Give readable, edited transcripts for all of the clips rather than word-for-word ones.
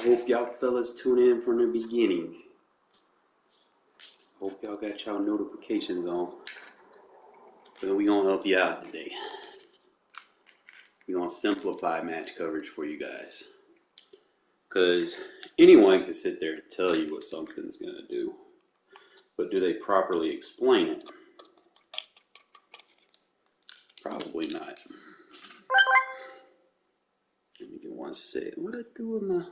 hope y'all fellas tune in from the beginning. Hope y'all got y'all notifications on. But we gonna help you out today. We gonna simplify match coverage for you guys. Cause anyone can sit there and tell you what something's gonna do. But do they properly explain it? Probably not. Let me get one set. What I do with my...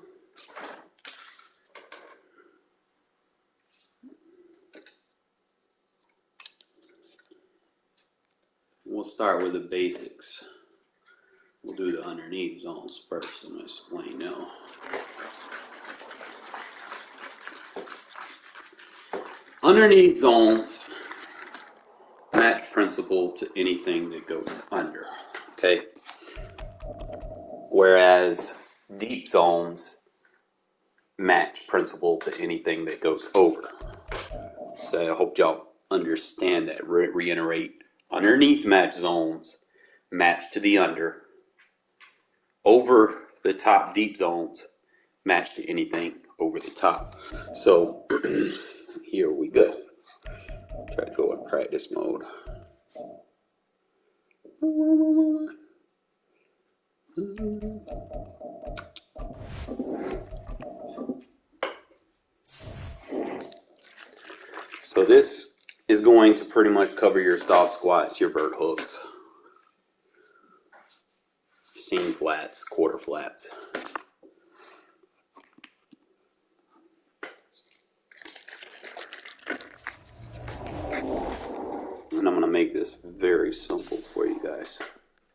We'll start with the basics. We'll do the underneath zones first. I'm going to explain now. Underneath zones match principle to anything that goes under. Okay? Whereas deep zones match principle to anything that goes over. So I hope y'all understand that. Reiterate. Underneath match zones match to the under. Over the top deep zones match to anything over the top. So here we go. Try to go in practice mode. So this is going to pretty much cover your soft squats, your vert hooks, seam flats, quarter flats. And I'm going to make this very simple for you guys.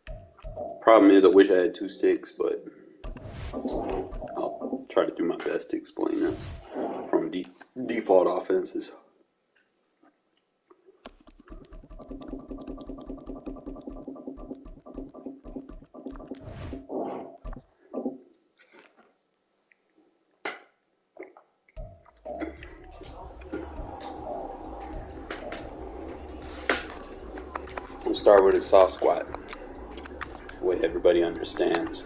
The problem is I wish I had two sticks, but I'll try to do my best to explain this from default offenses. We'll start with a soft squat, the way everybody understands.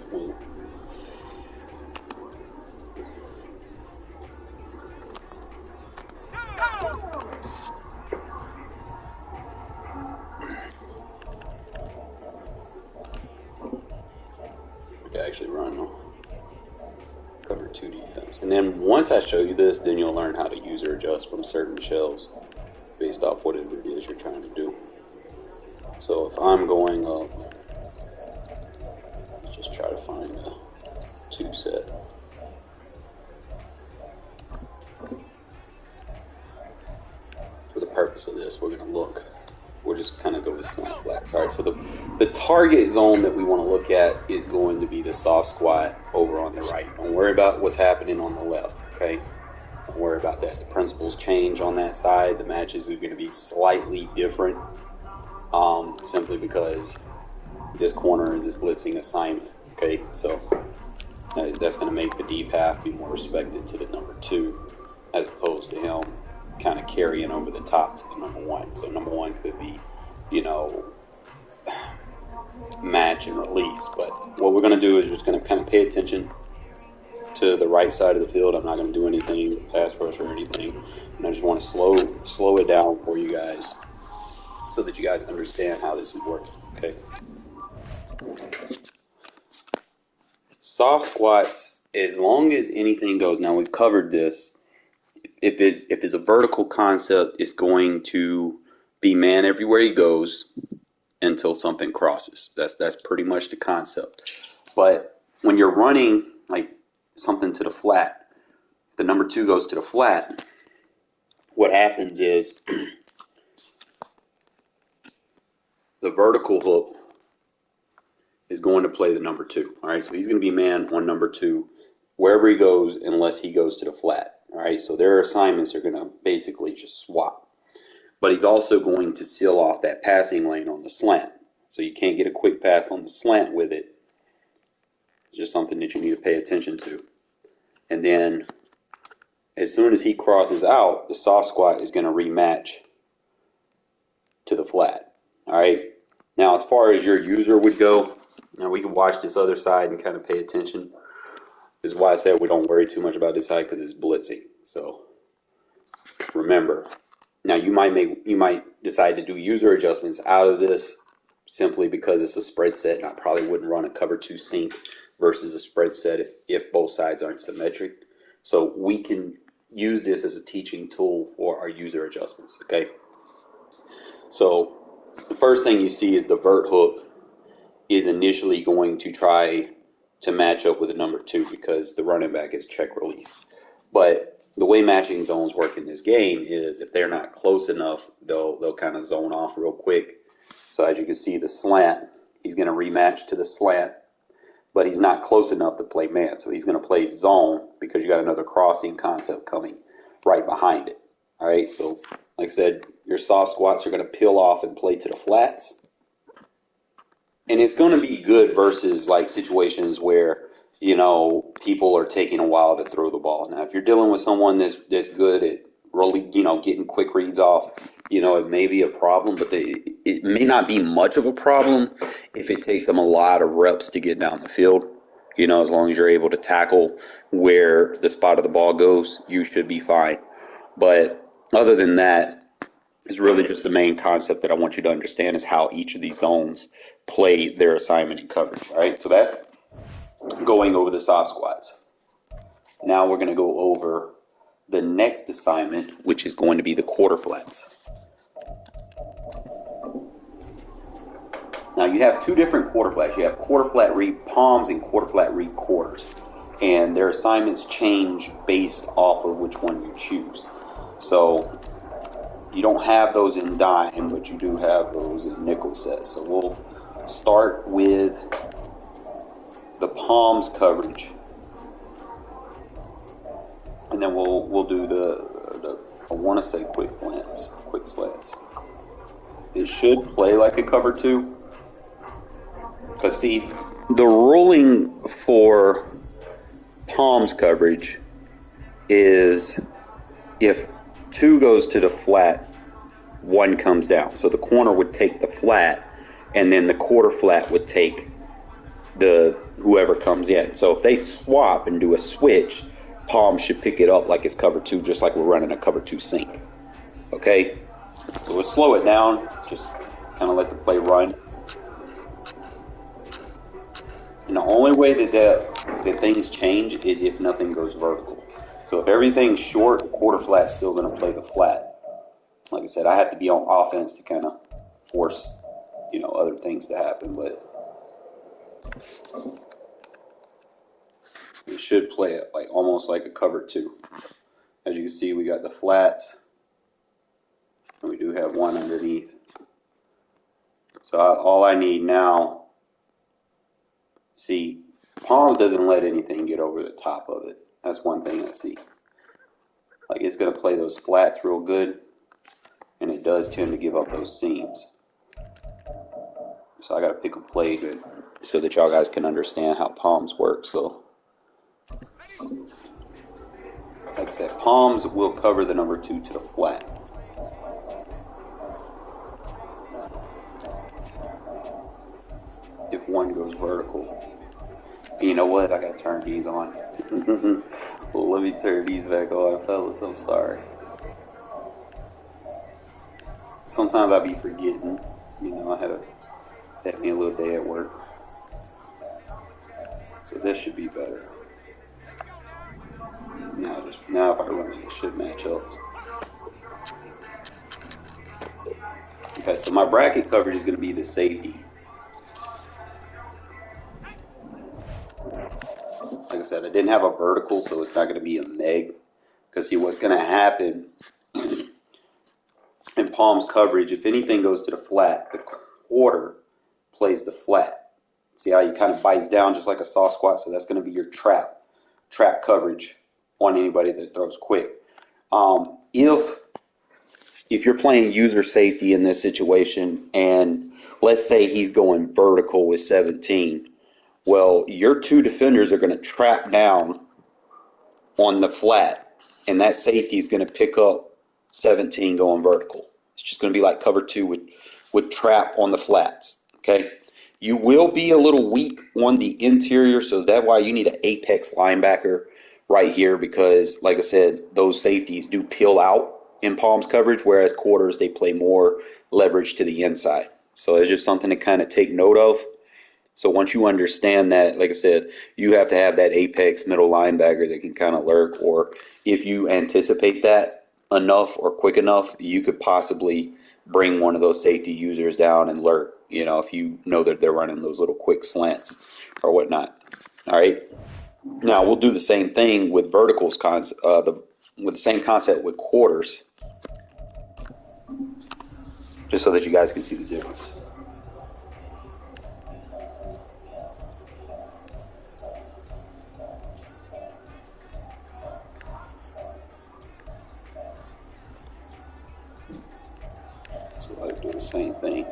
Actually run cover 2 defense, and then once I show you this, then you'll learn how to use or adjust from certain shells based off whatever it is you're trying to do. So if I'm going up, just try to find a 2 set. For the purpose of this, we're just kind of go with slant flats. All right, so the target zone that we want to look at is going to be the soft squat over on the right. Don't worry about what's happening on the left, okay? Don't worry about that. The principles change on that side. The matches are going to be slightly different, simply because this corner is a blitzing assignment, okay? So that's going to make the deep half be more respected to the number 2 as opposed to him kind of carrying over the top to the number 1. So number 1 could be, match and release. But what we're going to do is just going to kind of pay attention to the right side of the field. I'm not going to do anything with pass rush or anything. And I just want to slow it down for you guys so that you guys understand how this is working, okay? Soft squats, as long as anything goes. Now, we've covered this. If it's a vertical concept, it's going to be man everywhere he goes until something crosses. That's pretty much the concept. But when you're running like something to the flat, if the number 2 goes to the flat, what happens is the vertical hook is going to play the number 2. All right, so he's going to be man on number 2 wherever he goes unless he goes to the flat. All right, so their assignments are going to basically just swap. But he's also going to seal off that passing lane on the slant. So you can't get a quick pass on the slant with it. It's just something that you need to pay attention to. And then as soon as he crosses out, the soft squat is going to rematch to the flat. All right. Now, as far as your user would go, now we can watch this other side and kind of pay attention. This is why I said we don't worry too much about this side because it's blitzing. So remember, now you might decide to do user adjustments out of this simply because it's a spread set, and I probably wouldn't run a cover 2 sync versus a spread set if both sides aren't symmetric. So we can use this as a teaching tool for our user adjustments, okay? So the first thing you see is the vert hook is initially going to try to match up with the number 2 because the running back is check release. But the way matching zones work in this game is if they're not close enough, they'll kind of zone off real quick. So as you can see, the slant, he's going to rematch to the slant, but he's not close enough to play man. So he's going to play zone because you got another crossing concept coming right behind it. All right, so like I said, your soft squats are going to peel off and play to the flats. And it's going to be good versus like situations where, you know, people are taking a while to throw the ball. Now, if you're dealing with someone that's good at really, you know, getting quick reads off, you know, it may be a problem, but it may not be much of a problem if it takes them a lot of reps to get down the field. You know, as long as you're able to tackle where the spot of the ball goes, you should be fine. But other than that, is really just the main concept that I want you to understand is how each of these zones play their assignment and coverage. All right, so that's going over the soft squats. Now we're going to go over the next assignment, which is going to be the quarter flats. Now you have two different quarter flats. You have quarter flat read palms and quarter flat read quarters. And their assignments change based off of which one you choose. So you don't have those in dime, but you do have those in nickel sets. So we'll start with the palms coverage, and then we'll do the I want to say quick slants. It should play like a cover 2, because see, the ruling for palms coverage is if 2 goes to the flat, 1 comes down. So the corner would take the flat, and then the quarter flat would take the whoever comes in. So if they swap and do a switch, palm should pick it up like it's cover 2, just like we're running a cover 2 sync. Okay? So we'll slow it down, just kind of let the play run. And the only way that things change is if nothing goes vertical. So if everything's short, the quarter flat's still going to play the flat. Like I said, I have to be on offense to kind of force, you know, other things to happen, but it should play it like almost like a cover 2. As you can see, we got the flats, and we do have 1 underneath. So all I need now, see, palms doesn't let anything get over the top of it. That's one thing I see. Like, it's going to play those flats real good, and it does tend to give up those seams. So I got to pick a play so that y'all guys can understand how palms work. So, like I said, palms will cover the number 2 to the flat. If 1 goes vertical. You know what? I got to turn these on. Well, let me turn these back on, fellas. I'm sorry. Sometimes I be forgetting. You know, I had me a little day at work. So this should be better. Now if I run it, it should match up. Okay, so my bracket coverage is going to be the safety. Like I said, I didn't have a vertical, so it's not going to be a meg. Because see, what's going to happen in palms coverage, if anything goes to the flat, the quarter plays the flat. See how he kind of bites down just like a soft squat? So that's going to be your trap coverage on anybody that throws quick. If you're playing user safety in this situation, and let's say he's going vertical with 17, well, your 2 defenders are going to trap down on the flat, and that safety is going to pick up 17 going vertical. It's just going to be like cover 2 with trap on the flats. Okay. You will be a little weak on the interior, so that's why you need an apex linebacker right here because, like I said, those safeties do peel out in Palms coverage, whereas quarters, they play more leverage to the inside. So it's just something to kind of take note of. So once you understand that, like I said, you have to have that apex middle linebacker that can kind of lurk, or if you anticipate that enough or quick enough, you could possibly bring one of those safety users down and lurk, if you know that they're running those little quick slants or whatnot. All right. Now we'll do the same thing with verticals, with the same concept with quarters, just so that you guys can see the difference. I do the same thing.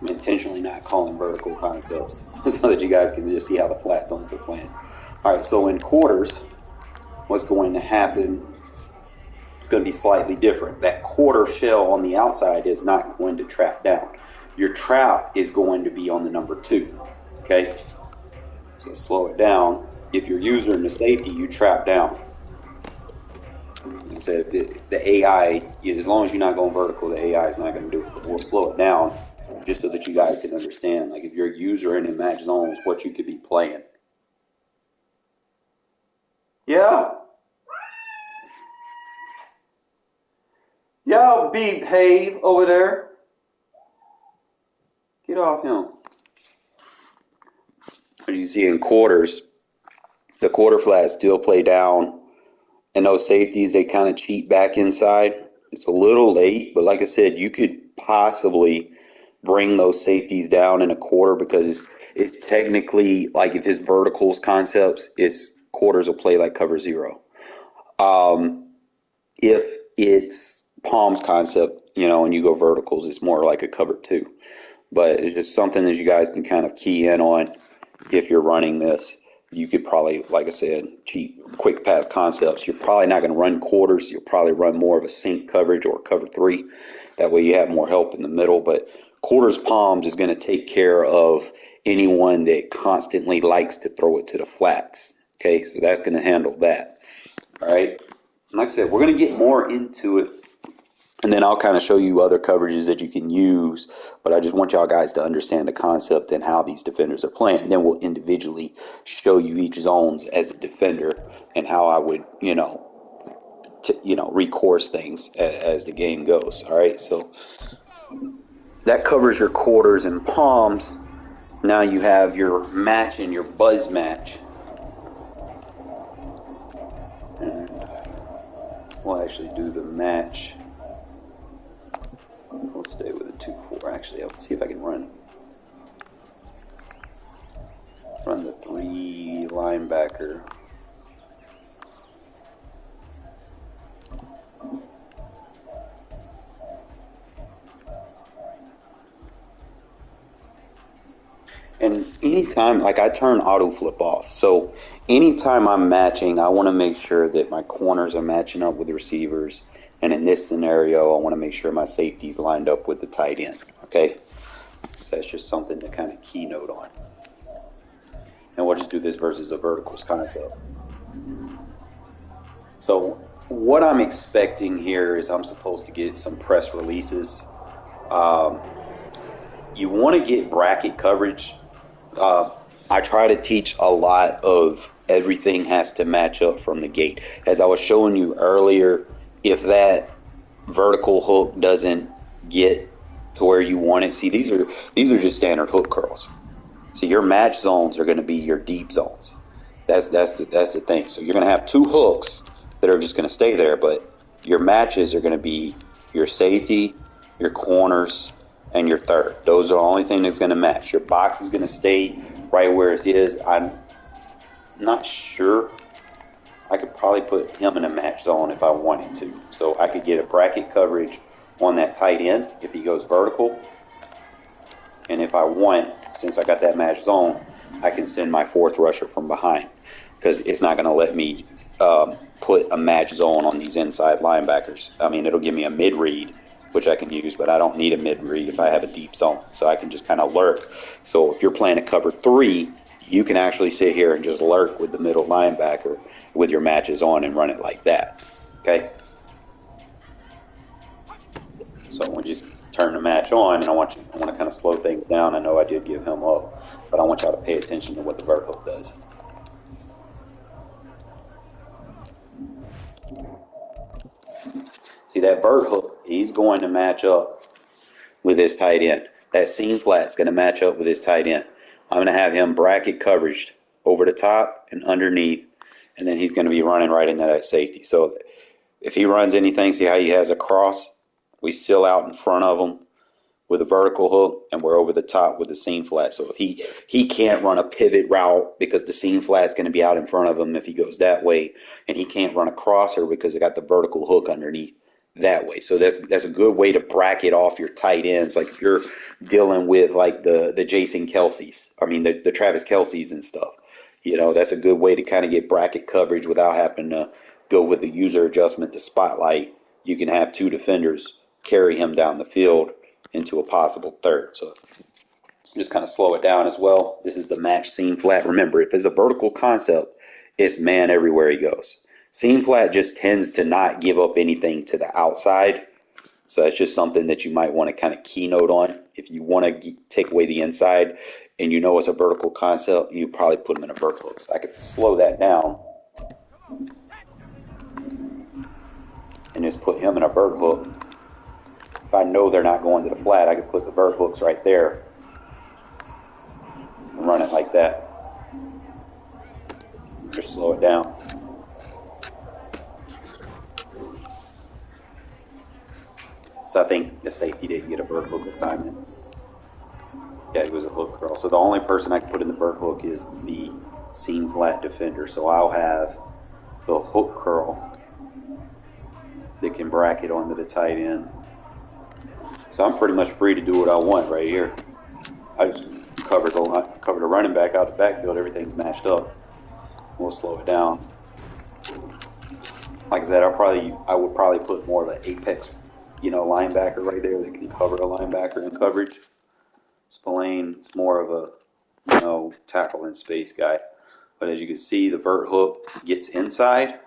I'm intentionally not calling vertical concepts so that you guys can just see how the flat zones are playing. All right, so in quarters, what's going to happen, it's going to be slightly different. That quarter shell on the outside is not going to trap down. Your trap is going to be on the number 2, okay? So slow it down. If you're using the safety, you trap down. Like I said, the AI, as long as you're not going vertical, the AI is not going to do it. But we'll slow it down just so that you guys can understand. Like if you're a user in match zones, what you could be playing. Yeah. Yeah, behave over there. Get off him. As you see in quarters, the quarter flats still play down. And those safeties, they kind of cheat back inside. It's a little late, but like I said, you could possibly bring those safeties down in a quarter because it's technically like if his verticals concepts, it's quarters will play like cover 0. If it's Palms concept, and you go verticals, it's more like a cover 2. But it's just something that you guys can kind of key in on if you're running this. You could probably, like I said, cheat quick pass concepts. You're probably not going to run quarters. You'll probably run more of a sink coverage or cover 3. That way you have more help in the middle. But quarters Palms is going to take care of anyone that constantly likes to throw it to the flats. Okay, so that's going to handle that. All right. And like I said, we're going to get more into it. And then I'll kind of show you other coverages that you can use. But I just want y'all guys to understand the concept and how these defenders are playing. And then we'll individually show you each zones as a defender and how I would, recourse things as the game goes. All right. So that covers your quarters and Palms. Now you have your match and your buzz match. And we'll actually do the match. We'll stay with a 2-4. Actually, I'll see if I can run the 3 linebacker. And anytime, like I turn auto flip off. So anytime I'm matching, I want to make sure that my corners are matching up with the receivers. And in this scenario, I want to make sure my safety's lined up with the tight end. Okay? So that's just something to kind of keynote on. And we'll just do this versus a verticals concept. So what I'm expecting here is I'm supposed to get some press releases. You want to get bracket coverage. I try to teach a lot of everything has to match up from the gate. As I was showing you earlier, if that vertical hook doesn't get to where you want it, see these are just standard hook curls. So your match zones are going to be your deep zones. That's the thing. So you're going to have 2 hooks that are just going to stay there, but your matches are going to be your safety, your corners, and your third. Those are the only thing that's going to match. Your box is going to stay right where it is. I'm not sure. I could probably put him in a match zone if I wanted to. So I could get a bracket coverage on that tight end if he goes vertical. And if I want, since I got that match zone, I can send my 4th rusher from behind because it's not going to let me put a match zone on these inside linebackers. I mean, it'll give me a mid-read, which I can use, but I don't need a mid-read if I have a deep zone. So I can just kind of lurk. So if you're playing a cover 3, you can actually sit here and just lurk with the middle linebacker with your matches on and run it like that. Okay? So we just turn the match on, and I want to kind of slow things down. I know I did give him up, but I want y'all to pay attention to what the vert hook does. See, that vert hook, he's going to match up with his tight end. That seam flat's going to match up with his tight end. I'm going to have him bracket coverage over the top and underneath, and then he's going to be running right into that safety. So if he runs anything, see how he has a cross? We seal out in front of him with a vertical hook, and we're over the top with the seam flat. So if he can't run a pivot route because the seam flat's going to be out in front of him if he goes that way, and he can't run a crosser because it got the vertical hook underneath that way. So that's a good way to bracket off your tight ends. Like if you're dealing with like the Jason Kelce's, I mean the Travis Kelce's and stuff, that's a good way to kind of get bracket coverage without having to go with the user adjustment to spotlight. You can have 2 defenders carry him down the field into a possible third. So just kind of slow it down as well. This is the match seam flat. Remember, if it's a vertical concept, it's man everywhere he goes. Seam flat just tends to not give up anything to the outside. So that's just something that you might want to kind of keynote on. If you want to take away the inside and it's a vertical concept, you probably put them in a vert hook. So I could slow that down and just put him in a vert hook. If I know they're not going to the flat, I could put the vert hooks right there and run it like that. Just slow it down. So I think the safety didn't get a vert hook assignment. Yeah, it was a hook curl. So the only person I can put in the vert hook is the seam flat defender. So I'll have the hook curl that can bracket onto the tight end. So I'm pretty much free to do what I want right here. I just cover the running back out the backfield. Everything's matched up. We'll slow it down. Like I said, I would probably put more of an apex, linebacker right there that can cover the linebacker in coverage. Spillane, it's more of a, tackle in space guy. But as you can see, the vert hook gets inside,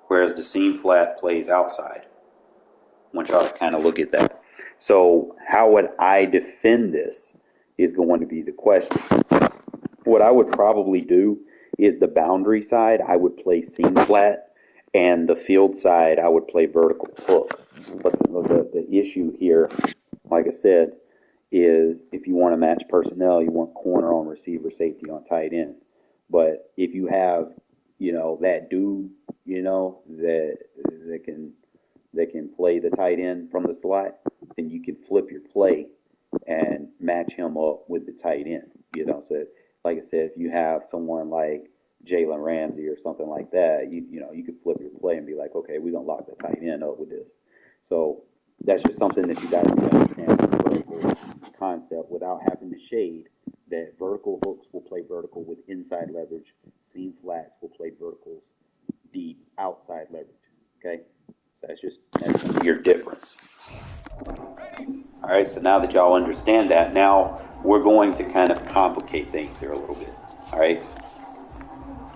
whereas the seam flat plays outside. I want y'all to kind of look at that. So how would I defend this is going to be the question. What I would probably do is the boundary side, I would play seam flat, and the field side, I would play vertical hook. But the issue here, like I said, is if you want to match personnel, you want corner on receiver, safety on tight end. But if you have, that dude, that can play the tight end from the slot, then you can flip your play and match him up with the tight end. So like I said, if you have someone like Jalen Ramsey or something like that, you could flip your play and be like, okay, we're gonna lock the tight end up with this. So that's just something that you guys need to understand the vertical concept without having to shade that vertical hooks will play vertical with inside leverage, seam flats will play verticals deep outside leverage. Okay, so that's your difference. All right, so now that y'all understand that, now we're going to kind of complicate things here a little bit. All right,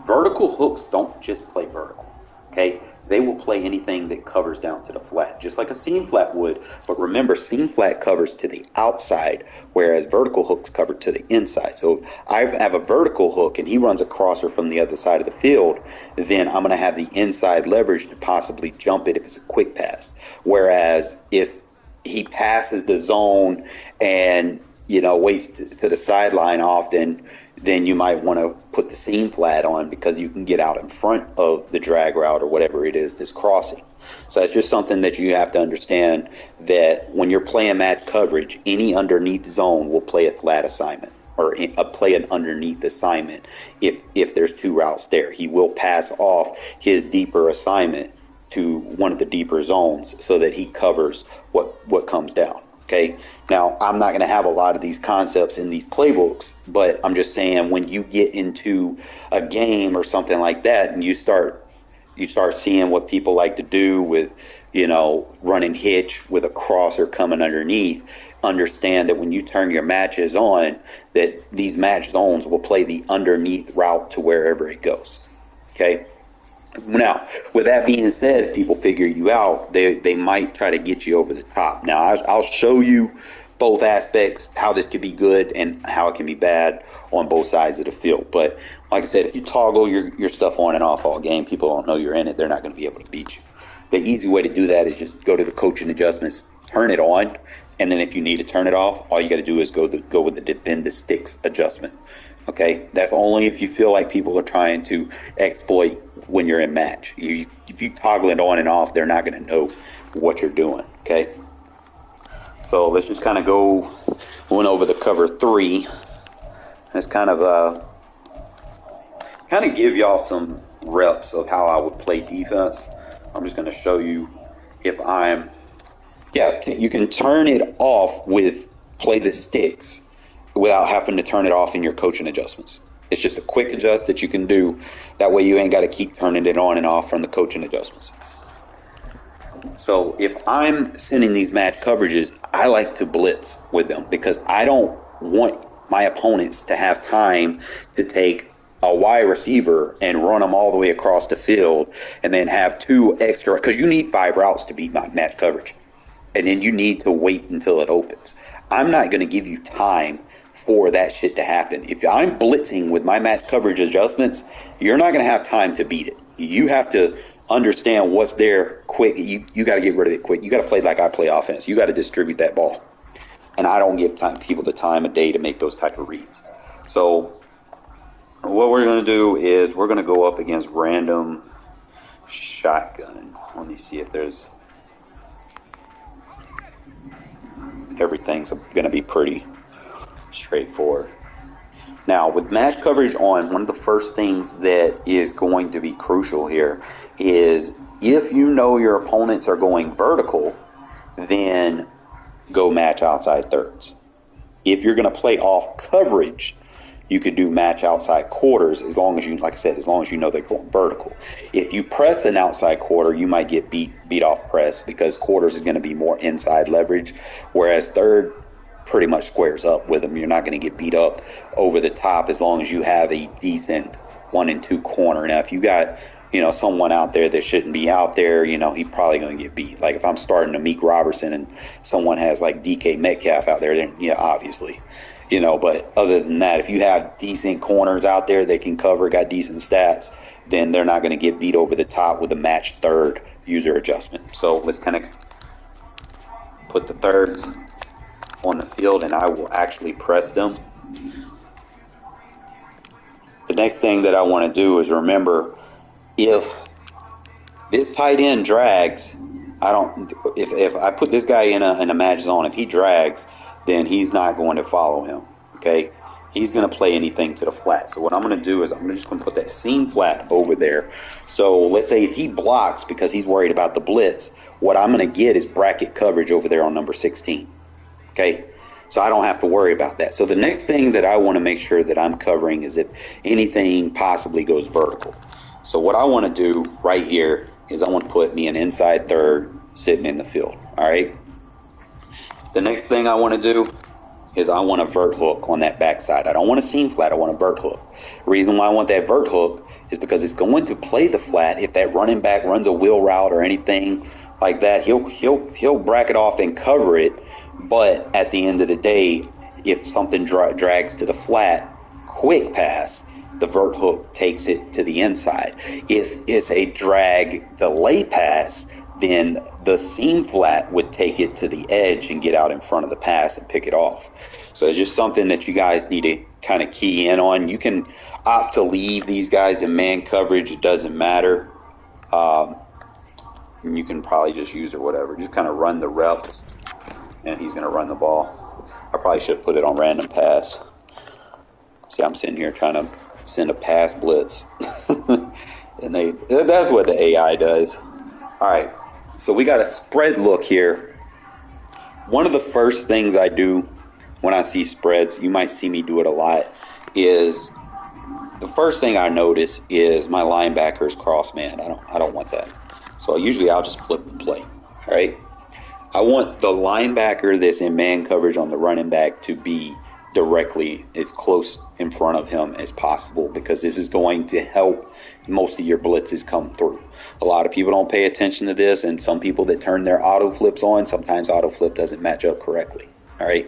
vertical hooks don't just play vertical. Okay, they will play anything that covers down to the flat, just like a seam flat would. But remember, seam flat covers to the outside, whereas vertical hooks cover to the inside. So if I have a vertical hook and he runs a crosser from the other side of the field, then I'm going to have the inside leverage to possibly jump it if it's a quick pass. Whereas if he passes the zone and waits to the sideline off, then you might want to put the seam flat on because you can get out in front of the drag route or whatever it is that's crossing. So it's just something that you have to understand, that when you're playing match coverage, any underneath zone will play a flat assignment or play an underneath assignment if there's 2 routes there. He will pass off his deeper assignment to one of the deeper zones so that he covers what comes down. Okay, now I'm not going to have a lot of these concepts in these playbooks, but I'm just saying when you get into a game or something like that and you start seeing what people like to do with, running hitch with a crosser coming underneath, understand that when you turn your matches on, that these match zones will play the underneath route to wherever it goes. Okay. Now, with that being said, if people figure you out, they might try to get you over the top. Now, I'll show you both aspects, how this can be good and how it can be bad on both sides of the field. But like I said, if you toggle your stuff on and off all game, people don't know you're in it. They're not going to be able to beat you. The easy way to do that is just go to the coaching adjustments, turn it on, and then if you need to turn it off, all you got to do is go with the defend the sticks adjustment. Okay, that's only if you feel like people are trying to exploit when you're in match. If you toggle it on and off, they're not going to know what you're doing. Okay, so let's just kind of go over the cover 3. Let's kind of give y'all some reps of how I would play defense. I'm just going to show you if you can turn it off with play the sticks without having to turn it off in your coaching adjustments. It's just a quick adjust that you can do. That way you ain't got to keep turning it on and off from the coaching adjustments. So if I'm sending these match coverages, I like to blitz with them because I don't want my opponents to have time to take a wide receiver and run them all the way across the field and then have 2 extra, because you need 5 routes to beat my match coverage. And then you need to wait until it opens. I'm not going to give you time for that shit to happen. If I'm blitzing with my match coverage adjustments, you're not going to have time to beat it. You have to understand what's there quick. You got to get rid of it quick. You got to play like I play offense. You got to distribute that ball. And I don't give people the time of day to make those type of reads. So what we're going to do is we're going to go up against random shotgun. Let me see if there's... Everything's going to be pretty straightforward. Now, with match coverage on, one of the first things that is going to be crucial here is if you know your opponents are going vertical, then go match outside thirds. If you're going to play off coverage, you could do match outside quarters as long as you, like I said, as long as you know they're going vertical. If you press an outside quarter, you might get beat off press because quarters is going to be more inside leverage, whereas third pretty much squares up with them. You're not going to get beat up over the top as long as you have a decent 1 and 2 corner. Now, if you got, someone out there that shouldn't be out there, he's probably going to get beat. Like if I'm starting Amik Robertson and someone has like DK Metcalf out there, then yeah, obviously. But other than that, if you have decent corners out there that can cover, got decent stats, then they're not going to get beat over the top with a match third user adjustment. So let's kind of put the thirds on the field, and I will actually press them. The next thing that I want to do is remember, if this tight end drags, if I put this guy in a match zone, if he drags, then he's not going to follow him, okay? He's going to play anything to the flat. So what I'm going to do is I'm just going to put that seam flat over there. So let's say if he blocks because he's worried about the blitz, what I'm going to get is bracket coverage over there on number 16, okay? So I don't have to worry about that. So the next thing that I want to make sure that I'm covering is if anything possibly goes vertical. So what I want to do right here is I want to put me an inside third sitting in the field, all right? The next thing I want to do is I want a vert hook on that backside. I don't want a seam flat. I want a vert hook. The reason why I want that vert hook is because it's going to play the flat. If that running back runs a wheel route or anything like that, he'll bracket off and cover it. But at the end of the day, if something drags to the flat, quick pass, the vert hook takes it to the inside. If it's a drag delay pass, then the seam flat would take it to the edge and get out in front of the pass and pick it off. So it's just something that you guys need to kind of key in on. You can opt to leave these guys in man coverage. It doesn't matter. You can probably just use or whatever. Just kind of run the reps, and he's going to run the ball. I probably should have put it on random pass. See, I'm sitting here trying to send a pass blitz. And that's what the AI does. All right. So we got a spread look here. One of the first things I do when I see spreads, you might see me do it a lot, is the first thing I notice is my linebacker's cross man. I don't want that. So usually I'll just flip the play. All right. I want the linebacker that's in man coverage on the running back to be directly as close in front of him as possible, because this is going to help most of your blitzes come through. A lot of people don't pay attention to this, and some people that turn their auto flips on, sometimes auto flip doesn't match up correctly. All right.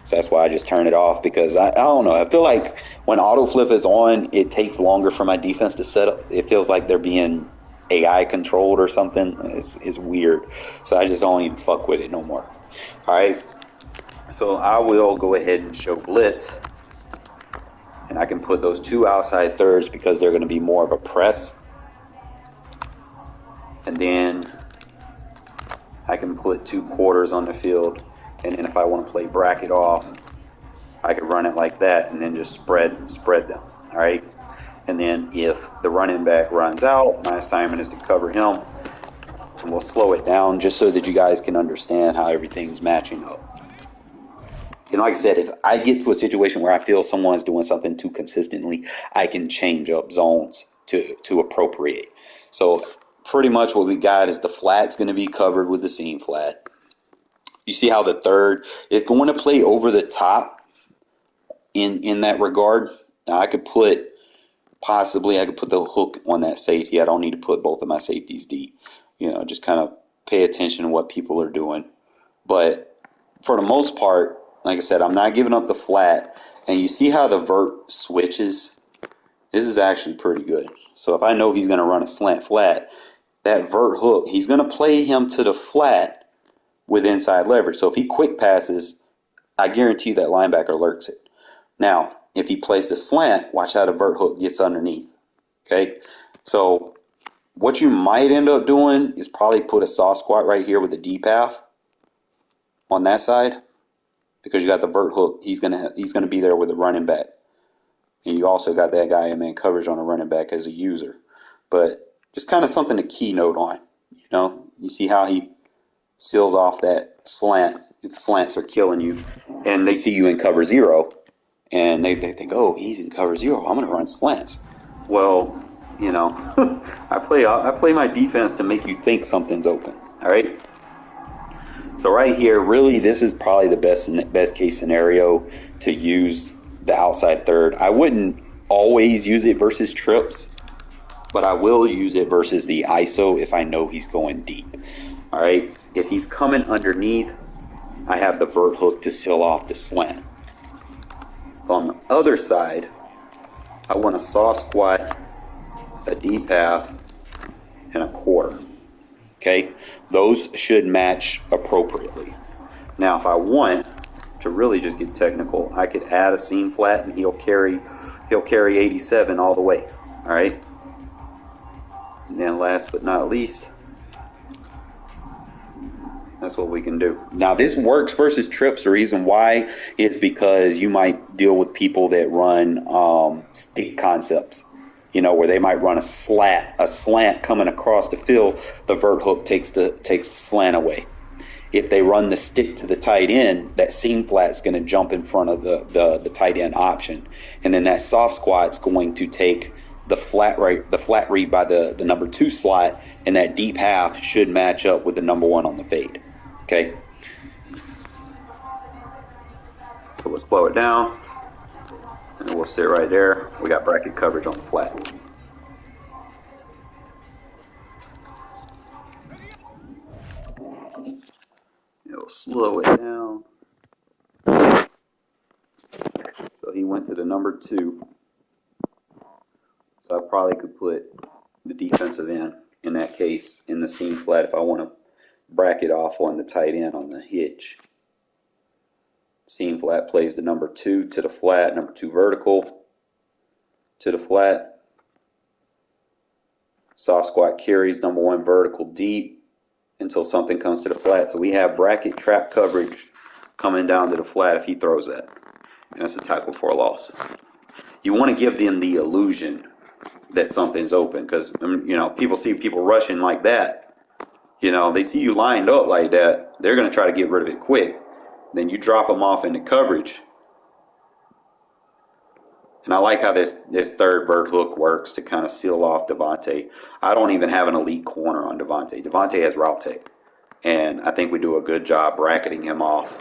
So that's why I just turn it off, because I don't know. I feel like when auto flip is on, it takes longer for my defense to set up. It feels like they're being AI controlled or something. It's weird. So I just don't even fuck with it no more. All right. So I will go ahead and show blitz, and I can put those two outside thirds because they're going to be more of a press. And then I can put 2 quarters on the field. And then if I want to play bracket off, I could run it like that and then just spread them. All right. And then if the running back runs out, my assignment is to cover him. And we'll slow it down just so that you guys can understand how everything's matching up. And like I said, if I get to a situation where I feel someone's doing something too consistently, I can change up zones to appropriate. So pretty much what we got is the flat's going to be covered with the seam flat. You see how the third is going to play over the top in that regard. Now I could put the hook on that safety. I don't need to put both of my safeties deep. Just kind of pay attention to what people are doing. But for the most part, like I said, I'm not giving up the flat. And you see how the vert switches? This is actually pretty good. So if I know he's going to run a slant flat, that vert hook, he's going to play him to the flat with inside leverage. So if he quick passes, I guarantee that linebacker lurks it. Now, if he plays the slant, watch how the vert hook gets underneath. Okay? So what you might end up doing is probably put a soft squat right here with a deep half on that side, because you got the vert hook. He's gonna be there with the running back, and you also got that guy in man coverage on the running back as a user. But just kind of something to keynote on. You see how he seals off that slant. If slants are killing you, and they see you in cover zero, and they think, oh, he's in cover zero, I'm gonna run slants. Well, I play my defense to make you think something's open. All right. So right here, really, this is probably the best case scenario to use the outside third. I wouldn't always use it versus trips, but I will use it versus the ISO if I know he's going deep. All right. If he's coming underneath, I have the vert hook to seal off the slant. On the other side, I want a soft squat, a deep half, and a quarter. Okay, those should match appropriately. Now, if I want to really just get technical, I could add a seam flat, and he'll carry 87 all the way. All right. And then last but not least, that's what we can do. Now, this works versus trips. The reason why is because you might deal with people that run stick concepts. Where they might run a slant coming across the field, the vert hook takes the slant away. If they run the stick to the tight end, that seam flat's going to jump in front of the tight end option, and then that soft squat's going to take the flat read by the number 2 slot, and that deep half should match up with the number 1 on the fade. Okay. So we'll slow it down. And we'll sit right there. We got bracket coverage on the flat. It'll slow it down. So he went to the number 2. So I probably could put the defensive end in that case in the seam flat if I want to bracket off on the tight end on the hitch. Seam flat plays the number 2 to the flat, number 2 vertical to the flat. Soft squat carries number 1 vertical deep until something comes to the flat. So we have bracket trap coverage coming down to the flat if he throws that. And that's a tackle for a loss. You want to give them the illusion that something's open, because people see people rushing like that. They see you lined up like that, they're going to try to get rid of it quick. Then you drop them off into coverage. And I like how this third vert hook works to kind of seal off Devontae. I don't even have an elite corner on Devontae. Devontae has route tech. And I think we do a good job bracketing him off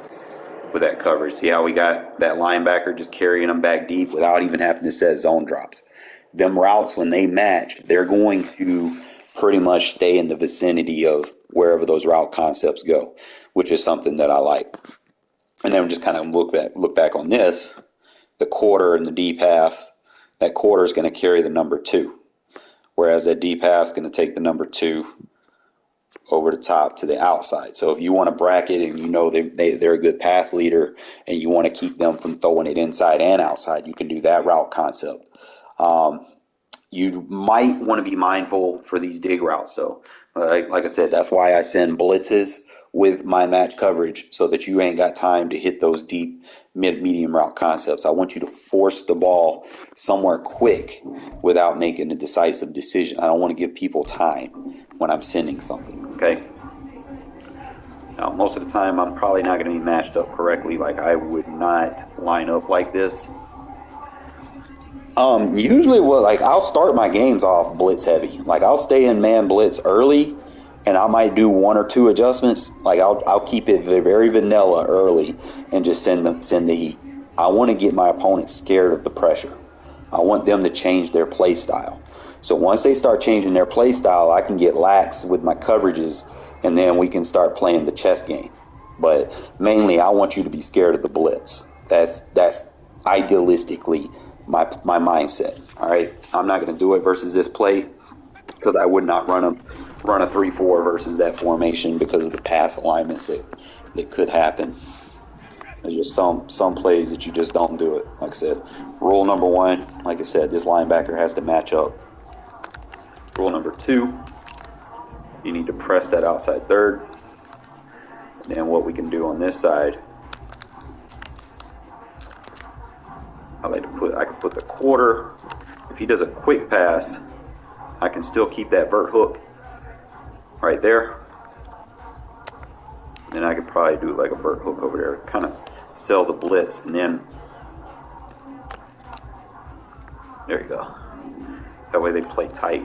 with that coverage. See how we got that linebacker just carrying them back deep without even having to set zone drops. Them routes, when they match, they're going to pretty much stay in the vicinity of wherever those route concepts go, which is something that I like. And then just kind of look back on this, the quarter and the deep half. That quarter is going to carry the number 2, whereas that deep half is going to take the number 2 over the top to the outside. So if you want to bracket and you know they're a good pass leader and you want to keep them from throwing it inside and outside, you can do that route concept. You might want to be mindful for these dig routes. So like I said, that's why I send blitzes with my match coverage so that you ain't got time to hit those deep medium route concepts. I want you to force the ball somewhere quick without making a decisive decision. I don't want to give people time when I'm sending something, okay? Now, most of the time, I'm probably not going to be matched up correctly. Like, I would not line up like this. Usually, I'll start my games off blitz heavy. Like, I'll stay in man blitz early, and I might do 1 or 2 adjustments. Like, I'll keep it very vanilla early and just send the heat. I want to get my opponent scared of the pressure. I want them to change their play style. So once they start changing their play style, I can get lax with my coverages, and then we can start playing the chess game. But mainly, I want you to be scared of the blitz. That's idealistically my mindset. All right, I'm not going to do it versus this play because I would not run a 3-4 versus that formation because of the pass alignments that could happen. There's just some plays that you just don't do it. Like I said, rule number 1, like I said, this linebacker has to match up. Rule number 2, you need to press that outside third. And then what we can do on this side, I can put the quarter. If he does a quick pass, I can still keep that vert hook right there. And I could probably do like a vert hook over there, kind of sell the blitz, and then there you go. That way they play tight.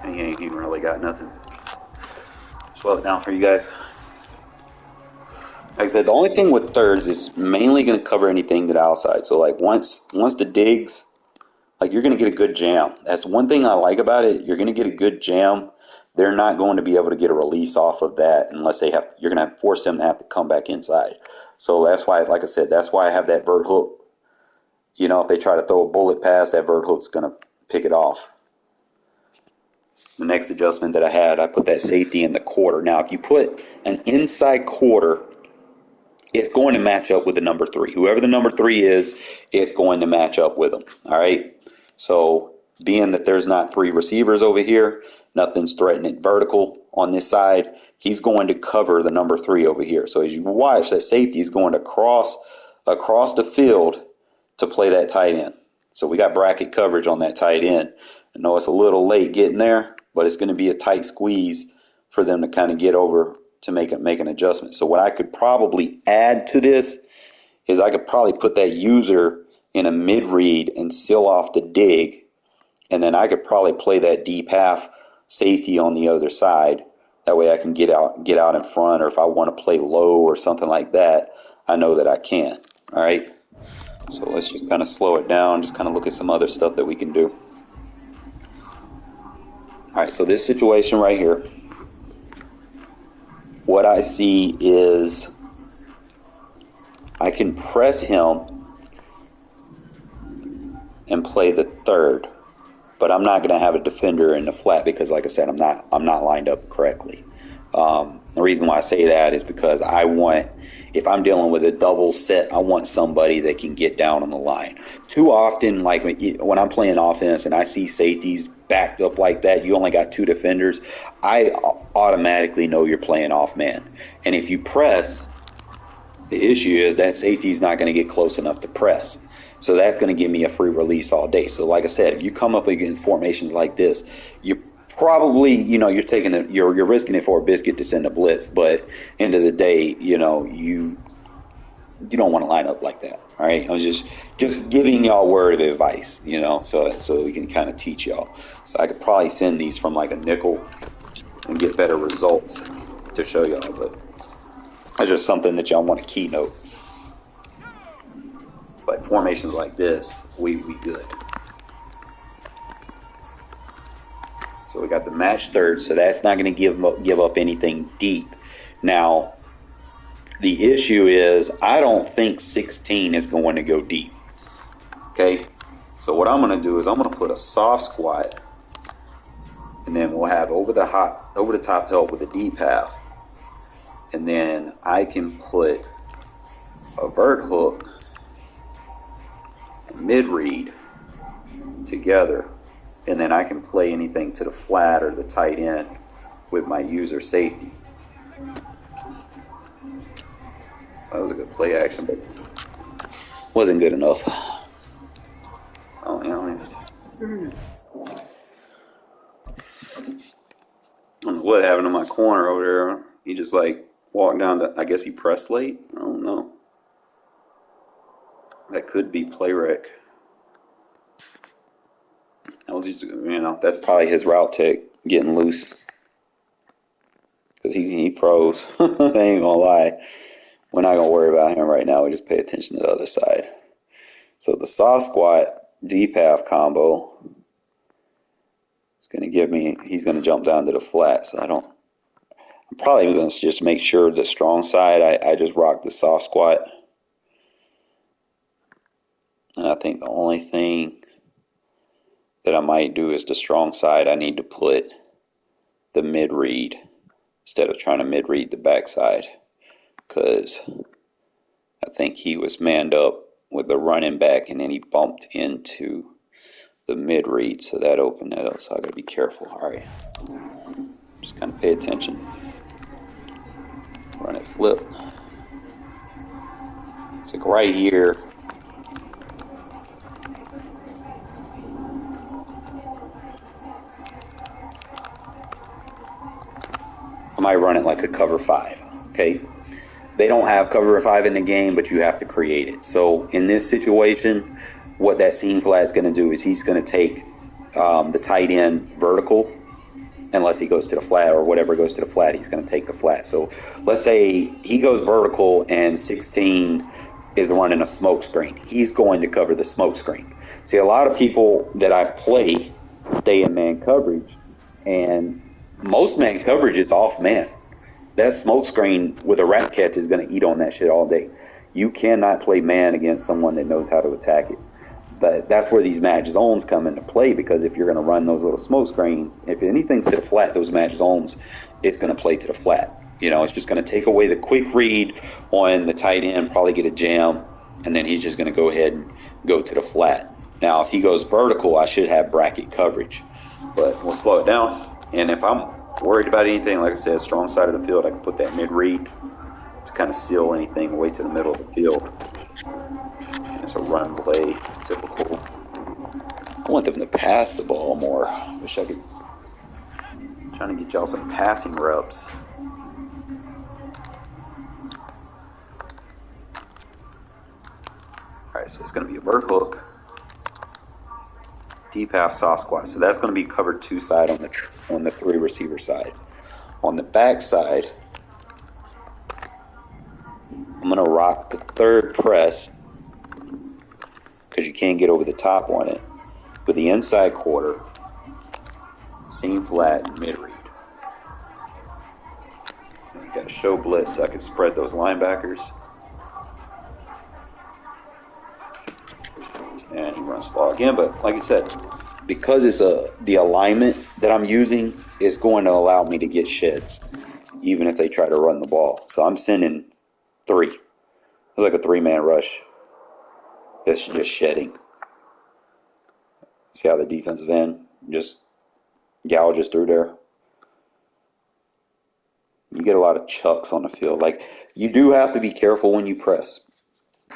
And he ain't even really got nothing. Slow it down for you guys. Like I said, the only thing with thirds is mainly going to cover anything to the outside. So like once the digs, like you're going to get a good jam. That's one thing I like about it. You're going to get a good jam. They're not going to be able to get a release off of that unless you're going to force them to have to come back inside. So that's why, like I said, that's why I have that vert hook. You know, if they try to throw a bullet pass, that vert hook's going to pick it off. The next adjustment that I put that safety in the quarter. Now, if you put an inside quarter, it's going to match up with the number 3. Whoever the number 3 is, it's going to match up with them. All right. So being that there's not 3 receivers over here, nothing's threatening vertical on this side, he's going to cover the number 3 over here. So as you watch, that safety is going to cross the field to play that tight end. So we got bracket coverage on that tight end. I know it's a little late getting there, but it's going to be a tight squeeze for them to kind of get over to make an adjustment. So what I could probably add to this is I could probably put that user in a mid read and seal off the dig, and then I could probably play that deep half safety on the other side. That way I can get out in front, or if I want to play low or something like that, I know that I can. All right. So let's just kind of slow it down, just kind of look at some other stuff that we can do. All right, so this situation right here, what I see is I can press him and play the third, but I'm not going to have a defender in the flat because, like I said, I'm not lined up correctly. The reason why I say that is because if I'm dealing with a double set, I want somebody that can get down on the line. Too often, like when I'm playing offense and I see safeties backed up like that, you only got 2 defenders, I automatically know you're playing off man. And if you press, the issue is that safety's not going to get close enough to press. So that's going to give me a free release all day. So like I said, if you come up against formations like this, you probably, you're risking it for a biscuit to send a blitz, but end of the day, you you don't want to line up like that. All right, I was just giving y'all word of advice, so we can kind of teach y'all. So I could probably send these from like a nickel and get better results to show y'all, but that's just something that y'all want to keynote. It's like formations like this, we good. So we got the match third, so that's not going to give up anything deep. Now, the issue is I don't think 16 is going to go deep. Okay, so what I'm going to do is I'm going to put a soft squat, and then we'll have over the top help with a deep half, and then I can put a vert hook and mid read together, and then I can play anything to the flat or the tight end with my user safety. That was a good play action, but wasn't good enough. Oh, I don't know what happened in my corner over there. He just like walked down I guess he pressed late. I don't know. That could be play wreck. That was just, that's probably his route tech getting loose. Because he froze. I ain't gonna lie. We're not gonna worry about him right now. We just pay attention to the other side. So the soft squat deep half combo is gonna give me, he's gonna jump down to the flat. So I'm probably gonna just make sure the strong side, I just rock the soft squat. And I think the only thing that I might do is the strong side. I need to put the mid read instead of trying to mid read the backside, because I think he was manned up with the running back and then he bumped into the mid read, so that opened that up. So I gotta be careful. All right, just kind of pay attention. Run it flip. It's like right here. I might run it like a cover 5. Okay, they don't have cover 5 in the game, but you have to create it. So in this situation, what that seam flat is going to do is he's going to take the tight end vertical, unless he goes to the flat, or whatever goes to the flat, he's going to take the flat. So let's say he goes vertical and 16 is running a smoke screen. He's going to cover the smoke screen. See, a lot of people that I play stay in man coverage, and most man coverage is off man. That smoke screen with a rat catch is going to eat on that shit all day. You cannot play man against someone that knows how to attack it. But that's where these match zones come into play, because if you're going to run those little smoke screens, if anything's to the flat, those match zones, it's going to play to the flat. It's just going to take away the quick read on the tight end, probably get a jam, and then he's just going to go ahead and go to the flat. Now, if he goes vertical, I should have bracket coverage, but we'll slow it down. And if I'm worried about anything, like I said, strong side of the field, I can put that mid read to kind of seal anything away to the middle of the field. And it's a run play, typical. I want them to pass the ball more. Wish I could. Trying to get y'all some passing reps. All right, so it's going to be a vert hook, deep half soft squat. So that's going to be cover 2 side on the 3 receiver side. On the back side, I'm going to rock the third press, because you can't get over the top on it, with the inside quarter, seam flat, mid read. You got to show blitz so I can spread those linebackers. And he runs the ball again, but like I said, because it's the alignment that I'm using is going to allow me to get sheds, even if they try to run the ball. So I'm sending 3. It's like a 3-man rush that's just shedding. See how the defensive end just gouges through there? You get a lot of chucks on the field. Like, you do have to be careful when you press,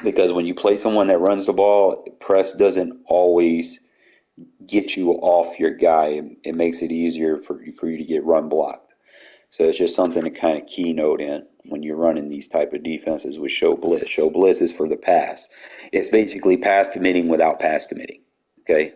because when you play someone that runs the ball, press doesn't always get you off your guy. It makes it easier for you to get run blocked. So it's just something to kind of keynote in when you're running these type of defenses with show blitz. Show blitz is for the pass. It's basically pass committing without pass committing. Okay.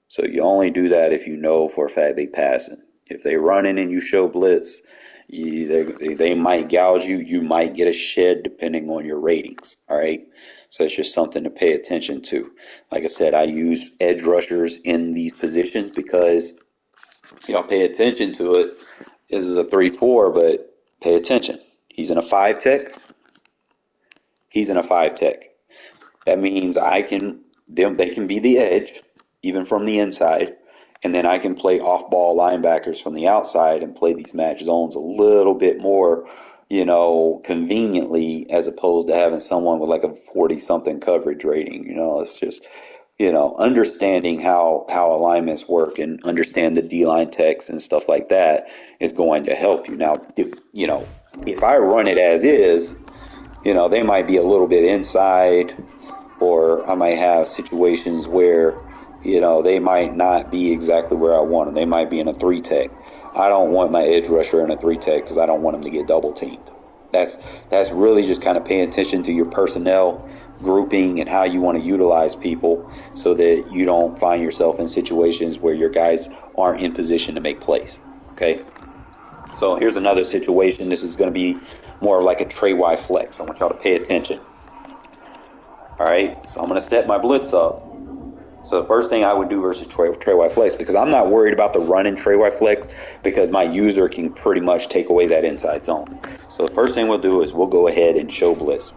So you only do that if you know for a fact they passing. If they running and you show blitz, they might gouge you. You might get a shed depending on your ratings. All right. So it's just something to pay attention to. Like I said, I use edge rushers in these positions because pay attention to it. This is a 3-4, but pay attention. He's in a 5 tech. He's in a 5 tech. That means they can be the edge, even from the inside, and then I can play off-ball linebackers from the outside and play these match zones a little bit more, conveniently, as opposed to having someone with like a 40-something coverage rating. It's just, understanding how alignments work and understand the D-line text and stuff like that is going to help you. Now, if I run it as is, they might be a little bit inside, or I might have situations where, they might not be exactly where I want them. They might be in a 3 tech. I don't want my edge rusher in a 3 tech because I don't want them to get double teamed. That's really just kind of paying attention to your personnel grouping and how you want to utilize people so that you don't find yourself in situations where your guys aren't in position to make plays. Okay. So here's another situation. This is going to be more like a Trey Y flex. I want y'all to pay attention. All right, so I'm going to step my blitz up. So the first thing I would do versus Trey Y flex, because I'm not worried about the run in Trey Y flex because my user can pretty much take away that inside zone. So the first thing we'll do is we'll go ahead and show blitz.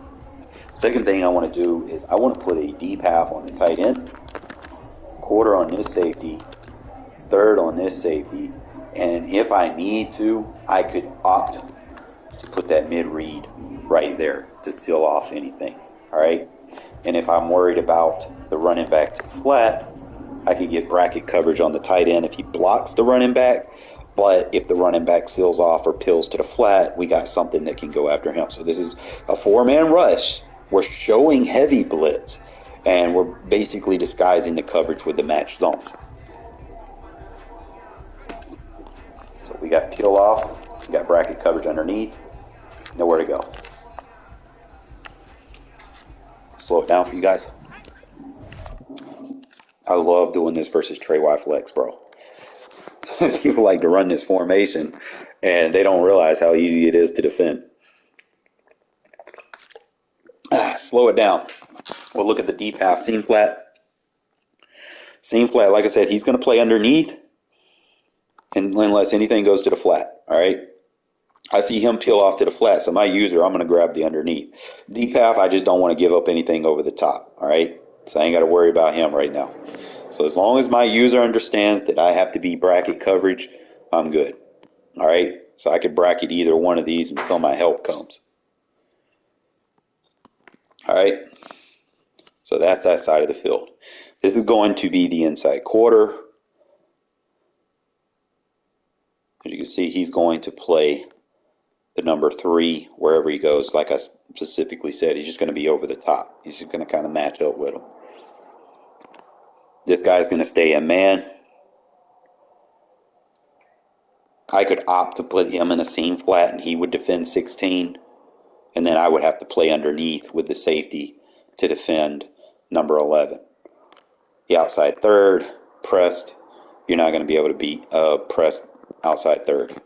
Second thing I want to do is I want to put a deep half on the tight end, quarter on this safety, third on this safety, and if I need to, I could opt to put that mid read right there to seal off anything. All right. And if I'm worried about the running back to flat, I could get bracket coverage on the tight end if he blocks the running back. But if the running back seals off or peels to the flat, we got something that can go after him. So this is a 4-man rush. We're showing heavy blitz, and we're basically disguising the coverage with the match zones. So we got peel off, we got bracket coverage underneath, nowhere to go. Slow it down for you guys. I love doing this versus Trey Y flex, bro. People like to run this formation, and they don't realize how easy it is to defend. Slow it down. We'll look at the deep half seam flat. Seam flat, like I said, he's going to play underneath unless anything goes to the flat, all right? I see him peel off to the flat, so my user, I'm going to grab the underneath. Deep half, I just don't want to give up anything over the top, all right? So I ain't got to worry about him right now. So as long as my user understands that I have to be bracket coverage, I'm good, all right? So I could bracket either one of these until my help comes. All right? So that's that side of the field. This is going to be the inside quarter. As you can see, he's going to play the number 3 wherever he goes. Like I specifically said, he's just going to be over the top. He's just going to kind of match up with him. This guy's going to stay in man. I could opt to put him in a seam flat and he would defend 16. And then I would have to play underneath with the safety to defend number 11. The outside third, pressed. You're not going to be able to beat pressed outside third.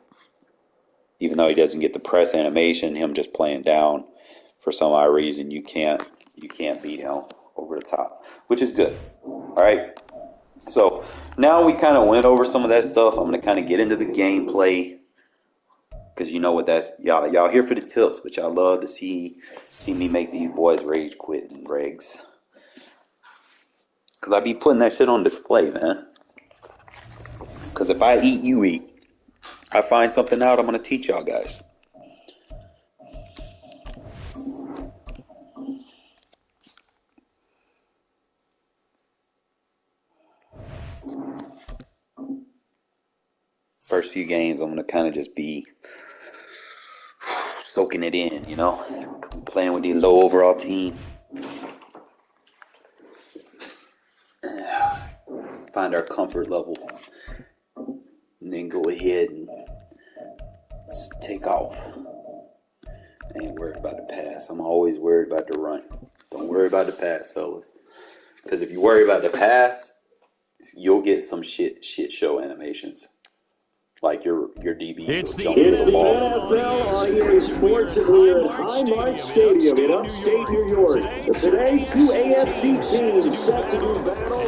Even though he doesn't get the press animation, him just playing down, for some odd reason, you can't beat him over the top, which is good. All right. So now we kind of went over some of that stuff. I'm going to kind of get into the gameplay because you know what that's y'all here for the tips, but y'all love to see me make these boys rage quit and regs. Because I be putting that shit on display, man. Because if I eat, you eat. I find something out, I'm going to teach y'all guys. First few games, I'm going to kind of just be soaking it in, playing with the low overall team. Find our comfort level. and then go ahead and take off. I ain't worried about the pass. I'm always worried about the run. Don't worry about the pass, fellas. Because if you worry about the pass, you'll get some shit show animations. Like your DBs will jump for the ball. NFL on Sports here at Highmark Stadium in upstate New York. Today, two AFC teams set to do battle.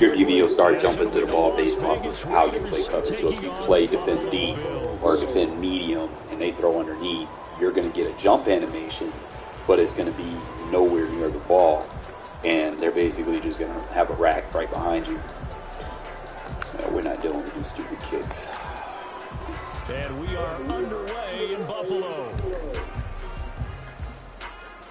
Your DB will start jumping to the ball based off of how you play coverage. So if you play defend deep or defend medium and they throw underneath, you're going to get a jump animation, but it's going to be nowhere near the ball. And they're basically just going to have a rack right behind you. No, we're not dealing with these stupid kicks. And we are underway in Buffalo.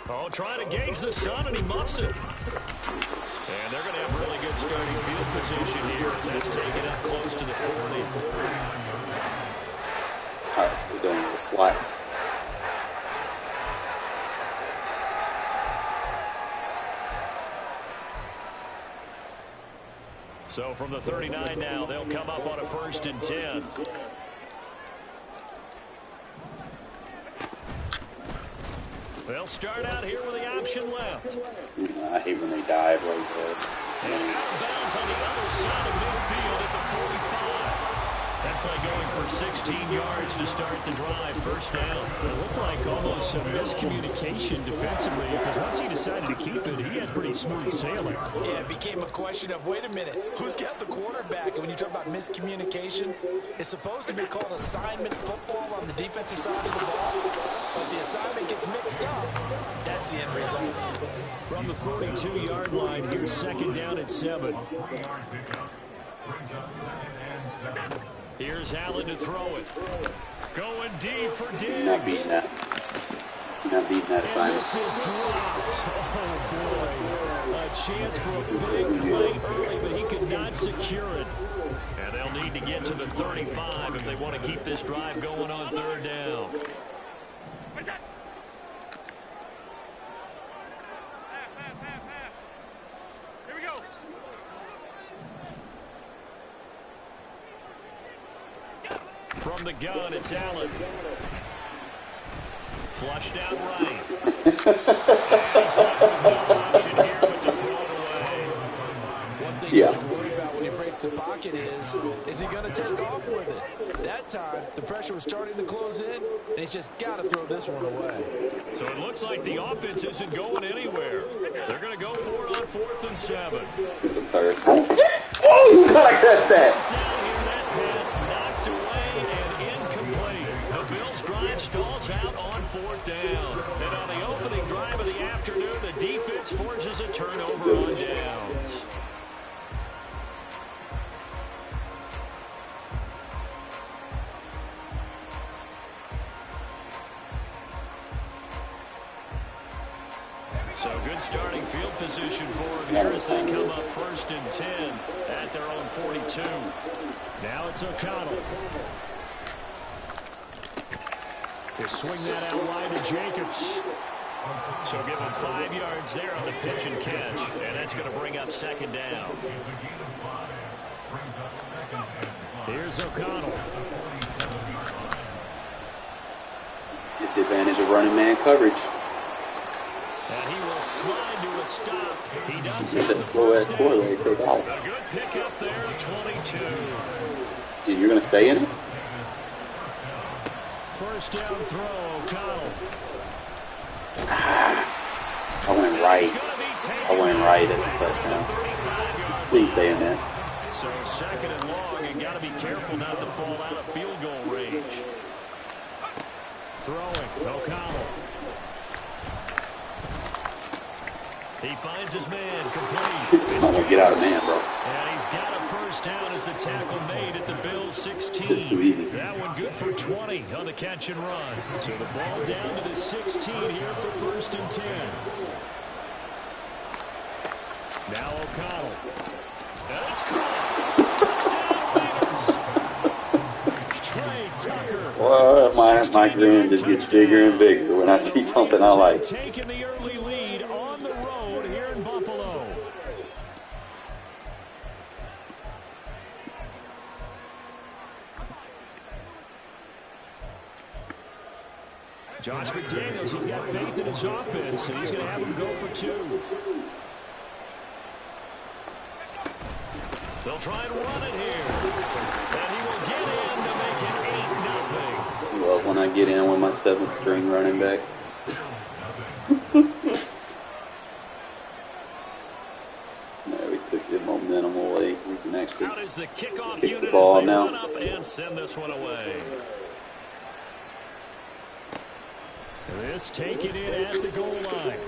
Oh, trying to gauge the sun, and he muffs it. And they're going to have really good starting field position here as that's taken up close to the 40. All right, so we're doing the slot. So from the 39 now, they'll come up on a 1st and 10. They'll start out here with the option left. I hate when they dive like that. And out of bounds on the other side of midfield at the 45. That play going for 16 yards to start the drive. 1st down. It looked like almost some miscommunication defensively because once he decided to keep it, he had pretty smooth sailing. Yeah, it became a question of, wait a minute, who's got the quarterback? And when you talk about miscommunication, it's supposed to be called assignment football on the defensive side of the ball. But the assignment gets mixed up. That's the end result. From the 42-yard line, here's 2nd down at 7. Here's Allen to throw it. Going deep for Diggs. You're not beating that. You're not beating that assignment. This is dropped. Oh, boy. A chance for a big play early, but he could not secure it. And they'll need to get to the 35 if they want to keep this drive going on 3rd down. Here we go. From the gun, it's Allen. Flushed out right. And he's left with no option here but to throw it away. One thing you always worry about when he breaks the pocket is he going to take off with it? That time, the pressure was starting to close in, and he's just got to throw this one away. So it looks like the offense isn't going anywhere. They're going to go for it on 4th and 7. Oh, you gotta catch that. Down here, that pass knocked away and incomplete. The Bills' drive stalls out on 4th down. And on the opening drive of the afternoon, the defense forces a turnover on downs. So good starting field position for them here as they come up 1st and 10 at their own 42. Now it's O'Connell. They swing that out wide to Jacobs. So give him 5 yards there on the pitch and catch. And that's going to bring up 2nd down. Here's O'Connell. Disadvantage of running man coverage. And he will slide to a stop. He does Let have that slow ass quarterback take off. a good pickup there at 22. And you're gonna stay in it? 1st down throw, O'Connell. I went right. I went right as a touchdown. Please stay in there. So 2nd and long, and got to be careful not to fall out of field goal range. Throwing, O'Connell. He finds his man complete. I'm gonna get out of man, bro. And he's got a 1st down as the tackle made at the Bills' 16. It's just too easy. That one good for 20 on the catch and run. So the ball down to the 16 here for 1st and 10. Now O'Connell. And it's caught. Touchdown Raiders. Trey Tucker. Well, my grin just gets bigger and bigger when I see something I like. Taking the early lead on the road here in Buffalo. Josh McDaniels, he's got faith in his offense, and he's going to have him go for 2. They'll try and run it here. And he will get in to make it 8-0. I love when I get in with my 7th string running back. There, we took the momentum away. We can actually kick the ball now. Run up and send this one away. This taken in at the goal line.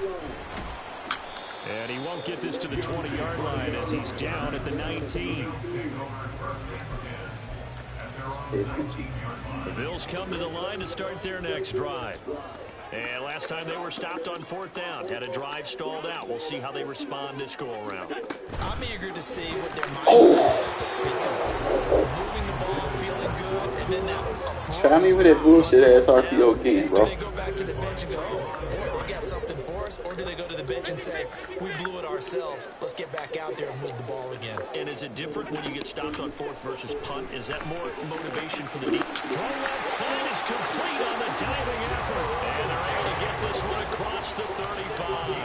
And he won't get this to the 20-yard line as he's down at the 19. Pay attention. The Bills come to the line to start their next drive. And last time they were stopped on 4th down, had a drive stalled out. We'll see how they respond this go-around. I'm eager to see what their mindset is, because moving the ball, feeling good, and then that. Try me with that bullshit-ass RPO again, bro. Do they go back to the bench and go, oh, boy, they got something for us? Or do they go to the bench and say, we blew it ourselves, let's get back out there and move the ball again? And is it different when you get stopped on 4th versus punt? Is that more motivation for the deep? Throw left side is complete on the diving effort. And they're able to get this one across the 35.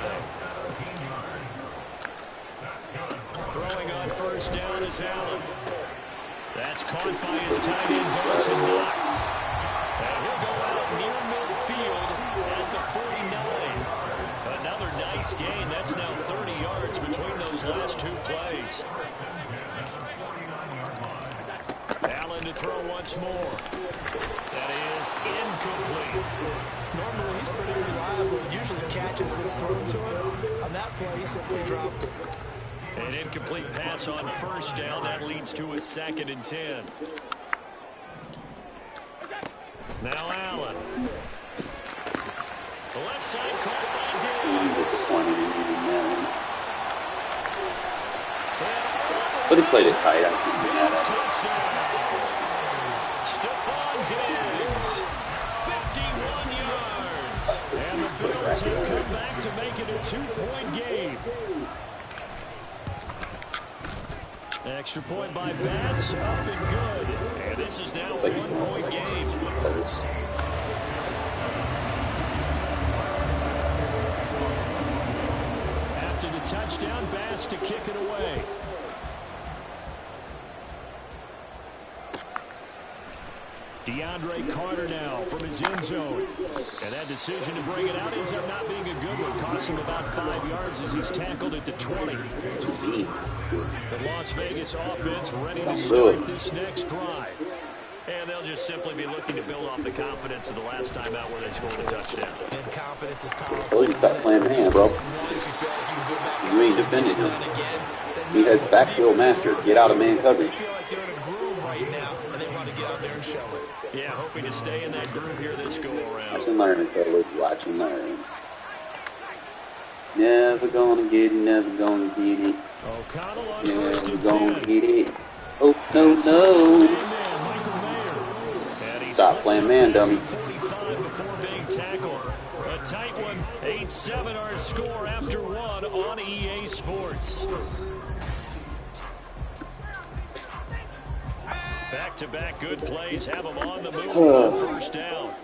Throwing on 1st down is Allen. That's caught by his tight end, Dawson Knox. And he'll go out near midfield at the 49. Another nice gain. That's now 30 yards between those last 2 plays. Allen to throw once more. That is incomplete. Normally he's pretty reliable. Usually catches what's thrown to him. On that play, he simply dropped it. An incomplete pass on 1st down. That leads to a 2nd and 10. Now Allen. The left side caught by I'm Diggs. disappointed in even that one. But he played it tight. I think he had it. Touchdown. Stephon Diggs. 51 yards. And the Bills have come back to make it a 2-point game. Extra point by Bass, up and good. And this is now a 1-point game. After the touchdown, Bass to kick it away. DeAndre Carter now from his end zone. And that decision to bring it out ends up not being a good one. Cost him about 5 yards as he's tackled at the 20. The Las Vegas offense ready to start this next drive. And they'll just simply be looking to build off the confidence of the last time out where they scored a touchdown. And confidence is powerful. Told you stop playing man, bro. You ain't defending him. He has backfield master. Get out of man coverage. Feel like they're in a groove right now, and they want to get out there and show it. Yeah, hoping to stay in that groove here this go-around. Watch and learn, fellas. Watch and learn. Never gonna get it. Never gonna get it. O'Connell on Never 1st and gonna 10. get it. Oh, no, no. Stop playing man, dummy. 45 before being tackled. A tight one. 8-7 our score after 1 on EA Sports. Back-to-back good plays have them on the move on 1st down.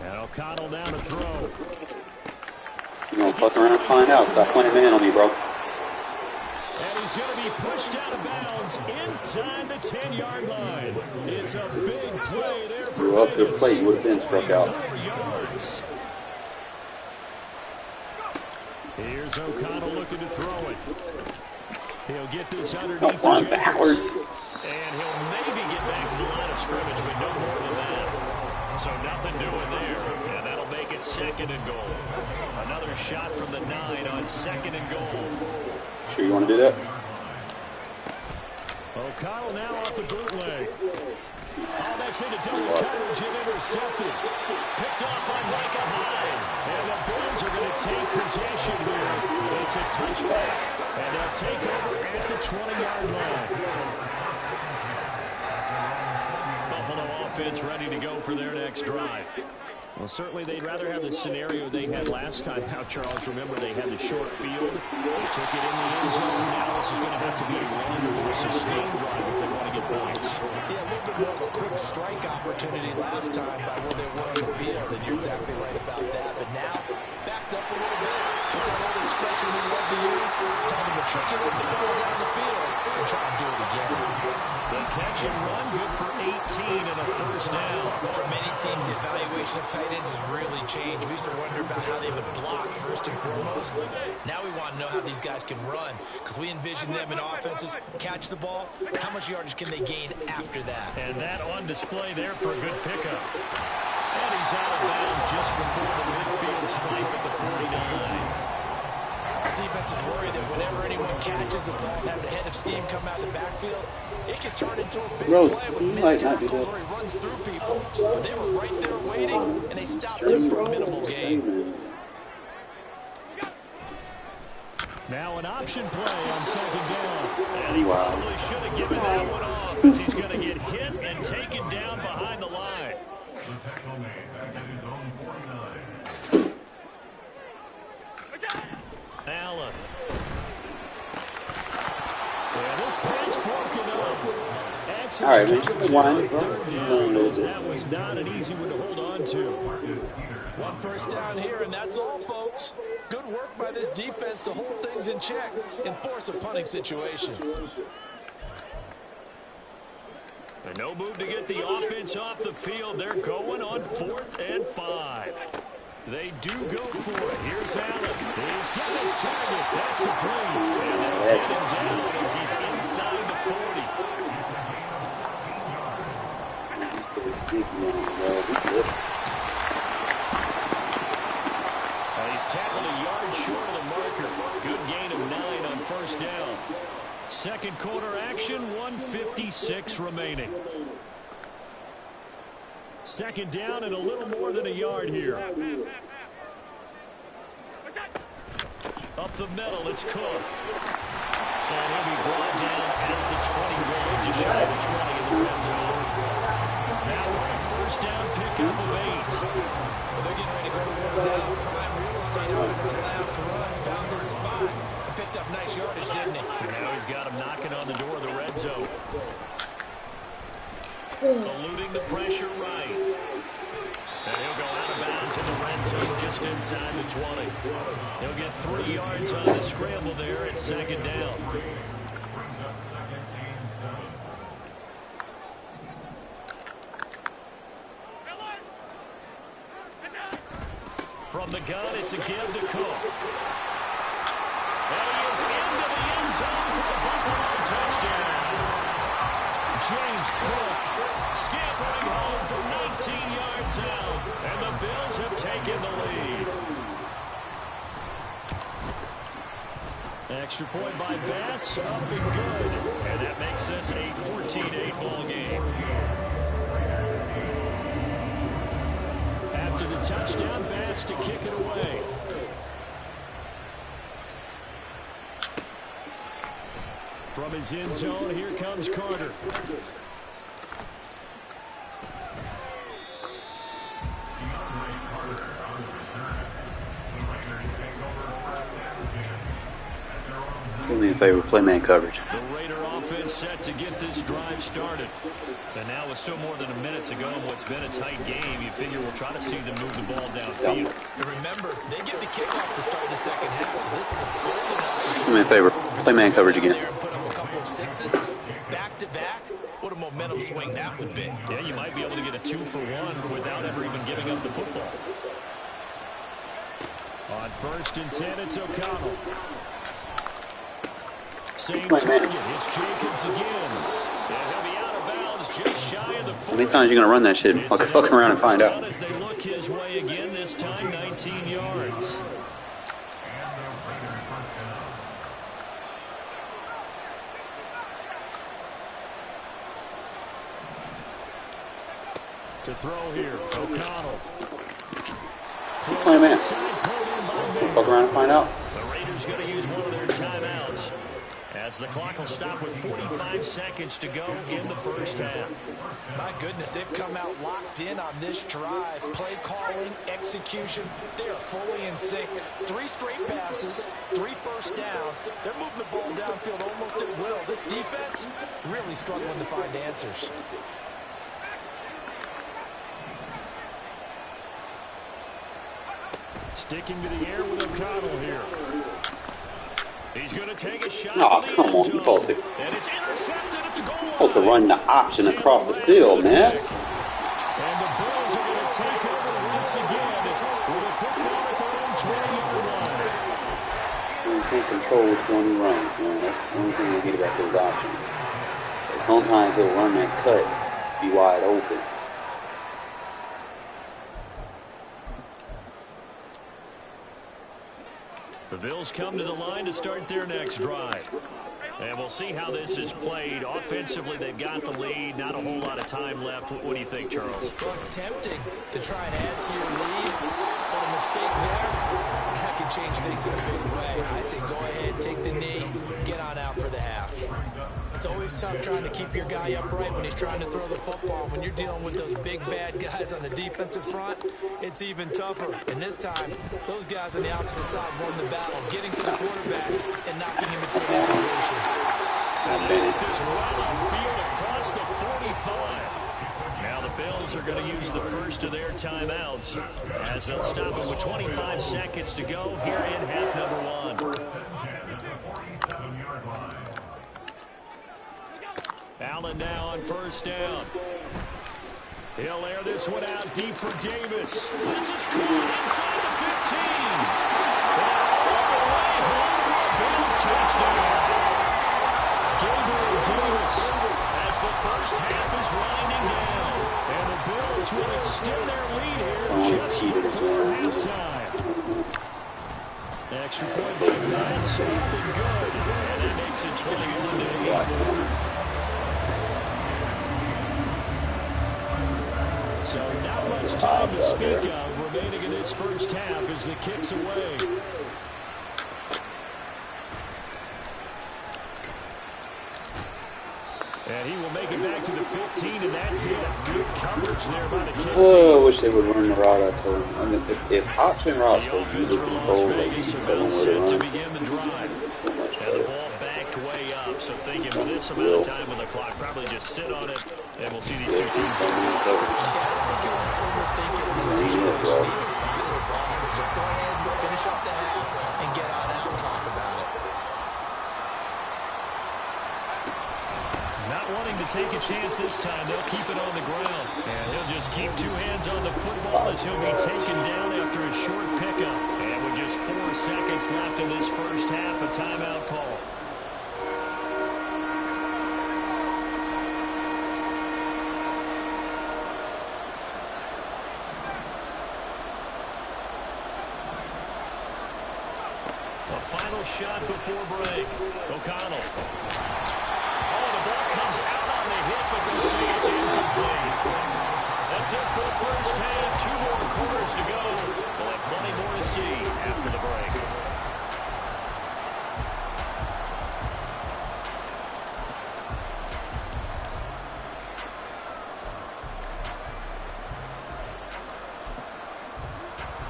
And O'Connell down to throw. You gonna fuck around and find out. Stop playing man on me, bro. And he's going to be pushed out of bounds inside the 10-yard line. It's a big play there for You're up to the plate. You would have been struck out. 4 yards. Here's O'Connell looking to throw it. He'll get this underneath. Don't run backwards. And he'll maybe get back to the line of scrimmage, but no more than that. So nothing doing there. And that'll make it 2nd and goal. Another shot from the 9 on 2nd and goal. Sure you want to do that? O'Connell now off the bootleg. Oh, that's into double coverage and intercepted. Picked off by Micah Hyde. And the Bills are going to take possession here. It's a touchback. And they'll take over at the 20-yard line. Buffalo offense ready to go for their next drive. Well, certainly they'd rather have the scenario they had last time. Now, Charles, remember they had the short field. They took it in the end zone. Now this is going to have to be a longer, more sustained drive if they want to get points. Yeah, a little bit more of a quick strike opportunity last time by where they were on the field, and you're exactly right about that. But now, backed up a little bit. It's that old expression we love to use. Time to trick it with the ball down the field and try to do it again. The catch and run, good for 18 and a first down. For many teams, the evaluation of tight ends has really changed. We used to wonder about how they would block first and foremost. Now we want to know how these guys can run, because we envision them in offenses catch the ball. How much yardage can they gain after that? And that on display there for a good pickup. And he's out of bounds just before the midfield stripe at the 49. Our defense is worried that whenever anyone catches the ball and has a head of steam come out of the backfield, it can turn into a big play with missed tackles where he runs through people. But they were right there waiting, and they stopped him for a minimal gain. Now an option play on second down. And he probably should have given that one off, as he's going to get hit and taken down behind the line. Allen. Yeah, this pass broken up. All right, man. That was not an easy one to hold on to. One first down here, and that's all, folks. Good work by this defense to hold things in check and force a punting situation. And no move to get the offense off the field. They're going on 4th and 5. They do go for it. Here's Allen. He's got his target. That's complete. And they'll take him down as he's inside the 40. He's tackled a yard short of the marker. Good gain of 9 on first down. Second quarter action, 1:56 remaining. Second down and a little more than a yard here. Up the middle, it's Cook. And he'll be brought down at the 21, just shy of the 20 in the red zone. Now we're on a first down pickup of 8. Well, they're getting ready to go to work now. Prime real estate after the last run. Found his spot and picked up nice yardage, didn't he? Now he's got him knocking on the door of the red zone. Eluding the pressure right. And he'll go out of bounds in the red zone just inside the 20. He'll get 3 yards on the scramble there at second down. From the gun, it's a give to Cook. And he is into the end zone for a Buffalo touchdown. James Cook scampering home from 19 yards out, and the Bills have taken the lead. Extra point by Bass, up and good, and that makes this a 14-8 ball game. After the touchdown, Bass to kick it away. From his end zone, here comes Carter. Do me a favor, play man coverage. The Raider offense set to get this drive started. And now with still more than a minute to go in what's been a tight game, you figure we'll try to see them move the ball downfield. And remember, they get the kickoff to start the second half, so this is a golden opportunity. Do me a favor, play man coverage again. Put up a couple of sixes, back to back. What a momentum swing that would be. Yeah, you might be able to get a 2-for-1 without ever even giving up the football. On 1st and 10, it's O'Connell. Same target. It's Jacobs again. And he'll be out of bounds just shy of the 40. How many times are you going to run that shit? I'll fuck around and find out. As they look his way again, this time 19 yards. To throw here, O'Connell. Play man. Fuck around and find out. The Raiders going to use one of their timeouts. As the clock will stop with 45 seconds to go in the first half. My goodness, they've come out locked in on this drive. Play calling, execution, they are fully in sync. 3 straight passes, 3 first downs. They're moving the ball downfield almost at will. This defense really struggling to find answers. Sticking to the air with O'Connell here. He's going to take a shot. Oh, come on. You're supposed to, run the option across the field, man. And the Bills are going to take over once again with a football at their own 20-yard line. You can't control which one he runs, man. That's the only thing I hate about those options. So sometimes he'll run that cut, be wide open. The Bills come to the line to start their next drive. And we'll see how this is played. Offensively, they've got the lead. Not a whole lot of time left. What do you think, Charles? Well, it's tempting to try and add to your lead, but a mistake there, that can change things in a big way. I say go ahead, take the knee, get on out for the half. It's always tough trying to keep your guy upright when he's trying to throw the football. When you're dealing with those big, bad guys on the defensive front, it's even tougher. And this time, those guys on the opposite side won the battle, getting to the quarterback and knocking him into an integration. And they hit this right on field across the 45. Now the Bills are going to use the first of their timeouts as they'll stop it with 25 seconds to go here in half number 1. Allen now on first down. He'll air this one out deep for Davis. This is caught inside the 15. And all the way home for a Bills touchdown. Gabriel Davis as the first half is winding down. And the Bills will extend their lead here just before halftime. Extra point by Bass, something good. And that makes it 21-8. So not much time to speak of remaining in this first half as the kick's away. And he will make it back to the 15, and that's it. Good coverage there by the kick. Oh, I wish they would run the route I told them. I mean, if option routes were usually controlled, like you can tell them where to run. So much better. And the ball backed way up, so thinking with this amount of time on the clock, probably just sit on it, and we'll see these two teams go coverage. Either side of the ball. Just go ahead and finish up the half and get on out and talk about it. Not wanting to take a chance this time, they'll keep it on the ground. And he'll just keep 2 hands on the football as he'll be taken down after a short pickup. And with just 4 seconds left in this first half, a timeout call. Final shot before break. O'Connell. Oh, the ball comes out on the hit, but they'll say it's incomplete. That's it for the first half. 2 more quarters to go. We'll have plenty more to see after the break.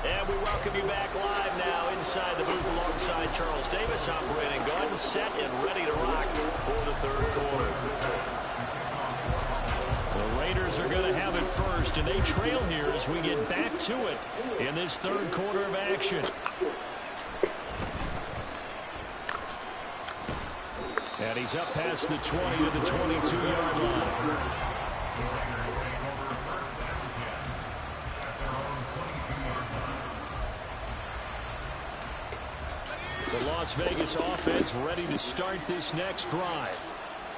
And we welcome you back live now inside the booth alongside Charles Davis operating gun, set and ready to rock for the third quarter. The Raiders are going to have it first, and they trail here as we get back to it in this third quarter of action. And he's up past the 20 to the 22-yard line. The Las Vegas offense ready to start this next drive.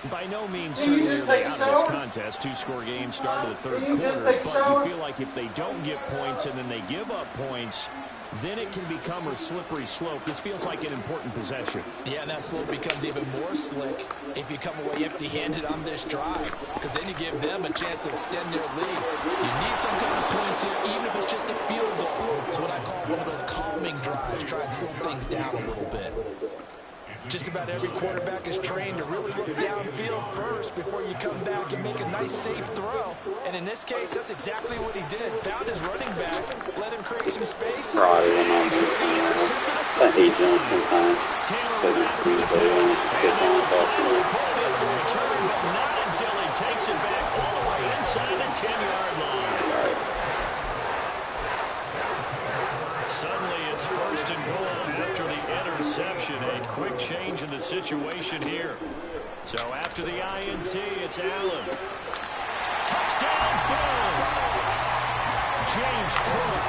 By no means certainly are they out of this contest. 2-score game start of the third quarter. But you feel like if they don't get points and then they give up points, then it can become a slippery slope. This feels like an important possession. Yeah, and that slope becomes even more slick if you come away empty-handed on this drive, because then you give them a chance to extend their lead. You need some kind of points here, even if it's just a field goal. It's what I call one of those calming drives. Try and slow things down a little bit. Just about every quarterback is trained to really look downfield first before you come back and make a nice, safe throw. And in this case, that's exactly what he did. Found his running back, let him create some space. I hate doing sometimes. So I just do the play on pick on passing. Return, but not until he takes it back all the way inside the 10-yard line. Right. Suddenly it's first and goal after the interception. A quick change in the situation here. So after the INT, it's Allen. Touchdown, Bills! James Cook.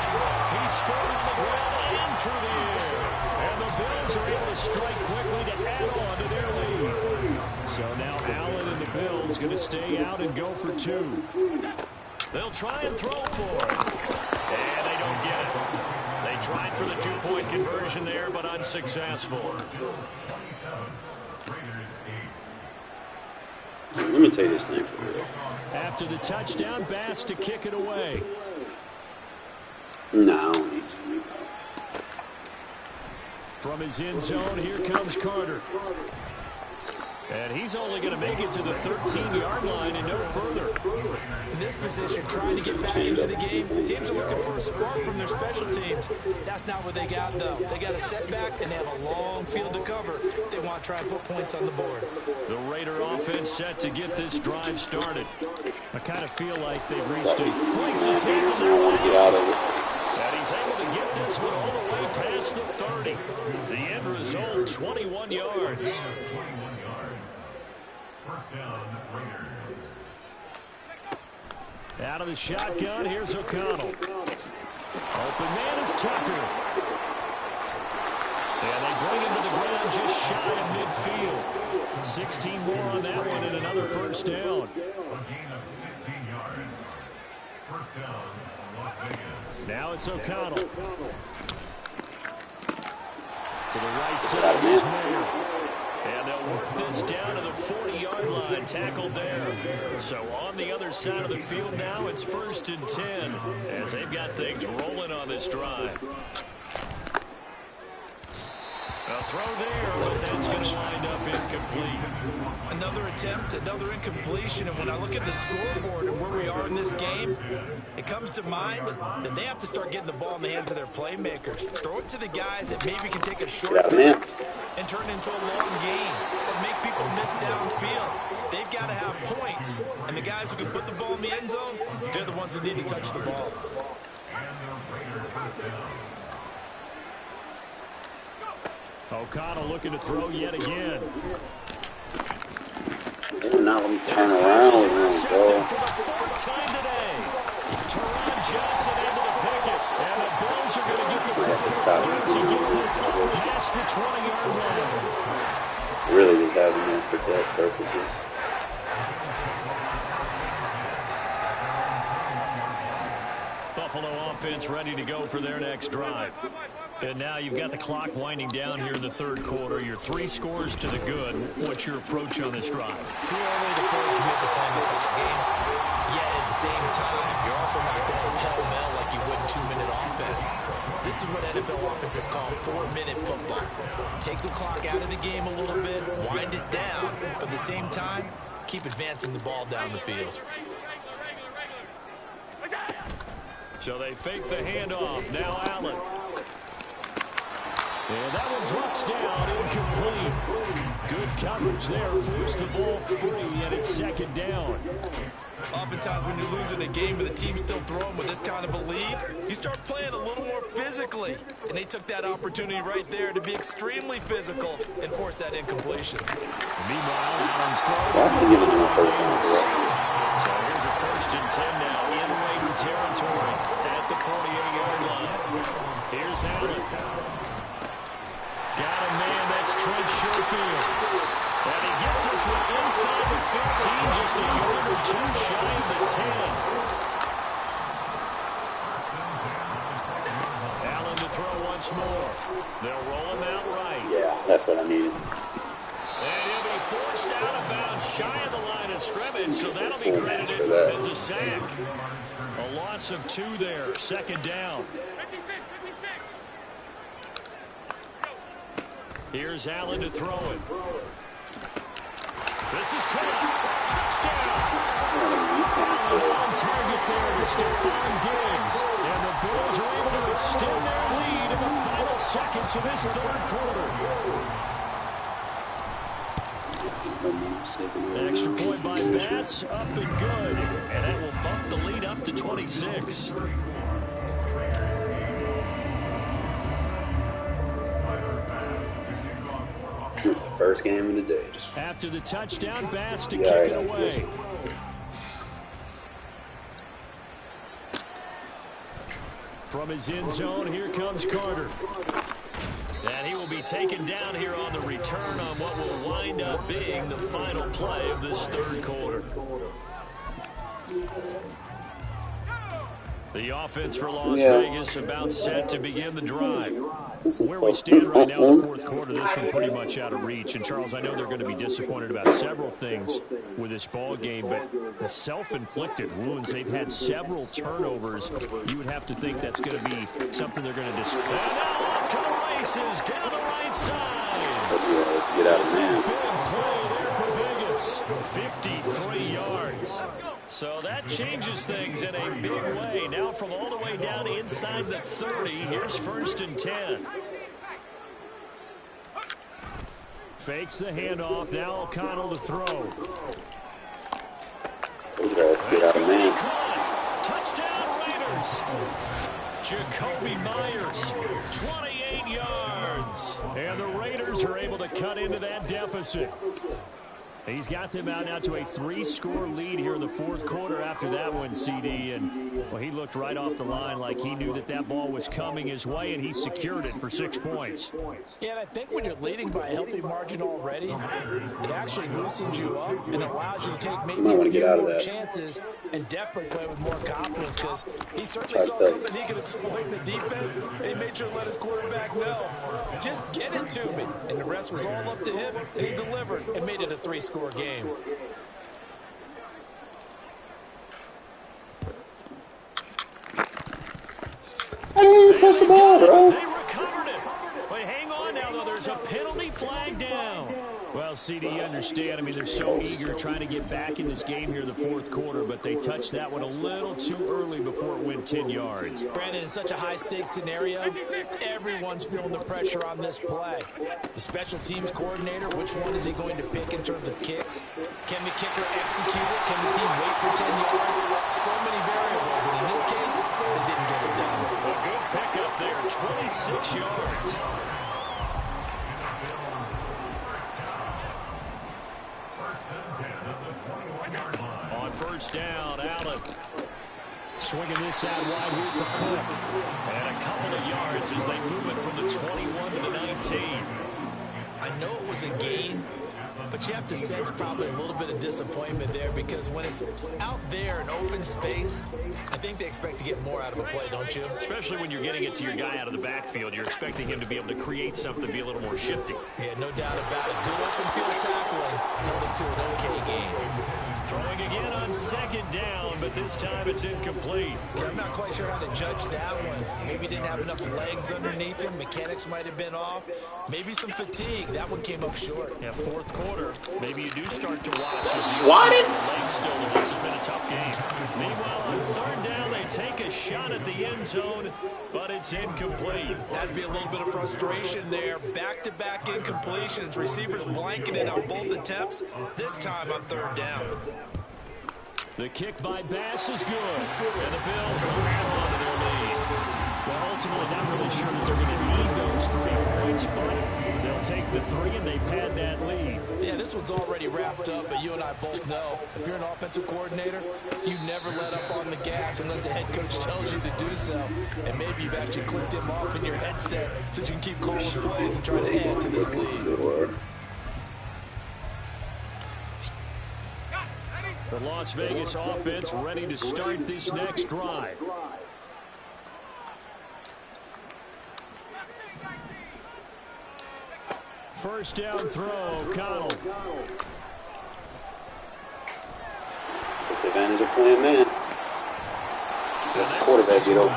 He scored on the ground and through the air. And the Bills are able to strike quickly to add on to their lead. So now Allen and the Bills going to stay out and go for two. They'll try and throw for it. And they don't get it. They tried for the two-point conversion there, but unsuccessful. Let me take this thing for real. After the touchdown, Bass to kick it away. No, I don't need to. From his end zone, here comes Carter. And he's only going to make it to the 13-yard line and no further. In this position, trying to get back into the game, teams are looking for a spark from their special teams. That's not what they got, though. They got a setback, and they have a long field to cover if they want to try and put points on the board. The Raider offense set to get this drive started. I kind of feel like they've reached a... I don't want to get out of it. And he's able to get this one all the way past the 30. The end result, 21 yards. Out of the shotgun, here's O'Connell. Open man is Tucker. And they bring him to the ground just shy of midfield. 16 more on that one and another first down. A gain of 16 yards. First down, Las Vegas. Now it's O'Connell. To the right side, here's Mayer. And they'll work this down to the 40-yard line, tackled there. So on the other side of the field now, it's 1st and 10 as they've got things rolling on this drive. A throw there, but that's going to wind up incomplete. Another attempt, another incompletion, and when I look at the scoreboard and where we are in this game, it comes to mind that they have to start getting the ball in the hands of their playmakers. Throw it to the guys that maybe can take a short pass and turn it into a long game or make people miss downfield. They've got to have points, and the guys who can put the ball in the end zone, they're the ones that need to touch the ball. O'Connell looking to throw yet again. They would not let me turn around with him, bro. For the 4th time today. Teron Johnson able to pick it. And the Bills are going to get the first. He gets this past the 20-yard line. Really just having them for depth purposes. Buffalo offense ready to go for their next drive. And now you've got the clock winding down here in the 3rd quarter. Your 3 scores to the good. What's your approach on this drive? Too early to fully commit to playing the clock game. Yet at the same time, you're also not going pell-mell like you would in 2-minute offense. This is what NFL offenses call 4-minute football. Take the clock out of the game a little bit, wind it down, but at the same time, keep advancing the ball down the field. So they fake the handoff. Now Allen. And that one drops down, incomplete. Good coverage there, forced the ball free, and it's 2nd down. Oftentimes when you're losing a game with a team still throwing with this kind of a lead, you start playing a little more physically. And they took that opportunity right there to be extremely physical and force that incompletion. Meanwhile, Allen's throw. Well, I think it was my first time, bro. So here's a 1st and 10 now in Raider territory at the 48-yard line. Here's Allen. Got a man, that's Trent Sherfield. And he gets this one inside the 15, just a yard or 2 shy of the 10. Allen to throw once more. They'll roll him out right. Yeah, that's what I needed. And he'll be forced out of bounds shy of the line of scrimmage, so that'll be credited as a sack. A loss of 2 there, 2nd down. Here's Allen to throw it. This is caught. Touchdown. On target there to Stephon Diggs. And the Bills are able to extend their lead in the final seconds of this third quarter. An extra point by Bass, up and good. And that will bump the lead up to 26. It's the first game of the day. After the touchdown, Bass to kick it away. From his end zone, here comes Carter. And he will be taken down here on the return on what will wind up being the final play of this third quarter. The offense for Las Vegas about set to begin the drive. Where we stand right now in the fourth quarter, this one pretty much out of reach. And, Charles, I know they're going to be disappointed about several things with this ball game, but the self-inflicted wounds, they've had several turnovers. You would have to think that's going to be something they're going to discuss. And now off to the races, down the right side. Let's get out of It's a there. big play there for Vegas. 53 yards. So that changes things in a big way. Now from all the way down inside the 30, here's 1st and 10. Fakes the handoff. Now O'Connell to throw. Get out of there. Touchdown Raiders. Jacoby Myers, 28 yards. And the Raiders are able to cut into that deficit. He's got them out now to a 3-score lead here in the fourth quarter after that one, CD. And, well, he looked right off the line like he knew that that ball was coming his way, and he secured it for 6 points. Yeah, and I think when you're leading by a healthy margin already, it actually loosens you up and allows you to take maybe a few more chances and definitely play with more confidence, because he certainly saw something he could exploit in the defense, and he made sure to let his quarterback know, just get it to me. And the rest was all up to him, and he delivered and made it a 3-score game. I didn't even touch the ball, bro. They recovered it. But hang on now, though. There's a penalty flag down. Well, CD, you understand. I mean, they're so eager trying to get back in this game here in the fourth quarter, but they touched that one a little too early before it went 10 yards. Brandon, in such a high-stakes scenario, everyone's feeling the pressure on this play. The special teams coordinator, which one is he going to pick in terms of kicks? Can the kicker execute it? Can the team wait for 10 yards? So many variables, and in this case, they didn't get it done. A good pickup there, 26 yards. On first down, Allen swinging this out wide here for Cook. And a couple of yards as they move it from the 21 to the 19. I know it was a gain, but you have to sense probably a little bit of disappointment there, because when it's out there in open space, I think they expect to get more out of a play, don't you? Especially when you're getting it to your guy out of the backfield. You're expecting him to be able to create something, be a little more shifty. Yeah, no doubt about it. Good open field tackling held it to an okay game. Throwing again on second down, but this time it's incomplete. I'm not quite sure how to judge that one. Maybe he didn't have enough legs underneath him. Mechanics might have been off. Maybe some fatigue. That one came up short. Yeah, fourth quarter. Maybe you do start to watch. Swatted? Legs still. This has been a tough game. Meanwhile, on third down, they take a shot at the end zone, but it's incomplete. Has to be a little bit of frustration there. Back-to-back incompletions. Receivers blanketed on both attempts. This time on third down. The kick by Bass is good, and the Bills will hold on to their lead. Well, ultimately, not really sure that they're going to need those 3 points, but they'll take the 3 and they pad that lead. Yeah, this one's already wrapped up, but you and I both know if you're an offensive coordinator, you never let up on the gas unless the head coach tells you to do so. And maybe you've actually clicked him off in your headset so you can keep calling plays and trying to add to this lead. The Las Vegas offense ready to start this next drive. First down throw, O'Connell. Just advantage of playing man. Quarterback, you know.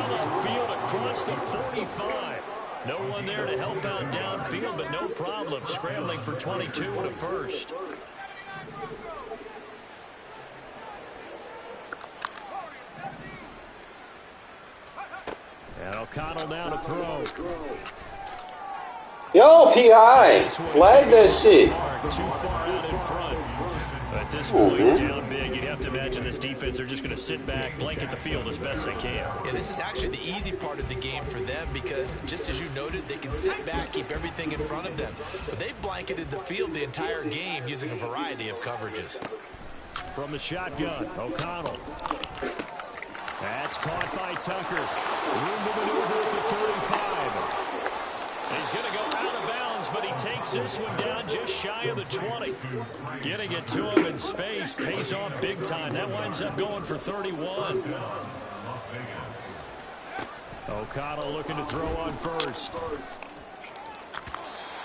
Field across the 45. No one there to help out downfield, but no problem scrambling for 22 and a first. And O'Connell now to throw. Yo, PI! Flag that shit. Too far out in front. At this point, down big, you'd have to imagine this defense, they're just going to sit back, blanket the field as best they can. Yeah, this is actually the easy part of the game for them because, just as you noted, they can sit back, keep everything in front of them. But they blanketed the field the entire game using a variety of coverages. From the shotgun, O'Connell. That's caught by Tucker. Room to maneuver at the 35. He's going to go out of bounds, but he takes this one down just shy of the 20. Getting it to him in space pays off big time. That winds up going for 31. O'Connell looking to throw on first.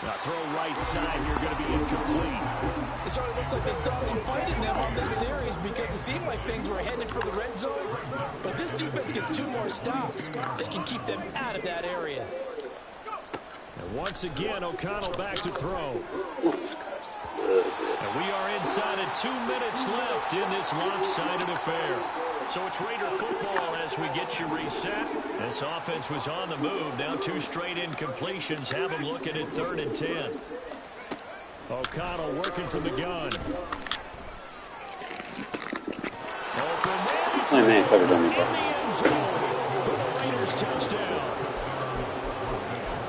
Now throw right side here, going to be incomplete. It certainly looks like they still have some fight in them on this series because it seemed like things were headed for the red zone. But this defense gets 2 more stops. They can keep them out of that area. And once again, O'Connell back to throw. And we are inside of 2 minutes left in this lopsided affair. So it's Raider football as we get you reset. This offense was on the move. Now 2 straight incompletions have them looking at 3rd and 10. O'Connell working from the gun. It's my man covered on me, bro. For the Raiders touchdown.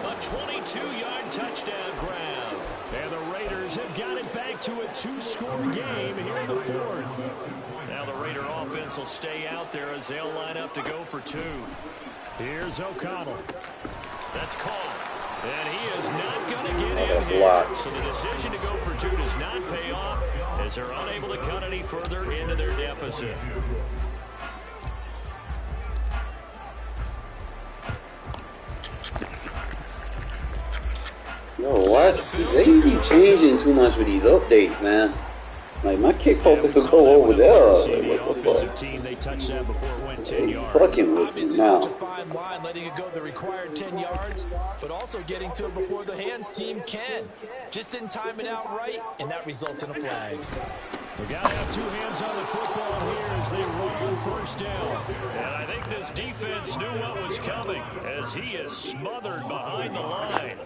A 22-yard touchdown grab. And the Raiders have got it back to a 2-score game here in the 4th. Now the Raider offense will stay out there as they'll line up to go for 2. Here's O'Connell. That's caught. And he is not going to get in here. So the decision to go for 2 does not pay off as they're unable to cut any further into their deficit. Yo, what? They be changing too much with these updates, man. Like, my kick supposed to go over there. Like, what the fuck? They touched that before it went 10 They yards. fucking with me now. Such a fine line, letting it go the required 10 yards, but also getting to it before the hands team can. Just didn't time it out right, and that results in a flag. We got to have 2 hands on the football here as they run on first down. And I think this defense knew what was coming as he is smothered behind the line.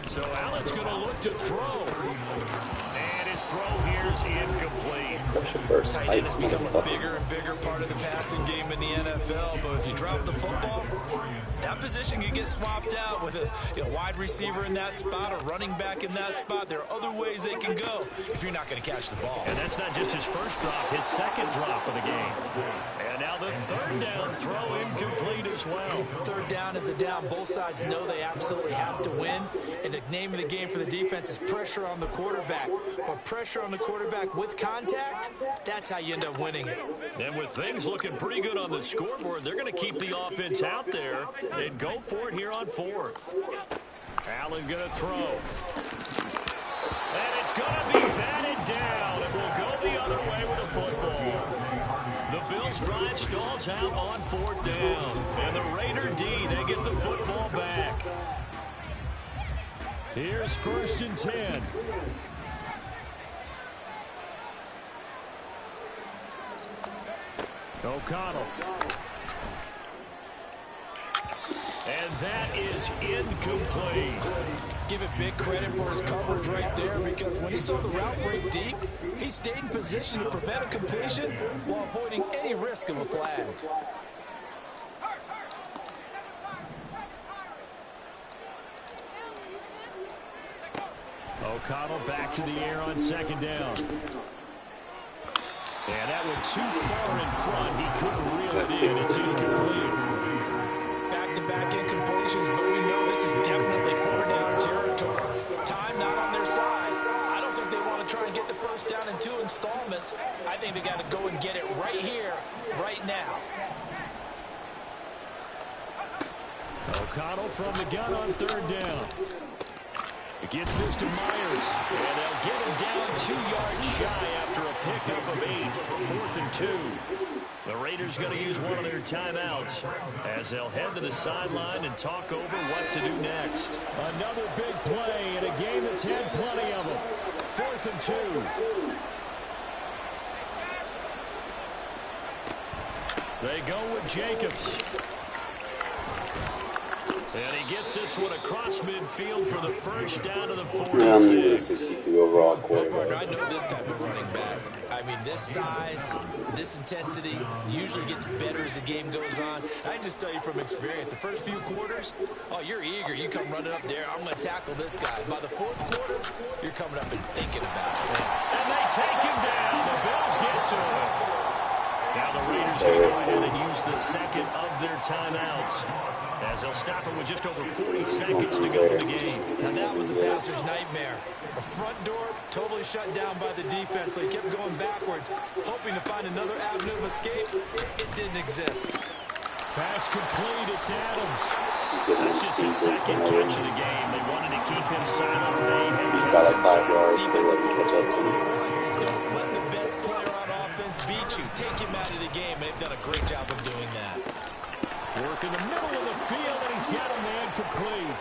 So Allen's going to look to throw. And his throw here is incomplete. That's your first Tight end has become a bigger and bigger part of the passing game in the NFL, but if you drop the football, that position can get swapped out with a wide receiver in that spot, a running back in that spot. There are other ways they can go if you're not going to catch the ball. And that's not just his first drop, his second drop of the game. And now the 3rd down throw incomplete as well. 3rd down is a down. Both sides know they absolutely have to win. And the name of the game for the defense is pressure on the quarterback. But pressure on the quarterback with contact, that's how you end up winning it. And with things looking pretty good on the scoreboard, they're going to keep the offense out there and go for it here on 4th. Allen going to throw. And it's going to be batted down. It will go the other way with the football. The Bills drive stalls out on 4th down. And the Raider D, they get the football back. Here's 1st and 10. O'Connell. And that is incomplete. Give it big credit for his coverage right there because when he saw the route break deep, he stayed in position to prevent a completion while avoiding any risk of a flag. O'Connell back to the air on 2nd down. And that went too far in front. He couldn't reel it in. It's incomplete. Back-to-back incompletions, but we know this is definitely 4th down territory. Time not on their side. I don't think they want to try and get the 1st down in 2 installments. I think they got to go and get it right here, right now. O'Connell from the gun on 3rd down. Gets this to Myers. And they'll get him down 2 yards shy after a pickup of 8. 4th and 2. The Raiders going to use one of their timeouts as they'll head to the sideline and talk over what to do next. Another big play in a game that's had plenty of them. 4th and 2. They go with Jacobs. And he gets this one across midfield for the first down of the 46. I'm using a 62 overall quarterback. I know this type of running back. I mean, this size, this intensity usually gets better as the game goes on. I can just tell you from experience, the first few quarters, oh, you're eager. You come running up there, I'm going to tackle this guy. By the 4th quarter, you're coming up and thinking about it. And they take him down. The Bills get to him. Now the Raiders are going to go ahead and use the second of their timeouts, as they'll stop it with just over 40 seconds to go in the game. And that was a passer's nightmare. The front door totally shut down by the defense, so he kept going backwards, hoping to find another avenue of escape. It didn't exist. Pass complete. It's Adams. That's just his second catch of the game. They wanted to keep him silent. They have He's got like 5 yards. Defensive Catch up to him. Don't let the best player on offense beat you. Take him out of the game, and they've done a great job of doing that. Work in the middle of the field, and he's got a man complete.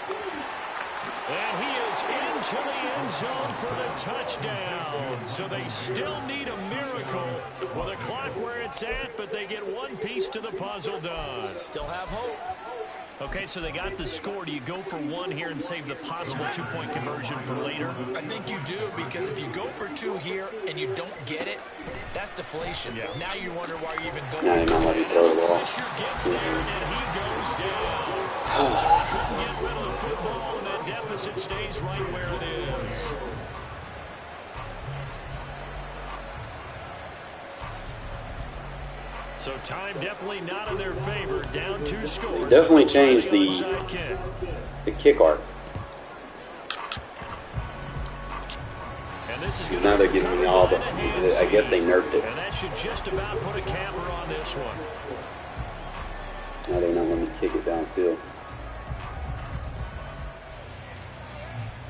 And he is into the end zone for the touchdown. So they still need a miracle with a clock where it's at, but they get one piece to the puzzle done. Still have hope. Okay, so they got the score. Do you go for one here and save the possible 2-point conversion for later? I think you do, because if you go for 2 here and you don't get it, that's deflation. Yeah. Now you wonder why you're even going. Now you're not letting me throw the ball. Pressure gets there, and he goes down. So he couldn't get rid of the football, and that deficit stays right where it is. So time definitely not in their favor. Down 2 scores. They definitely changed the kick arc. And this is Now they're giving me all the. I guess they nerfed it. And that should just about put a capper on this one. Now they're not letting me kick it downfield.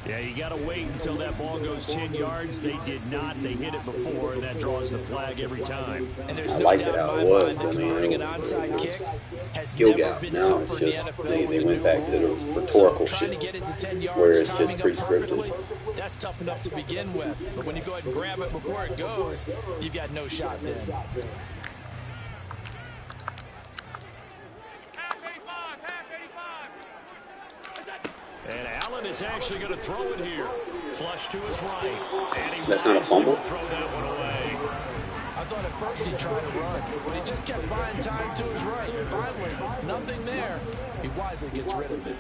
Yeah, you got to wait until that ball goes 10 yards. They did not. They hit it before, and that draws the flag every time. And there's I no liked doubt it how in it my was, mind that but I converting mean, an onside kick has skill never gap. been Now tougher it's in the just NFL they with went the back new to the rules. rhetorical So trying to shit, get it to 10 yards, where it's just timing it pre-scripted. perfectly, that's tough enough to begin with. But when you go ahead and grab it before it goes, you've got no shot then. And Allen is actually going to throw it here. Flush to his right. And he That's not a fumble? throw that one away. I thought at first he tried to run, but he just kept buying time to his right. Finally, nothing there. He wisely gets rid of it.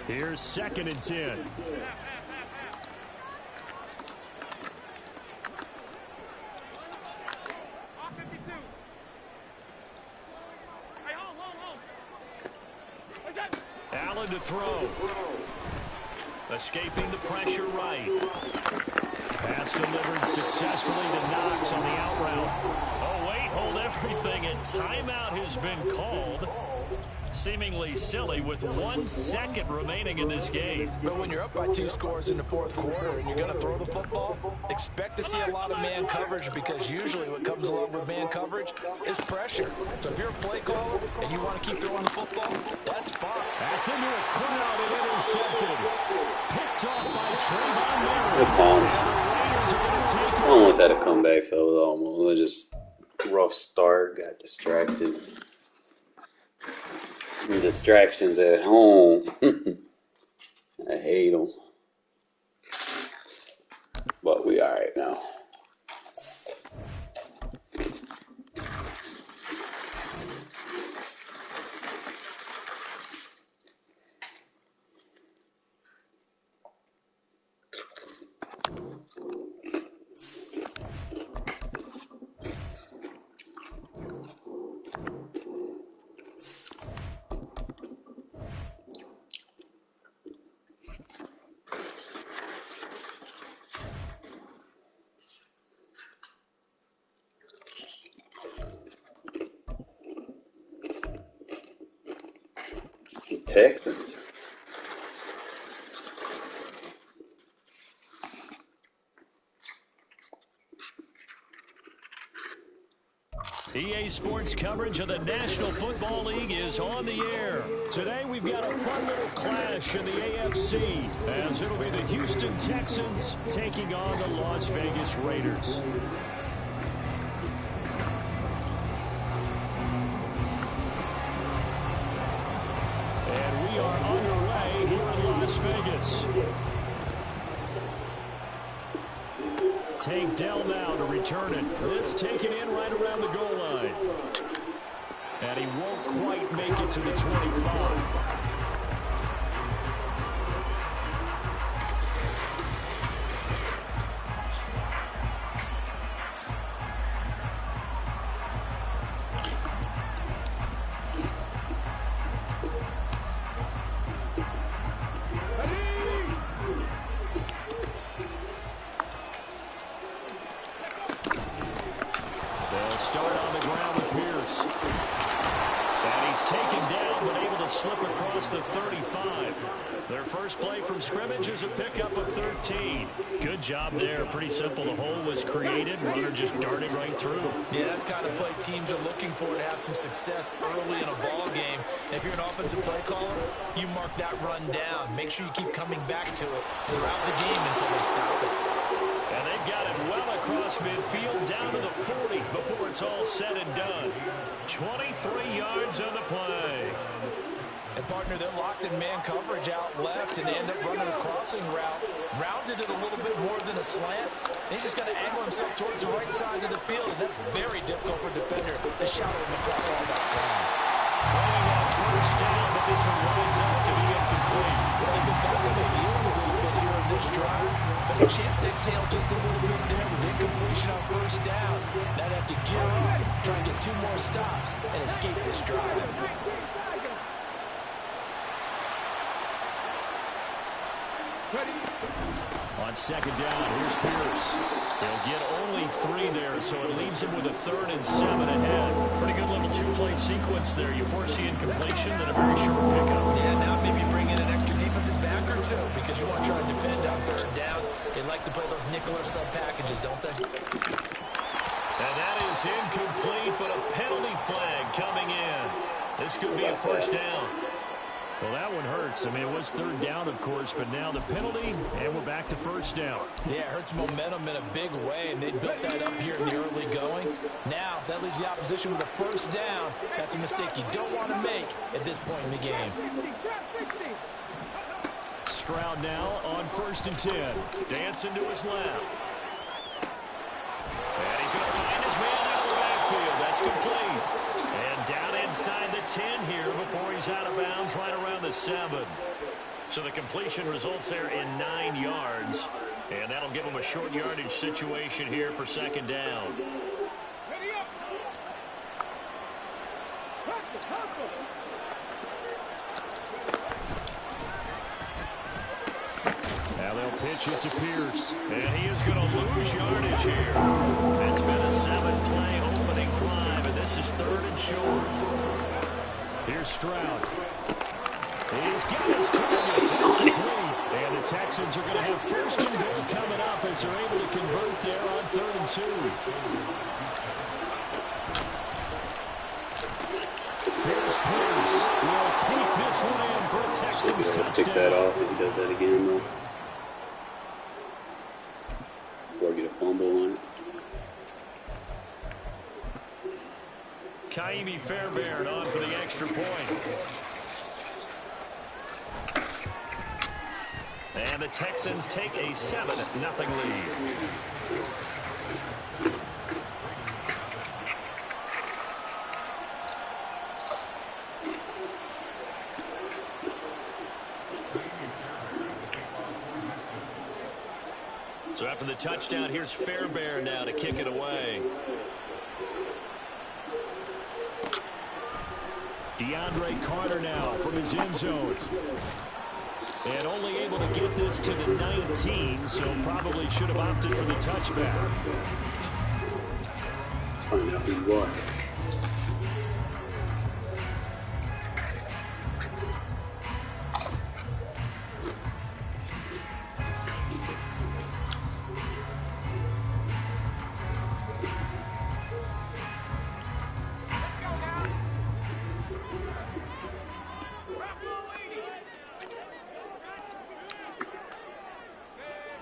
Here's 2nd and 10. Allen to throw. Escaping the pressure right. Pass delivered successfully to Knox on the out route. Oh, wait, hold everything. And timeout has been called. Seemingly silly with 1 second remaining in this game. But when you're up by 2 scores in the 4th quarter and you're going to throw the football, expect to see a lot of man coverage, because usually what comes along with man coverage is pressure. So if you're a play caller and you want to keep throwing the football, that's fine. That's into a crowd and intercepted. Picked off by Trayvon Merritt. The bombs. Raiders are going to take over. Almost had a comeback, fellas. Almost. Just rough start. Got distracted. And distractions at home. I hate them. But we all right now. Texans. EA Sports coverage of the National Football League is on the air. Today we've got a fun little clash in the AFC, as it'll be the Houston Texans taking on the Las Vegas Raiders. And we are underway here in Las Vegas. Take Dell now to return it. This taken in right around the goal line. And he won't quite make it to the 25. Job there. Pretty simple. The hole was created. Runner just darted right through. Yeah, that's the kind of play teams are looking for to have some success early in a ball game. And if you're an offensive play caller, you mark that run down. Make sure you keep coming back to it throughout the game until they stop it. And they've got it well across midfield down to the 40 before it's all said and done. 23 yards on the play. And, partner, they're locked in man coverage out left and end up running a crossing route. Rounded it a little bit more than a slant. And he's just going to angle himself towards the right side of the field, and that's very difficult for a defender to shadow him across all that ground. Throwing on first down, but this one winds up to be incomplete. Well, they've been back on their heels a little bit here in this drive, but a chance to exhale just a little bit there with incompletion on first down. Now they have to gear up, try and get 2 more stops, and escape this drive. On second down, here's Pierce. They'll get only 3 there, so it leaves him with a 3rd and 7 ahead. Pretty good little 2-play sequence there. You foresee incompletion, then a very short pickup. Yeah, now maybe bring in an extra defensive back or 2 because you want to try and defend on 3rd down. They like to play those nickel or sub packages, don't they? And that is incomplete, but a penalty flag coming in. This could be a first down. Well, that one hurts. I mean, it was 3rd down, of course, but now the penalty, and we're back to first down. Yeah, it hurts momentum in a big way, and they built that up here in the early going. Now, that leaves the opposition with a first down. That's a mistake you don't want to make at this point in the game. Stroud now on 1st and 10. Dancing to his left. And he's going to find his man out of the backfield. That's complete. And down inside the 10 here before he's out of bounds right around the 7. So the completion results there in 9 yards. And that'll give him a short yardage situation here for 2nd down. Now they'll pitch it to Pierce. And he is going to lose yardage here. That's been a 7-play opening drive, and this is 3rd and short. Here's Stroud. He's got his target. That's complete. And the Texans are going to have 1st and goal coming up as they're able to convert there on 3rd and 2. Here's Pierce. Will take this one in for a Texans touchdown. Pick that off if he does that again, though. Or get a fumble on it. Kaimi Fairbairn on for the extra point. And the Texans take a 7-0 lead. So after the touchdown, here's Fairbairn now to kick it away. DeAndre Carter now from his end zone. And only able to get this to the 19, so probably should have opted for the touchback. Let's find out who you are.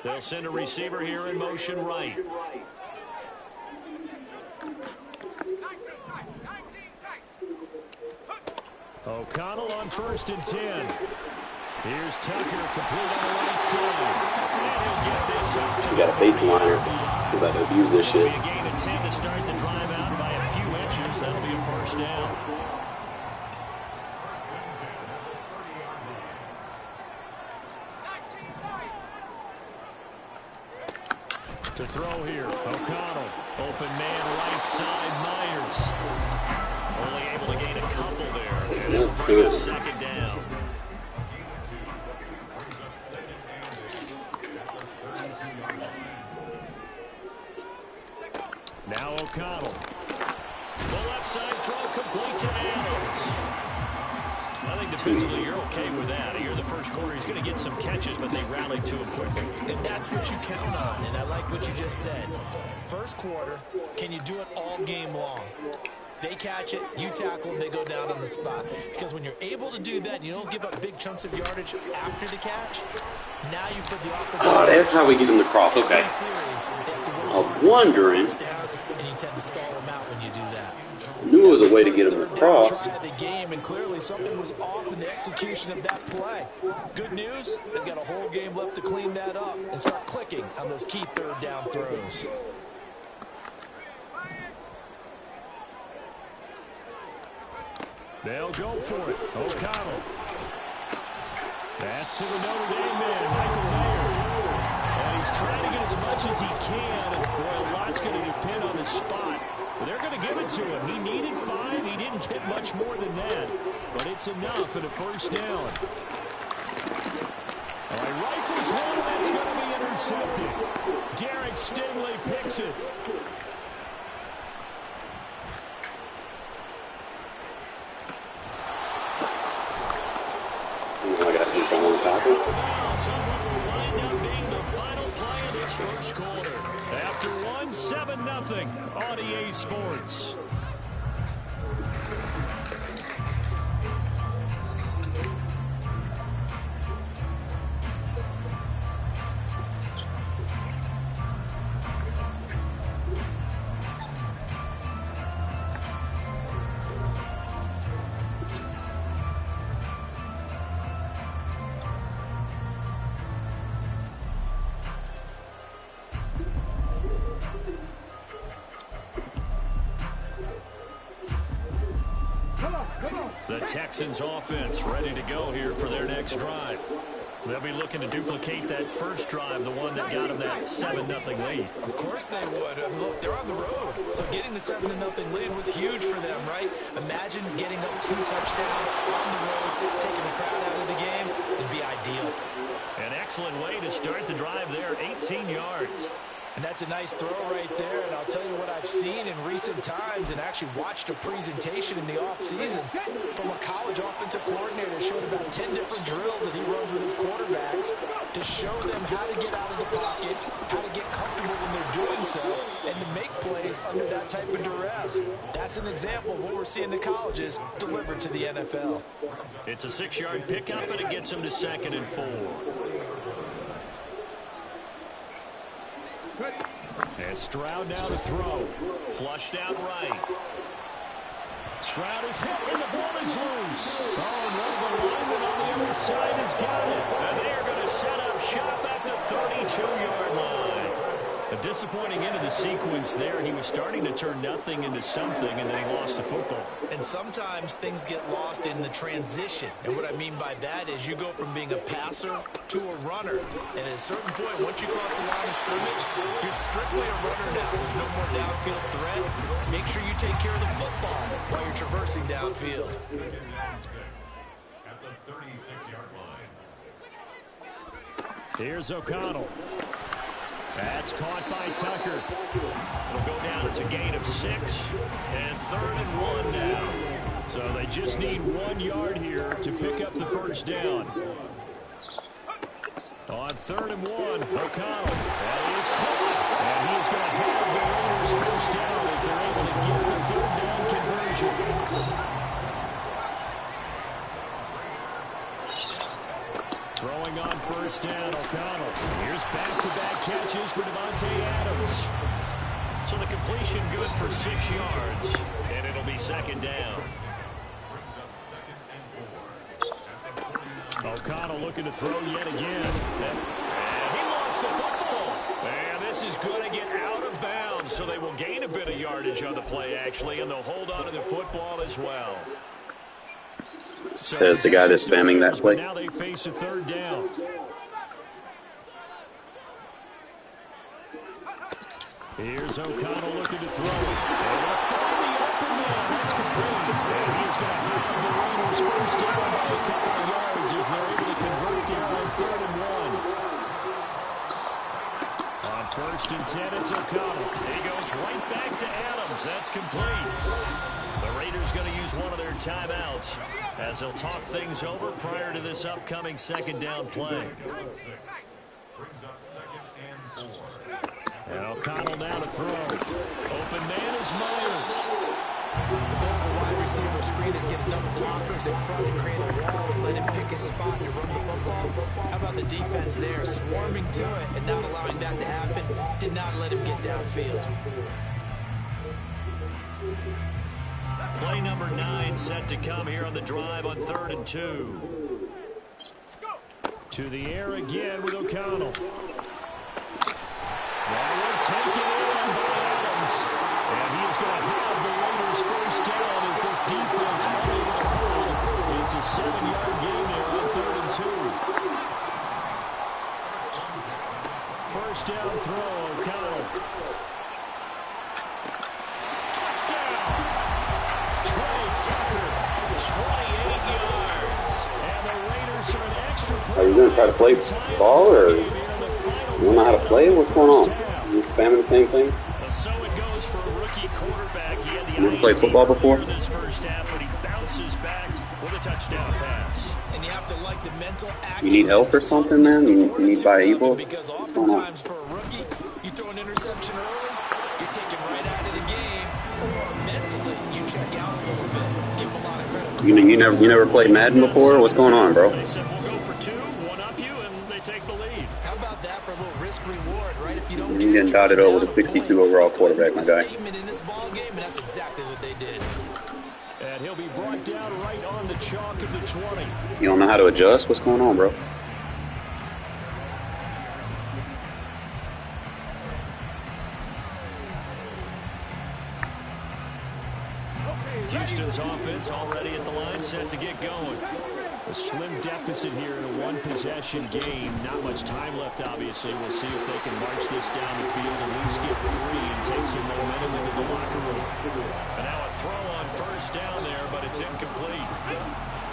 They'll send a receiver here in motion right. O'Connell on 1st and 10. Here's Tucker, complete on the right side. And he'll get this up to You got a face liner. We're about to abuse this shit. a gain of 10 to start the drive out by a few inches. That'll be a first down. To throw here, O'Connell. Open man, right side, Myers. Only able to gain a couple there. And they'll bring up 2nd down. Now O'Connell. The left side throw complete to Adams. I think defensively you're okay with that. You're the first quarter. He's going to get some catches, but they rallied to him quickly. And that's what you count on, and I like what you just said. First quarter, can you do it all game long? They catch it, you tackle them, they go down on the spot. Because when you're able to do that, and you don't give up big chunks of yardage after the catch, now you put the offense. Oh, that's how we get them to cross. Okay. I'm wondering. And you tend to stall them out when you do that. I knew it was a way to get them across. The game, and clearly something was off in the execution of that play. Good news, they've got a whole game left to clean that up and start clicking on those key 3rd down throws. They'll go for it. O'Connell. That's to the Notre Dame man, Michael Mayer. And he's trying to get as much as he can. And boy, a lot's going to depend on the spot. But they're going to give it to him. He needed 5. He didn't get much more than that. But it's enough at a first down. All right, rifles one, and that's going to be intercepted. Derek Stingley picks it. I got to come on tackle. Will wind up being the final play of this first quarter. After 7-0 on EA Sports. The Texans offense ready to go here for their next drive. They'll be looking to duplicate that first drive, the one that got them that 7-0 lead. Of course they would. Look, they're on the road, so getting the 7-0 lead was huge for them, right? Imagine getting up 2 touchdowns on the road, taking the crowd out of the game. It'd be ideal. An excellent way to start the drive there, 18 yards. And that's a nice throw right there. And I'll tell you what I've seen in recent times and actually watched a presentation in the offseason from a college offensive coordinator that showed about 10 different drills that he runs with his quarterbacks to show them how to get out of the pocket, how to get comfortable when they're doing so, and to make plays under that type of duress. That's an example of what we're seeing in colleges delivered to the NFL. It's a 6-yard pickup, and it gets them to 2nd and 4. And Stroud now to throw. Flushed out right. Stroud is hit, and the ball is loose. Oh, and one of the linemen on the other side has got it. And they are going to set up shop at the 32-yard line. A disappointing end of the sequence there. He was starting to turn nothing into something, and then he lost the football. And sometimes things get lost in the transition. And what I mean by that is you go from being a passer to a runner. And at a certain point, once you cross the line of scrimmage, you're strictly a runner now. There's no more downfield threat. Make sure you take care of the football while you're traversing downfield. At the 36-yard line. Here's O'Connell. That's caught by Tucker. It'll go down. It's a gain of 6. And 3rd and 1 now. So they just need 1 yard here to pick up the first down. On 3rd and 1, O'Connell. That is caught. And he's going to have the Raiders first down as they're able to get the 3rd down conversion. Throwing throwing on first down, O'Connell. Here's back-to-back catches for Devontae Adams. So the completion good for 6 yards, and it'll be second down. O'Connell looking to throw yet again. And he lost the football. And this is going to get out of bounds, so they will gain a bit of yardage on the play, actually, and they'll hold on to the football as well. Says the guy that's spamming that play. Now they face a third down. Here's O'Connell looking to throw. And they'll find the open man. That's complete. And he's going to have the Raiders first down by a couple of yards as they're able to convert there on 3rd and 1. On 1st and 10, it's O'Connell. He goes right back to Adams. That's complete. The Raiders going to use one of their timeouts as they'll talk things over prior to this upcoming second down play. And O'Connell now to throw. Open man is Myers. The goal of a wide receiver screen is get enough blockers in front and create a wall and let him pick his spot to run the football. How about the defense there, swarming to it and not allowing that to happen? Did not let him get downfield. Play number 9 set to come here on the drive on 3rd and 2. To the air again with O'Connell. Now we're taken in by Adams. And he is going to have the Raiders first down as this defense unable to hold. It's a 7-yard gain there on 3rd and 2. First down throw, O'Connell. Touchdown! Trey Tucker, 28 yards. And the Raiders are an extra point. Are you going to try to play ball, or you don't know how to play? What's going on? You spamming the same thing? So it goes for a rookie quarterback. He had the You never played football before? this first half, but he bounces back with a touchdown pass. And you have to like the mental act. You need help or something, man? You need by ebook? Because What's going on? oftentimes for a rookie, you throw an interception early, you're taken right out of the game, or mentally you check out a little bit. Give a lot of credit. You never played Madden before? What's going on, bro? They said we'll go for 2, one up you, and they take the lead. How about that for a little risk reward, right? If you don't You're getting dotted over with a 62 overall quarterback, my guy. statement in this ball game, and that's exactly what they did. And he'll be brought down right on the chalk of the 20. You don't know how to adjust? What's going on, bro? Houston's offense already at the line, set to get going. A slim deficit here in a one-possession game. Not much time left, obviously. We'll see if they can march this down the field, at least get 3 and take some momentum into the locker room. And now a throw on first down there, but it's incomplete.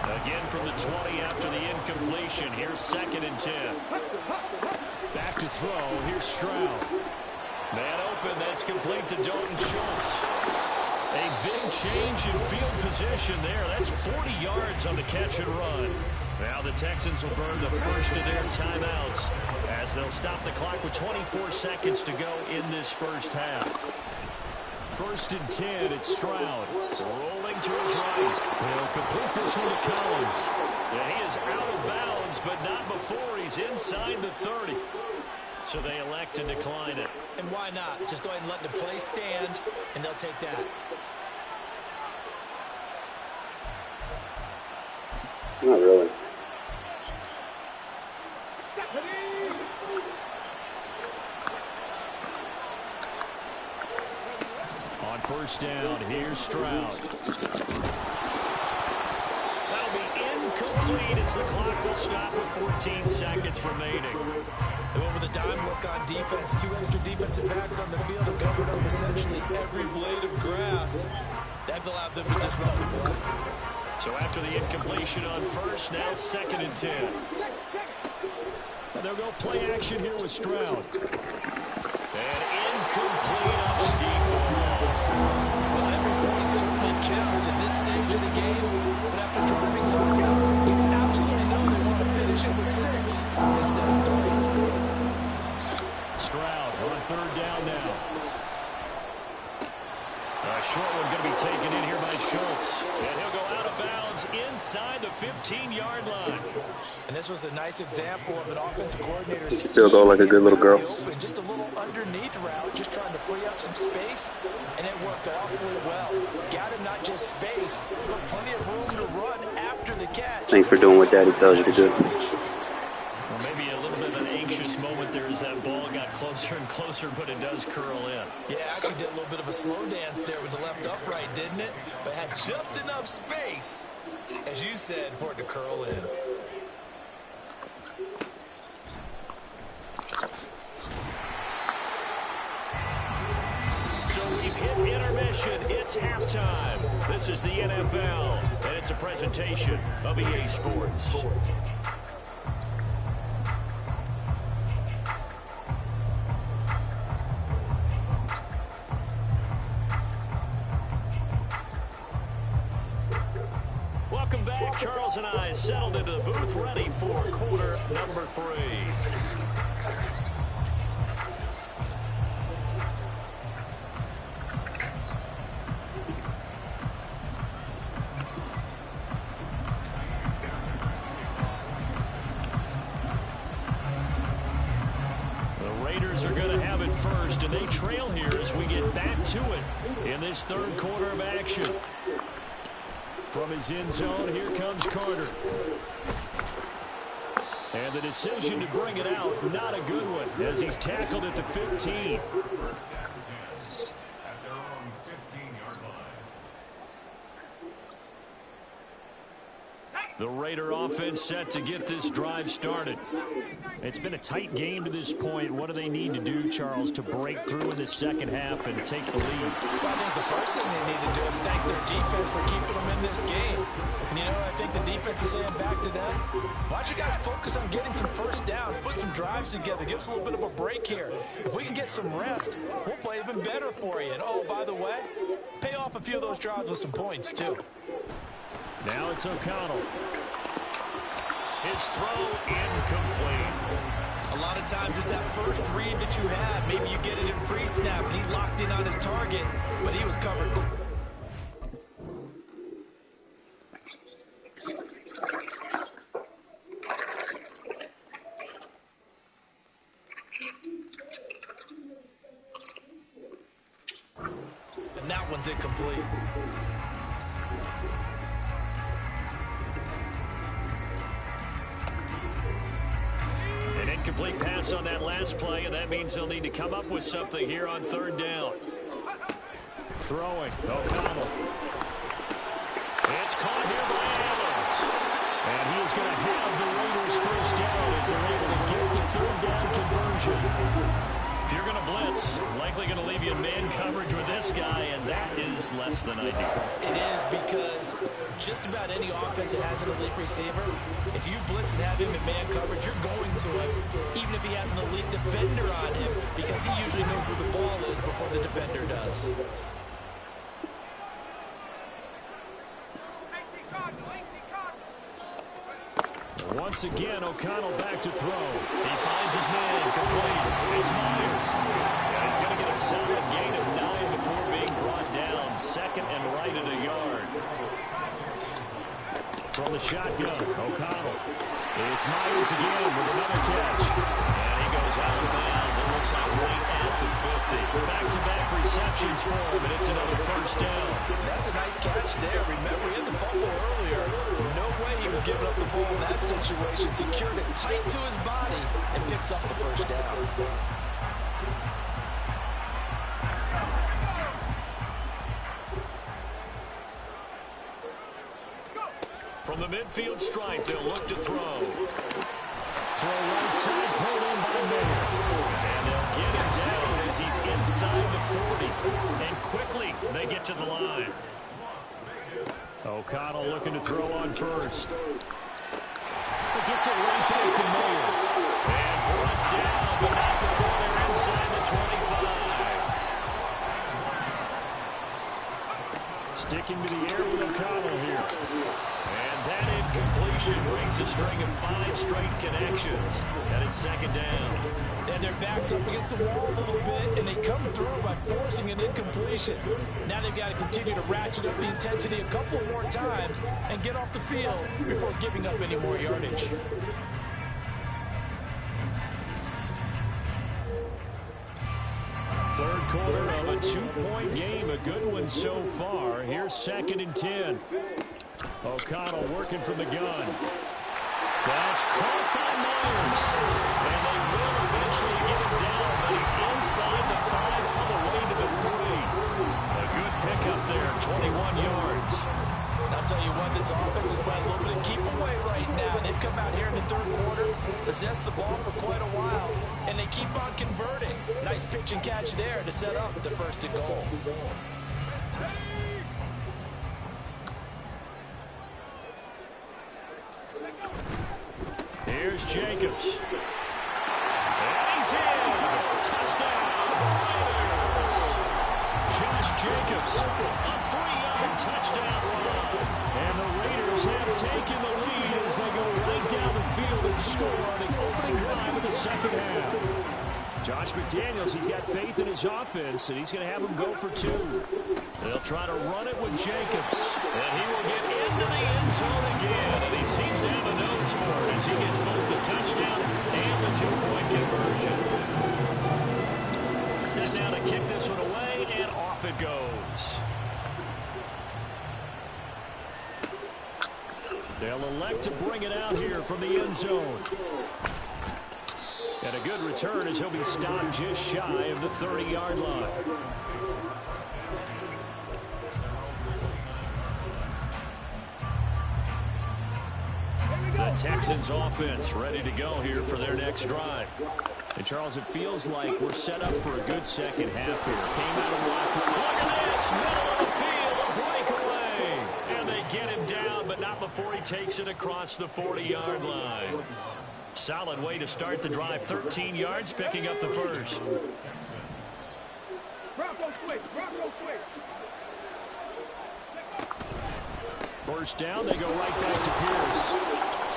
Again from the 20 after the incompletion. Here's 2nd and 10. Back to throw. Here's Stroud. Man open. That's complete to Dalton Schultz. A big change in field position there. That's 40 yards on the catch and run. Now the Texans will burn the first of their timeouts as they'll stop the clock with 24 seconds to go in this first half. 1st and 10, it's Stroud. Rolling to his right. He'll complete this one to Collins. And he is out of bounds, but not before he's inside the 30. So they elect to decline it. And why not? Just go ahead and let the play stand, and they'll take that. Not really. On first down, here's Stroud. That'll be incomplete as the clock will stop with 14 seconds remaining. They went with a dime look on defense. 2 extra defensive backs on the field and covered up essentially every blade of grass. That allowed them to disrupt the play. So after the incompletion on first, now 2nd and 10. And they'll go play action here with Stroud. And incomplete on the deep ball. Well, every point certainly counts at this stage of the game. But after driving so far, you absolutely know they want to finish it with 6 instead of 3. Stroud on 3rd down now. A short one going to be taken in here by Schultz. And he'll go out of bounds inside inside the 15-yard line. And this was a nice example of an offensive coordinator still go like a good little girl. Open, just a little underneath route, just trying to free up some space, and it worked awfully well. Got him not just space, but plenty of room to run after the catch. Thanks for doing what Daddy tells you to do. Well, maybe a little bit of an anxious moment there as that ball got closer and closer, but it does curl in. Yeah, actually did a little bit of a slow dance there with the left upright, didn't it? But had just enough space, as you said, for it to curl in. So we've hit intermission. It's halftime. This is the NFL, and it's a presentation of EA Sports. Welcome back. Charles and I settled into the booth, ready for quarter number 3. Are going to have it first, and they trail here as we get back to it in this third quarter of action. From his end zone, here comes Carter. And the decision to bring it out, not a good one, as he's tackled at the 15. The Raider offense set to get this drive started. It's been a tight game to this point. What do they need to do, Charles, to break through in the second half and take the lead? Well, I think the first thing they need to do is thank their defense for keeping them in this game. And you know what I think the defense is saying back to them? Why don't you guys focus on getting some first downs, put some drives together, give us a little bit of a break here. If we can get some rest, we'll play even better for you. And oh, by the way, pay off a few of those drives with some points, too. Now it's O'Connell. His throw incomplete. A lot of times it's that first read that you have. Maybe you get it in pre-snap, and he locked in on his target, but he was covered. And that one's incomplete. An incomplete pass on that last play, and that means they'll need to come up with something here on third down. Throwing, O'Connell. It's caught here by Adams. And he is going to have the Raiders first down as they're able to get the third down conversion. If you're going to blitz, likely going to leave you in man coverage with this guy, and that is less than ideal. It is, because just about any offense that has an elite receiver, if you blitz and have him in man coverage, you're going to him, even if he has an elite defender on him, because he usually knows where the ball is before the defender does. Once again, O'Connell back to throw. He finds his man, complete. It's Myers. And he's going to get a solid gain of 9 before being brought down. Second and right at a yard. From the shotgun, O'Connell. It's Myers again with another catch. And he goes out of bounds. It looks like right at the 50. Back-to-back receptions for him, and it's another first down. That's a nice catch there. Remember, he had the fumble earlier. No way he was giving up the ball in that situation. Secured it tight to his body and picks up the first down. From the midfield stripe, they'll look to throw. Throw right side, pulled in by Mayer. And they'll get him down as he's inside the 40. And quickly, they get to the line. O'Connell looking to throw on first. He gets it right back to Mayer. And brought down, but not before they're inside the 25. Sticking to the air with O'Connell here. And that incompletion brings a string of 5 straight connections. And it's second down. And their backs up against the wall a little bit, and they come through by forcing an incompletion. Now they've got to continue to ratchet up the intensity a couple more times and get off the field before giving up any more yardage. Third quarter of a 2-point game, a good one so far. Here's 2nd and 10. O'Connell working from the gun. That's caught by Myers. And they will eventually get him down, but he's inside the 5 all the way to the 3. A good pickup there, 21 yards. I'll tell you what, this offense is playing a little bit of keep away right now. They've come out here in the third quarter, possessed the ball for quite a while, and they keep on converting. Nice pitch and catch there to set up the 1st and goal. Here's Jacobs. And he's in. Touchdown, Raiders. Josh Jacobs, a 3-yard touchdown run. And the Raiders have taken the lead as they go right down the field and score on the opening drive of the second half. Josh McDaniels, he's got faith in his offense, and he's going to have them go for 2. They'll try to run it with Jacobs. And he will get into the end zone again. And he seems to have a nose for it as he gets both the touchdown and the 2-point conversion. Set now to kick this one away, and off it goes. They'll elect to bring it out here from the end zone. And a good return as he'll be stopped just shy of the 30-yard line. The Texans offense ready to go here for their next drive. And Charles, it feels like we're set up for a good second half here. Came out of the locker room. Look at this, middle of the field, a breakaway. And they get him down, but not before he takes it across the 40-yard line. Solid way to start the drive. 13 yards, picking up the first. First down, they go right back to Pierce.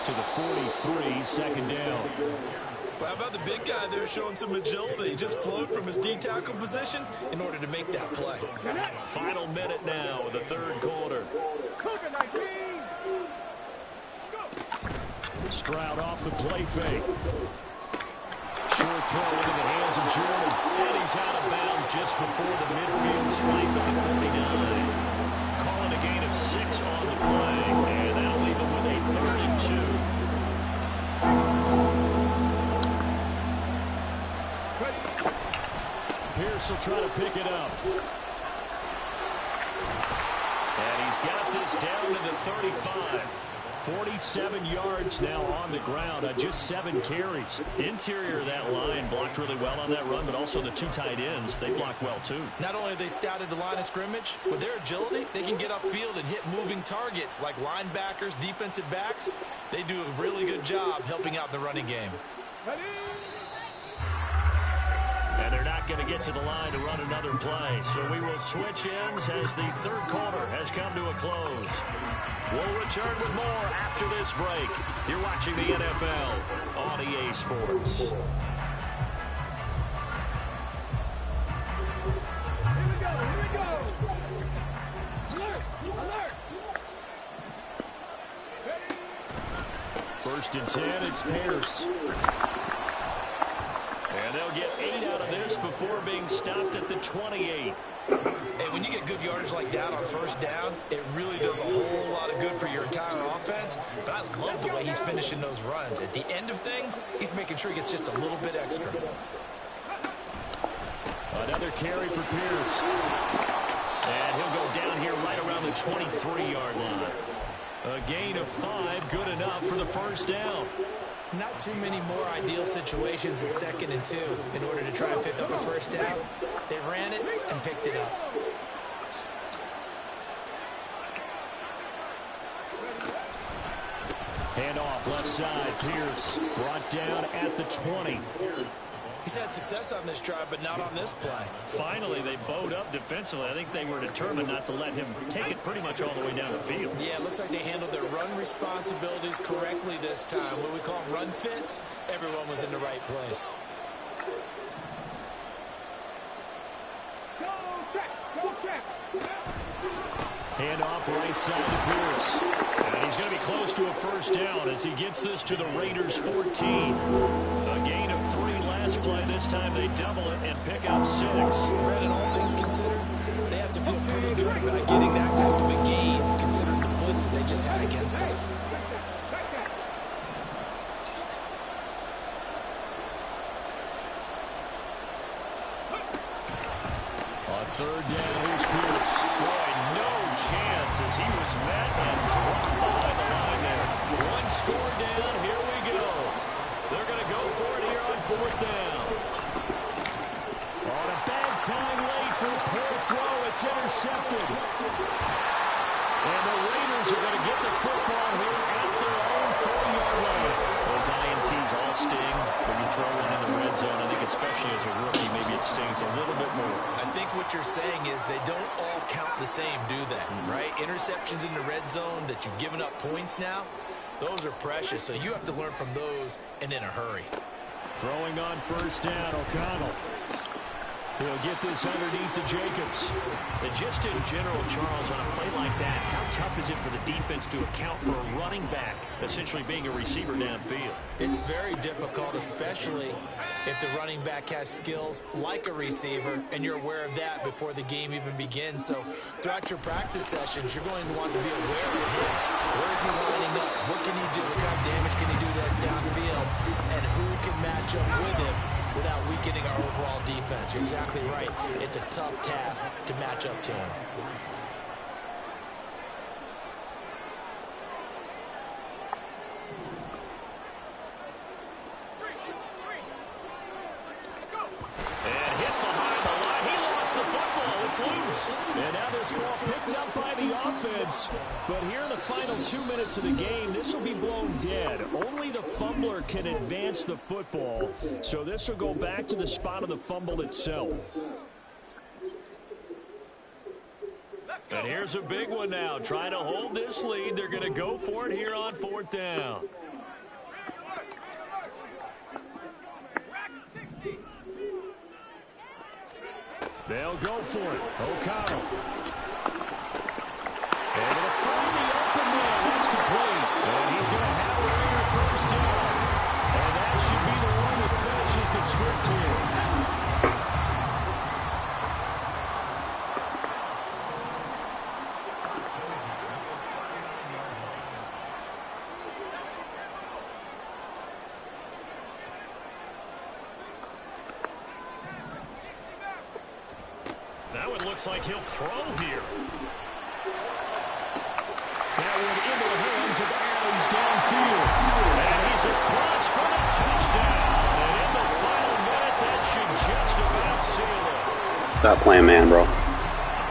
To the 43, second down. Well, how about the big guy there showing some agility? He just flowed from his D-tackle position in order to make that play. Final minute now of the third quarter. Stroud off the play fake. Short throw into the hands of Jordan. And he's out of bounds just before the midfield stripe of the 49. Calling a gain of 6 on the play. And that'll leave him with a 3rd and 2. Pierce will try to pick it up. And he's got this down to the 35. 47 yards now on the ground on just 7 carries. Interior of that line blocked really well on that run, but also the 2 tight ends, they blocked well too. Not only have they scouted the line of scrimmage, with their agility, they can get upfield and hit moving targets like linebackers, defensive backs. They do a really good job helping out the running game. And they're not going to get to the line to run another play. So we will switch ends as the third quarter has come to a close. We'll return with more after this break. You're watching the NFL on EA Sports. Here we go. Alert, alert. First and 10, it's Pierce. And they'll get 8 out of this before being stopped at the 28. Hey, when you get good yardage like that on first down, it really does a whole lot of good for your entire offense. But I love the way he's finishing those runs. At the end of things, he's making sure he gets just a little bit extra. Another carry for Pierce. And he'll go down here right around the 23-yard line. A gain of 5, good enough for the first down. Not too many more ideal situations at 2nd and 2 in order to try and pick up a first down. They ran it and picked it up. Hand off left side, Pierce brought down at the 20. He's had success on this drive, but not on this play. Finally, they bowed up defensively. I think they were determined not to let him take it pretty much all the way down the field. Yeah, it looks like they handled their run responsibilities correctly this time. What we call run fits, everyone was in the right place. Hand off right side to Pierce. And he's going to be close to a first down as he gets this to the Raiders 14. A gain of 3 last play. This time they double it and pick up 6. Brandon, all things considered, they have to feel pretty good about getting that type of a gain considering the blitz that they just had against them. On third down, here's Pierce. Boy, no chance as he was met and dropped behind the line there. 1 score down, here we go. They're going to go for it here on 4th down. On a bad time late for a poor throw, it's intercepted. And the Raiders are going to get the football here at their own 4-yard line. Those INTs all sting when you throw one in the red zone. I think especially as a rookie, maybe it stings a little bit more. I think what you're saying is they don't all count the same, do they? Right? Interceptions in the red zone that you've given up points now, those are precious. So you have to learn from those and in a hurry. Throwing on first down, O'Connell. He'll get this underneath to Jacobs. And just in general, Charles, on a play like that, how tough is it for the defense to account for a running back essentially being a receiver downfield? It's very difficult, especially if the running back has skills like a receiver, and you're aware of that before the game even begins. So throughout your practice sessions, you're going to want to be aware of him. Where is he lining up? What can he do? What kind of damage can he do to us downfield? And who can match up with him without weakening our overall defense? You're exactly right. It's a tough task to match up to him. And hit behind the line. He lost the football. It's loose. And now this ball picked up by the offense. But here in the final 2 minutes of the game, this will be blown dead. Only the fumbler can advance the football. So this will go back to the spot of the fumble itself. And here's a big one now. Trying to hold this lead. They're going to go for it here on 4th down. They'll go for it. O'Connell. And it'll find the open man. That's complete. And he's going to have a Raider first down. And that should be the one that finishes the script here. That one looks like he'll throw here. That one into the hands of Adams downfield. And he's across for the touchdown. And in the final minute, that should just about seal it. Stop playing man, bro.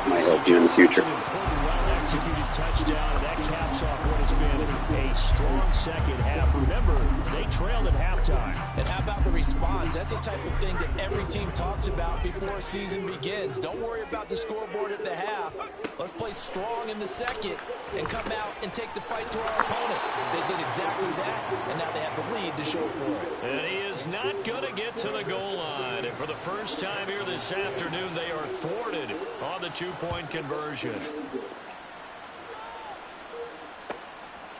Might help you in the future. An important, well-executed touchdown, and that caps off what has been a strong second half. Remember, they trailed at halftime. And how about the response? That's the type of thing that every team talks about before a season begins. Don't worry about the scoreboard at the half. Let's play strong in the second and come out and take the fight to our opponent. They did exactly that, and now they have the lead to show for it. And he is not going to get to the goal line. And for the first time here this afternoon, they are thwarted on the two-point conversion.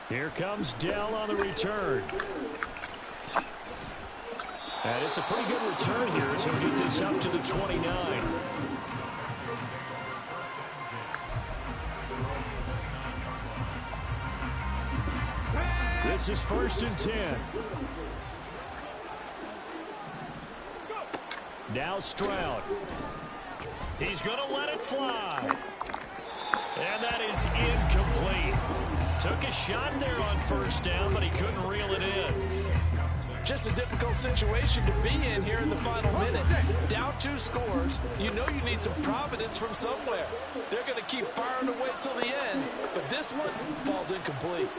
Here comes Dell on the return. And it's a pretty good return here as he'll get this up to the 29. This is 1st and 10. Now Stroud. He's going to let it fly. And that is incomplete. Took a shot there on first down, but he couldn't reel it in. Just a difficult situation to be in here in the final minute. Down 2 scores. You know you need some providence from somewhere. They're going to keep firing away till the end, but this one falls incomplete.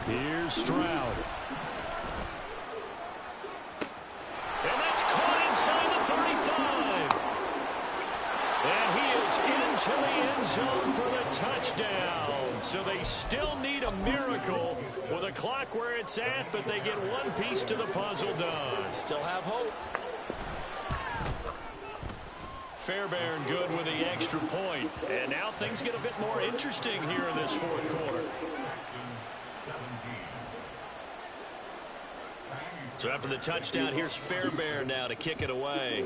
Here's Stroud. And that's caught inside the 35. And he is into the end zone for the touchdown. So they still need a miracle with a clock where it's at, but they get one piece to the puzzle done. Still have hope. Fairbairn good with the extra point. And now things get a bit more interesting here in this fourth quarter. So after the touchdown, here's Fairbairn now to kick it away.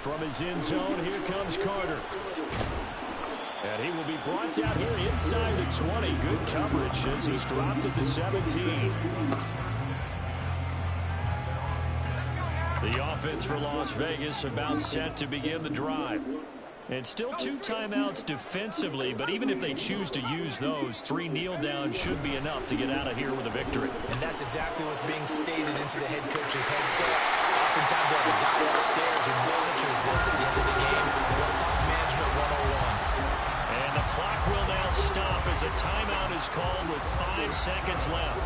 From his end zone, here comes Carter. And he will be brought down here inside the 20. Good coverage as he's dropped at the 17. The offense for Las Vegas about set to begin the drive. And still 2 timeouts defensively, but even if they choose to use those, 3 kneel downs should be enough to get out of here with a victory. And that's exactly what's being stated into the head coach's headset. Oftentimes they'll have a guy upstairs who monitors this at the end of the game. Well, clock management 101. And the clock will now stop as a timeout is called with 5 seconds left.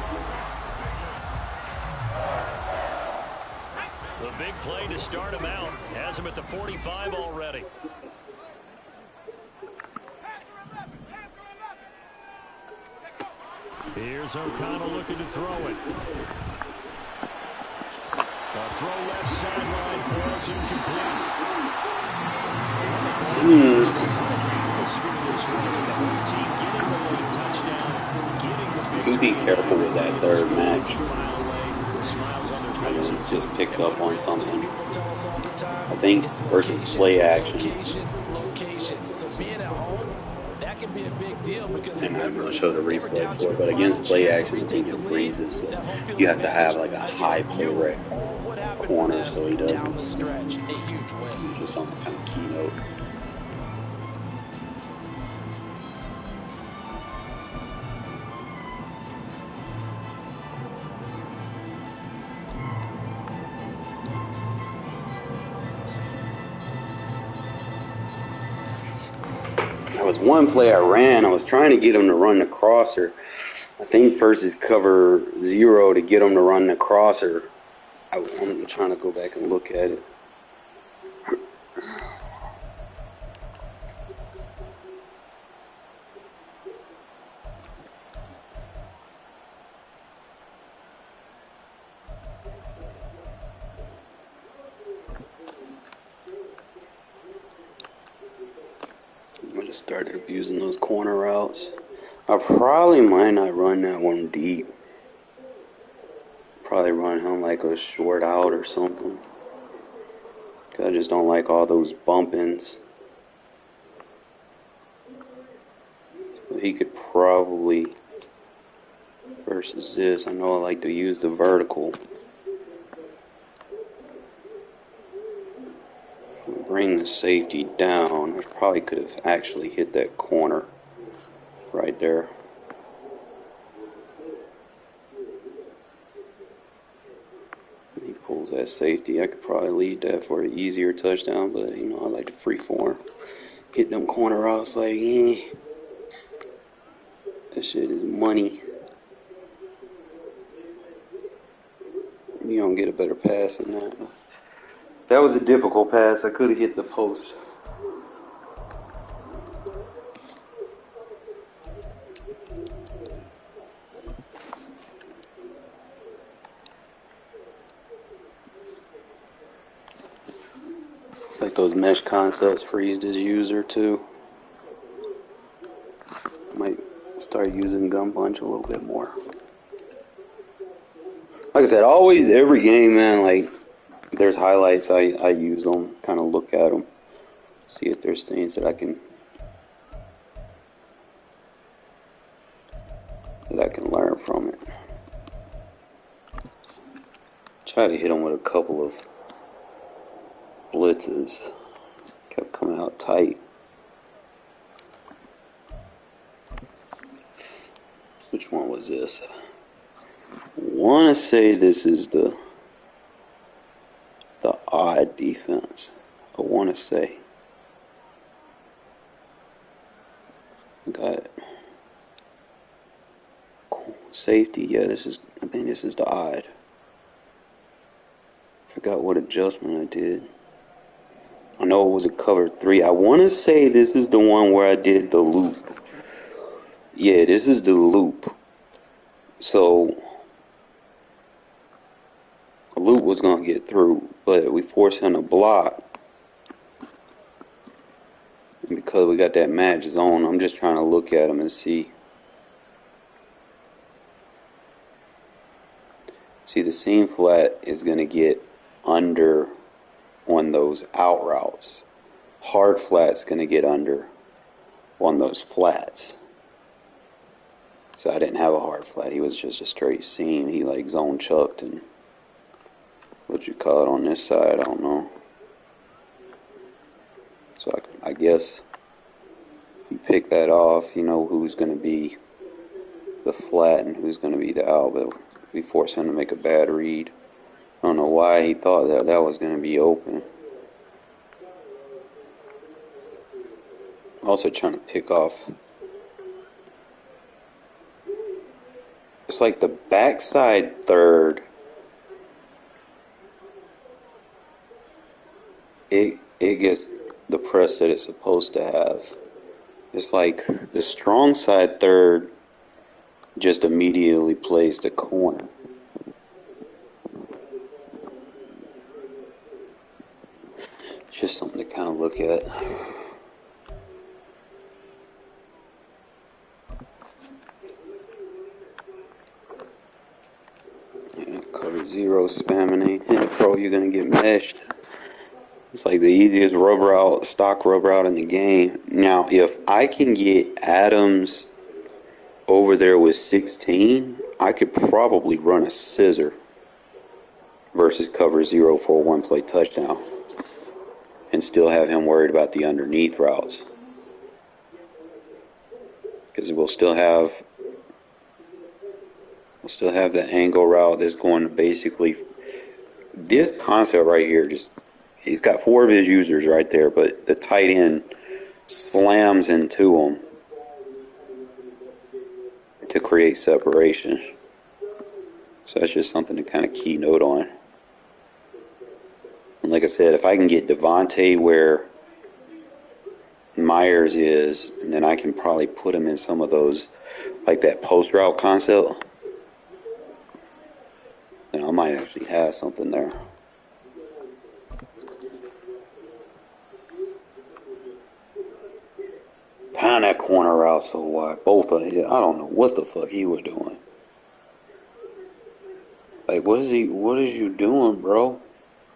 The big play to start him out. Has him at the 45 already. Here's O'Connell looking to throw it. A throw left sideline falls incomplete. You be careful with that third match. I just picked up on something. I think versus play action. And I'm going to show the replay for it, but against play action, I think it freezes. So you have to have like a high play rec corner so he doesn't. Just on the kind of keynote. There was one play I ran. I was trying to get him to run the crosser. I think versus cover 0 to get him to run the crosser. I'm trying to go back and look at it. I just started abusing those corner routes. I probably might not run that one deep. Probably run him like a short out or something. I just don't like all those bumpings. So he could probably, versus this, I know I like to use the vertical. Bring the safety down. I probably could have actually hit that corner right there. He pulls that safety. I could probably lead that for an easier touchdown, but you know, I like to free form. Hit them corner routes like, that shit is money. You don't get a better pass than that. That was a difficult pass. I could have hit the post. It's like those mesh concepts freezed his user too. Might start using gun punch a little bit more. Like I said, always, every game, man, like, there's highlights, I use them, kind of look at them, see if there's things that I can learn from it. Try to hit them with a couple of blitzes. Kept coming out tight. Which one was this? I want to say this is the odd defense. I want to say. Safety, yeah, I think this is the odd. Forgot what adjustment I did. I know it was a cover 3. I want to say this is the one where I did the loop. Yeah, this is the loop. So, the loop was going to get through, but we forced him to block. And because we got that match zone, I'm just trying to look at him and see. See, the seam flat is going to get under on those out routes. Hard flat's going to get under on those flats. So I didn't have a hard flat. He was just a straight seam. He like zone chucked and what you call it on this side, I don't know. So I guess you pick that off, you know who's going to be the flat and who's going to be the out, but we forced him to make a bad read. I don't know why he thought that was going to be open. Also trying to pick off. It's like the backside third. It gets the press that it's supposed to have. It's like the strong side third just immediately plays the corner. Just something to kind of look at. Yeah, cover 0, spamming ain't pro, you're going to get meshed. It's like the easiest rub route, stock rub route in the game. Now, if I can get Adams over there with 16, I could probably run a scissor versus cover 0 for a one-play touchdown and still have him worried about the underneath routes. Because we'll still have the angle route that's going to basically, this concept right here, just he's got 4 of his users right there, but the tight end slams into him to create separation. So that's just something to kind of keynote on. And like I said, if I can get Devontae where Myers is, and then I can probably put him in some of those, like that post route concept, then I might actually have something there. Pound that corner route so wide. Both of them. I don't know what the fuck he was doing. Like, what is you doing, bro?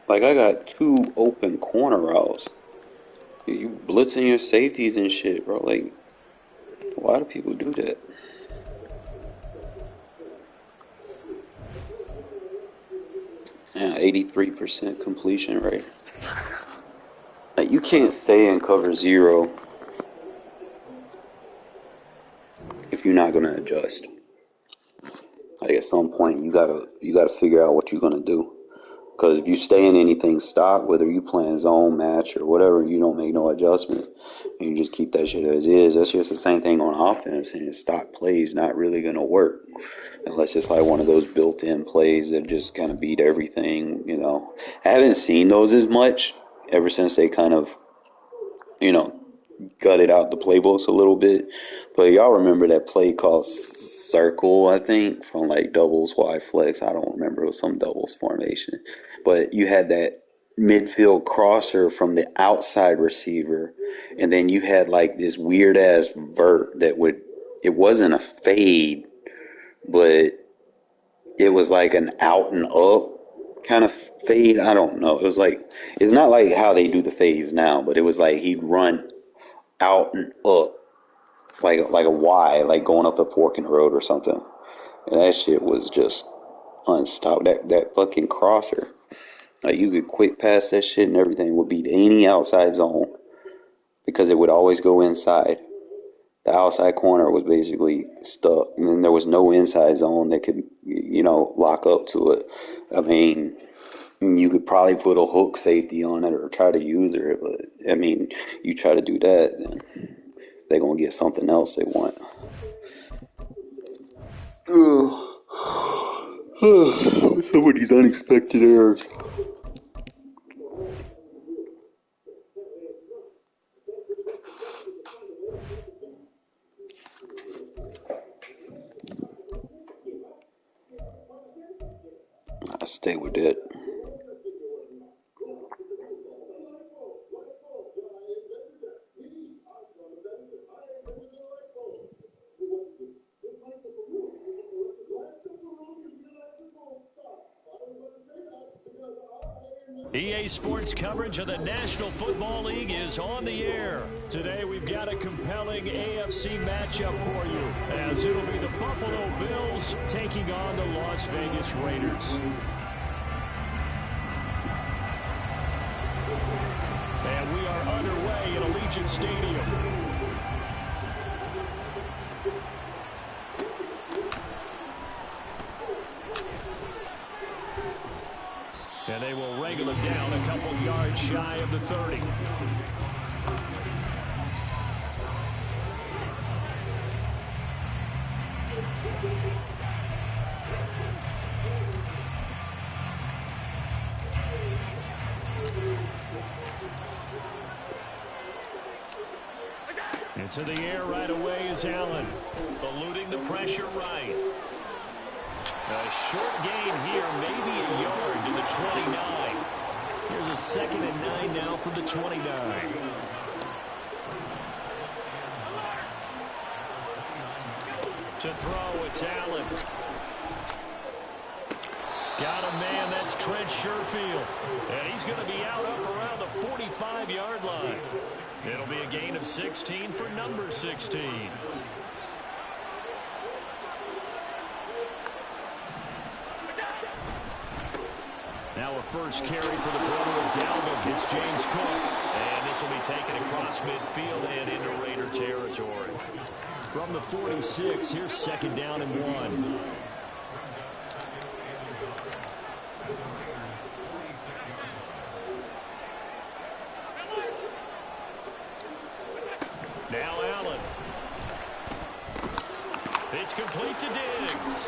Like, I got 2 open corner routes. You blitzing your safeties and shit, bro. Like, why do people do that? Yeah, 83% completion rate. Like, you can't stay in cover 0 if you're not gonna adjust. Like, at some point, you gotta figure out what you're gonna do. Because if you stay in anything stock, whether you playing zone, match, or whatever, you don't make no adjustment. And you just keep that shit as is. That's just the same thing on offense. And stock plays not really going to work. Unless it's like one of those built-in plays that just kind of beat everything, you know. I haven't seen those as much ever since they kind of, you know, gutted out the playbooks a little bit. But y'all remember that play called Circle, I think, from like doubles, Y flex. I don't remember. It was some doubles formation. But you had that midfield crosser from the outside receiver. And then you had like this weird ass vert that it wasn't a fade, but it was like an out and up kind of fade. I don't know. It was like, it's not like how they do the fades now, but it was like he'd run out and up, like a Y, like going up a fork in the road or something. And that shit was just unstoppable. That fucking crosser, like you could quick pass that shit and everything would beat any outside zone because it would always go inside. The outside corner was basically stuck, and then there was no inside zone that could, you know, lock up to it. I mean, you could probably put a hook safety on it or try to use it, but I mean, you try to do that, then they're going to get something else they want. Some of these unexpected errors. I stay with it. EA Sports coverage of the National Football League is on the air. Today we've got a compelling AFC matchup for you, as it'll be the Buffalo Bills taking on the Las Vegas Raiders. And we are underway in Allegiant Stadium. And they will wrangle it down a couple yards shy of the 30. Into the air right away is Allen, eluding the pressure right. A short gain here, maybe a yard to the 29. Here's a 2nd and 9 now from the 29. To throw, it's Allen. Got a man, that's Trent Sherfield. And he's going to be out up around the 45-yard line. It'll be a gain of 16 for number 16. Now a first carry for the brother of Dalvin. It's James Cook. And this will be taken across midfield and into Raider territory. From the 46, here's 2nd down and 1. Now Allen. It's complete to Diggs.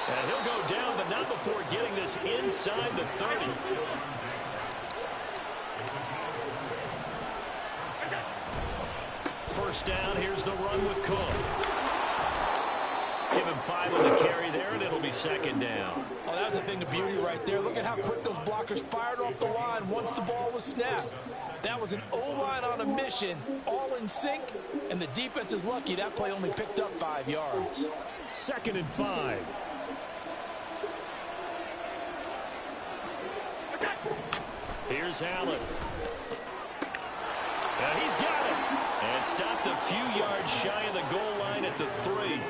And he'll go down, but not before getting this inside the 30. First down, here's the run with Cook. Give him 5 on the carry there, and it'll be 2nd down. Oh, that's a thing of beauty right there. Look at how quick those blockers fired off the line once the ball was snapped. That was an O-line on a mission, all in sync, and the defense is lucky that play only picked up 5 yards. 2nd and 5. Here's Allen. And he's got it. And stopped a few yards shy of the goal line at the 3.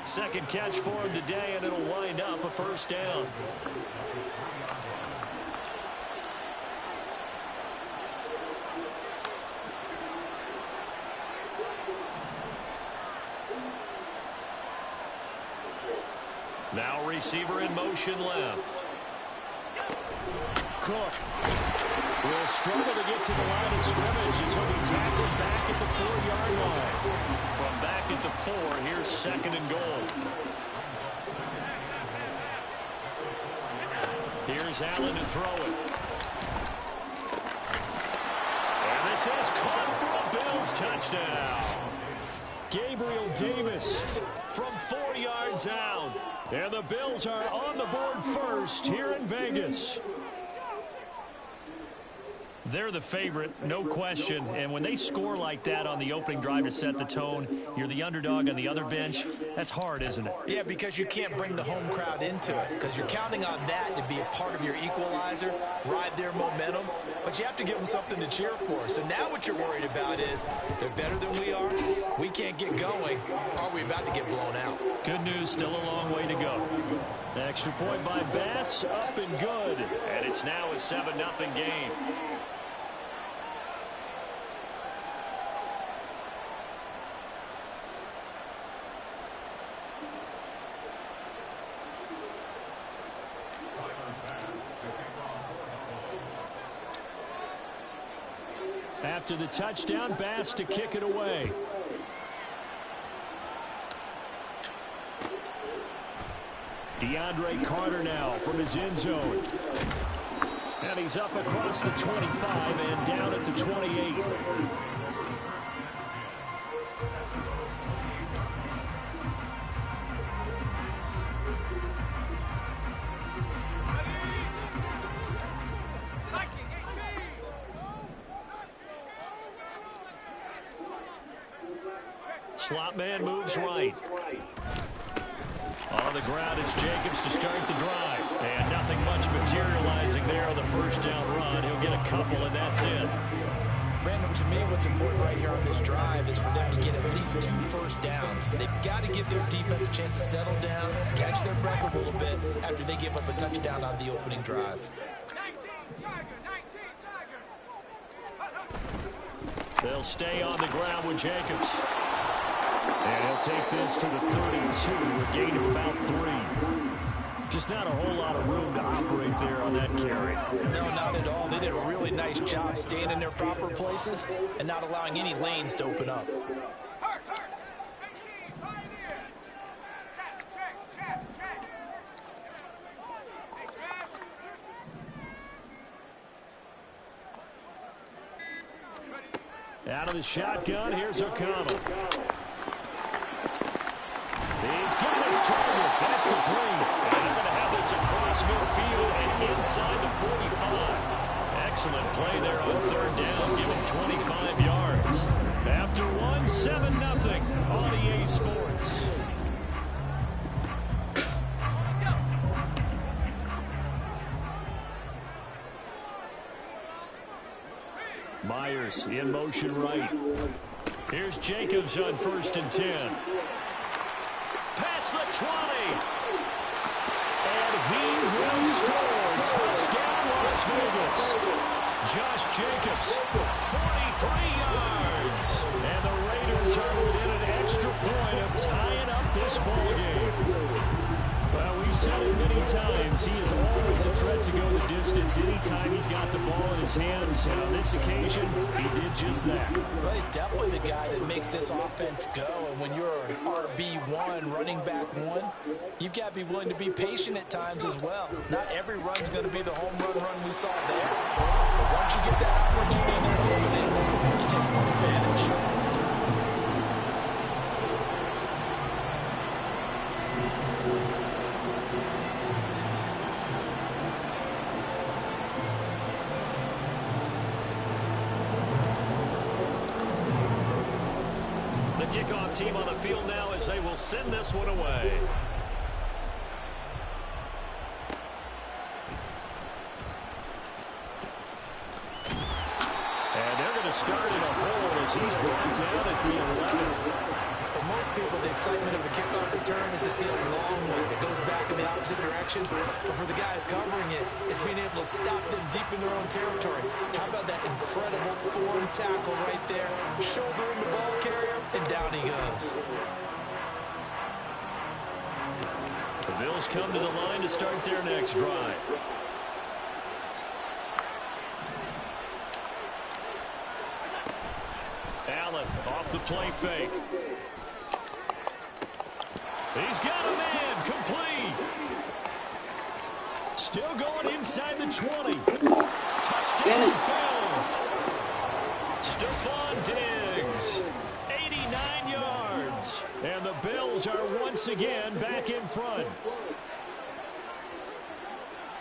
2nd catch for him today, and it'll wind up a 1st down. Now receiver in motion left. Cook will struggle to get to the line of scrimmage as he'll be tackled back at the 4-yard line. From back at the 4, here's 2nd and goal. Here's Allen to throw it. And this is caught for a Bills touchdown. Gabriel Davis from 4 yards out. And the Bills are on the board first here in Vegas. They're the favorite, no question. And when they score like that on the opening drive to set the tone, you're the underdog on the other bench. That's hard, isn't it? Yeah, because you can't bring the home crowd into it, because you're counting on that to be a part of your equalizer, ride their momentum. But you have to give them something to cheer for. So now what you're worried about is they're better than we are. We can't get going. Are we about to get blown out? Good news, still a long way to go. Extra point by Bass, up and good. And it's now a 7-0 game. After the touchdown, Bass to kick it away. DeAndre Carter now from his end zone. And he's up across the 25 and down at the 28. Slot man moves right. On the ground, it's Jacobs to start the drive. And nothing much materializing there on the first down run. He'll get a couple, and that's it. Brandon, to me, what's important right here on this drive is for them to get at least 2 first downs. They've got to give their defense a chance to settle down, catch their breath a little bit after they give up a touchdown on the opening drive. They'll stay on the ground with Jacobs. And he'll take this to the 32, a gain of about 3. Just not a whole lot of room to operate there on that carry. No, not at all. They did a really nice job staying in their proper places and not allowing any lanes to open up. Out of the shotgun, here's O'Connell. He's getting his target. That's complete. And they're going to have this across midfield and inside the 45. Excellent play there on third down, giving 25 yards. After one, 7-0 on EA Sports. Myers in motion right. Here's Jacobs on 1st and 10. Past the 20. And he will score. Touchdown, Las Vegas. Josh Jacobs, 43 yards. And the Raiders are within an extra point of tying up this ballgame. Well, we've said it many times. He is always a threat to go the distance anytime he's got the ball in his hands. And on this occasion, he did just that. Well, he's definitely the guy that makes this offense go. And when you're an RB1, running back 1, you've got to be willing to be patient at times as well. Not every run's going to be the home run we saw there. But once you get that opportunity to open it, you take full advantage. Kickoff team on the field now as they will send this one away. And they're going to start in a hole as he's brought down at the 11. For most people, the excitement of the kickoff return is to see a long one that goes back in the opposite direction. But for the guys covering it, it's being able to stop them deep in their own territory. How about that incredible form tackle right there? Shouldering the ball carrier, and down he goes. The Bills come to the line to start their next drive. Allen off the play fake. He's got a man, complete. Still going inside the 20. Touchdown, Bills. Stephon Diggs, 89 yards. And the Bills are once again back in front.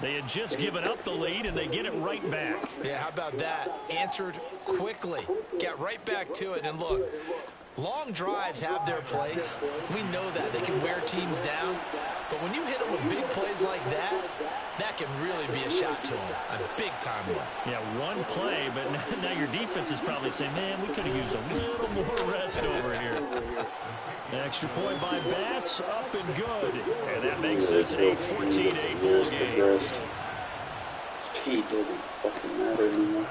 They had just given up the lead, and they get it right back. Yeah, how about that? Answered quickly. Get right back to it. And look, long drives have their place. We know that. They can wear teams down. But when you hit them with big plays like that, that can really be a shot to them. A big-time one. Yeah, one play, but now your defense is probably saying, man, we could have used a little more rest over here. Extra point by Bass, up and good. And that makes this a 14-8 ball game. Speed doesn't fucking matter anymore.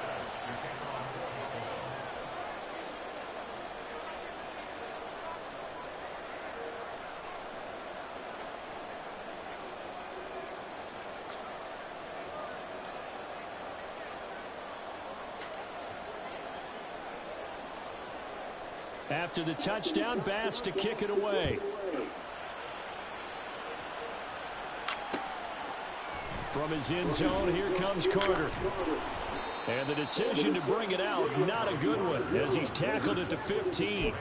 After the touchdown, Bass to kick it away. From his end zone, here comes Carter. And the decision to bring it out, not a good one, as he's tackled at the 15.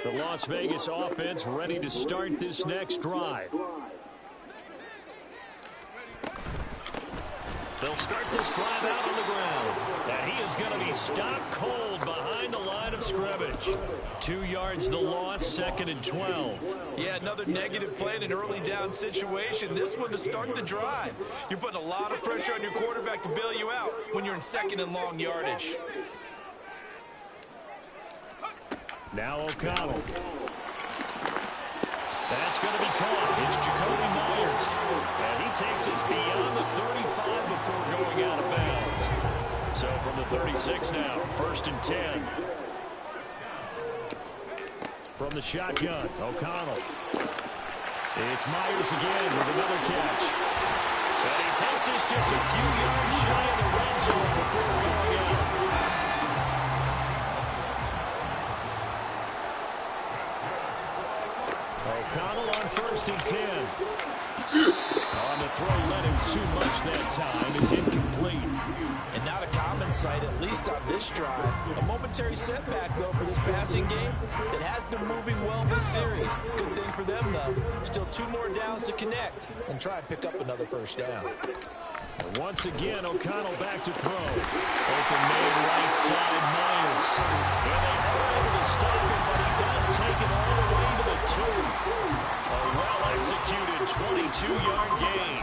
The Las Vegas offense ready to start this next drive. They'll start this drive out on the ground. And he is going to be stopped cold behind the line of scrimmage. 2 yards the loss, 2nd and 12. Yeah, another negative play in an early down situation. This one to start the drive. You're putting a lot of pressure on your quarterback to bail you out when you're in 2nd and long yardage. Now O'Connell. That's going to be caught. It's Jacoby Myers. And he takes us beyond the 35 before going out of bounds. So from the 36 now, 1st and 10. From the shotgun, O'Connell. It's Myers again with another catch. And he takes us just a few yards shy of the red zone before going out. O'Connell on 1st and 10. On the throw, led him too much that time. It's incomplete. And not a common sight, at least on this drive. A momentary setback, though, for this passing game that has been moving well this series. Good thing for them, though. Still 2 more downs to connect and try and pick up another 1st down. And once again, O'Connell back to throw. Open man right side, Myers. And they are able to stop him, but he does take it all the way to the 2. A well-executed 22-yard gain.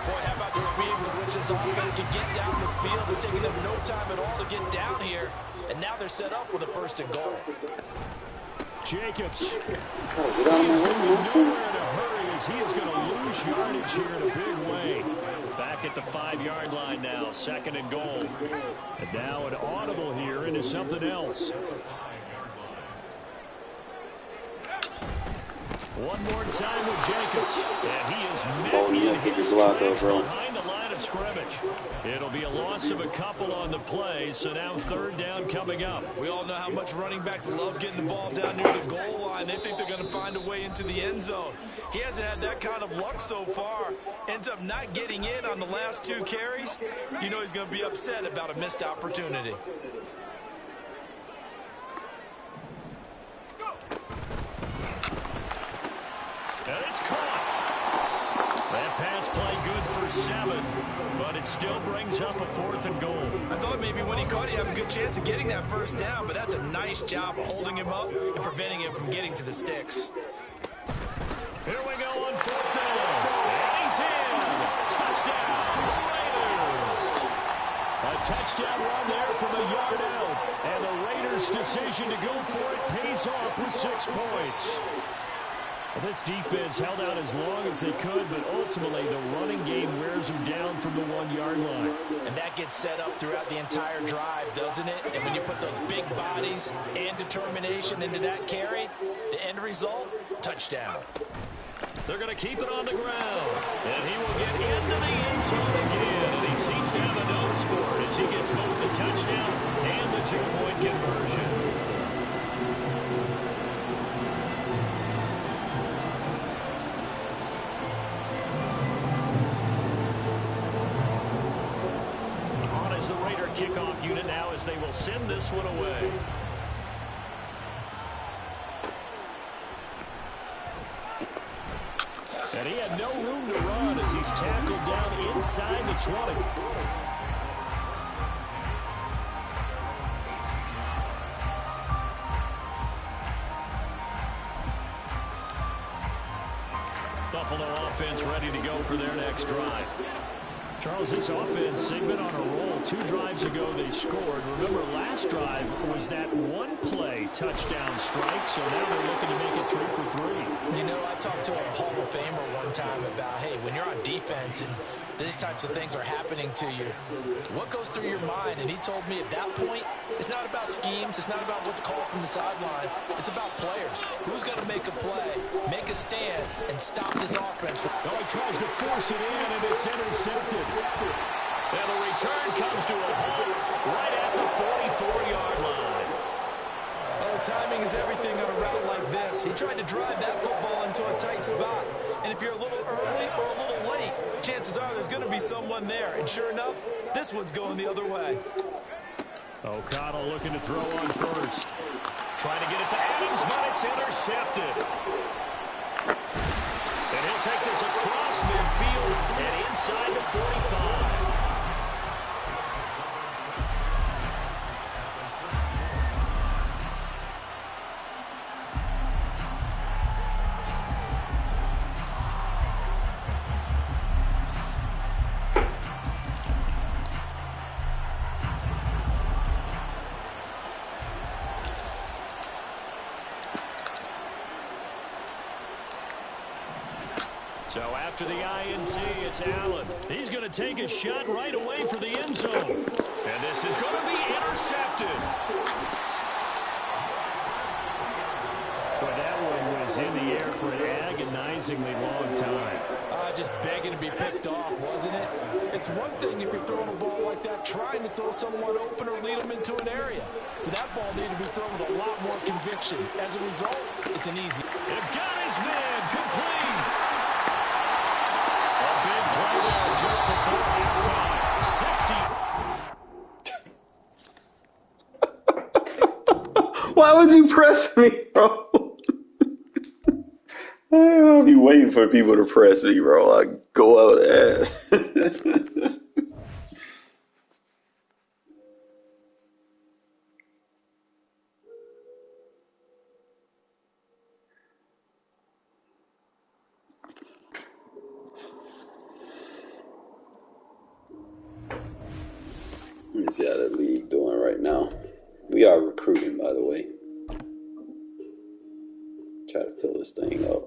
Boy, how about the speed with which this offense can get down the field? It's taking them no time at all to get down here. And now they're set up with a 1st and goal. Jacobs. He is going nowhere in a hurry as he is going to lose yardage here in a big way. Back at the 5-yard line now, 2nd and goal. And now an audible here into something else. One more time with Jacobs. And he is making his tracks behind the line of scrimmage. It'll be a loss of a couple on the play, so now 3rd down coming up. We all know how much running backs love getting the ball down near the goal line. They think they're going to find a way into the end zone. He hasn't had that kind of luck so far. Ends up not getting in on the last 2 carries. You know he's going to be upset about a missed opportunity. And it's caught. That pass play good for 7, but it still brings up a 4th and goal. I thought maybe when he caught it, he'd have a good chance of getting that 1st down, but that's a nice job of holding him up and preventing him from getting to the sticks. Here we go on 4th down. And he's in. Touchdown, Raiders. A touchdown run there from a yard out. And the Raiders' decision to go for it pays off with 6 points. This defense held out as long as they could, but ultimately the running game wears them down from the 1-yard line. And that gets set up throughout the entire drive, doesn't it? And when you put those big bodies and determination into that carry, the end result, touchdown. They're going to keep it on the ground. And he will get into the end zone again. And he seems to have a nose for it as he gets both the touchdown and the 2-point conversion. The Raider kickoff unit now as they will send this one away. And he had no room to run as he's tackled down inside the 20. Buffalo offense ready to go for their next drive. Charles, this offense, they've been on a roll. 2 drives ago they scored. Remember, last drive was that 1-play touchdown strike, so now they're looking to make it 3 for 3. You know, I talked to a Hall of Famer one time about, hey, when you're on defense and these types of things are happening to you, what goes through your mind? And he told me at that point, it's not about schemes. It's not about what's called from the sideline. It's about players. Who's going to make a play, make a stand, and stop this offense? Oh, he tries to force it in, and it's intercepted. And the return comes to a halt right at the 44-yard line. Well, timing is everything on a route like this. He tried to drive that football into a tight spot. And if you're a little early or a little late, chances are there's going to be someone there. And sure enough, this one's going the other way. O'Connell looking to throw on first. Trying to get it to Adams, but it's intercepted. And he'll take this across midfield and inside the 45. So after the INT, it's Allen. He's going to take a shot right away for the end zone. And this is going to be intercepted. Well, that one was in the air for an agonizingly long time. Just begging to be picked off, wasn't it? It's one thing if you're throwing a ball like that, trying to throw someone open or lead them into an area. But that ball needed to be thrown with a lot more conviction. As a result, it's an easy. They've got his man complete. A big play there just before halftime. 60. Why would you press me, bro? I'll be waiting for people to press me, bro. I go out there. Let me see how the league doing right now. We are recruiting, by the way. Try to fill this thing up.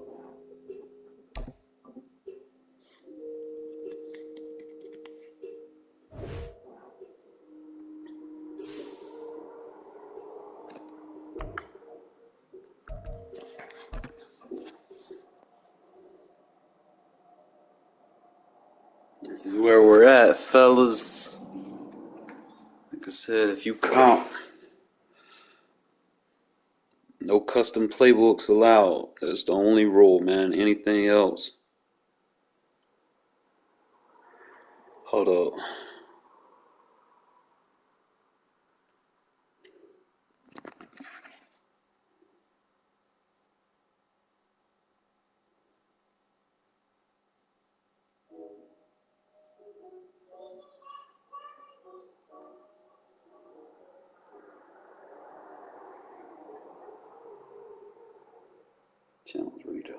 This is where we're at, fellas. Like I said, if you count, no custom playbooks allowed. That's the only rule, man. Anything else? Hold up. Challenge reader.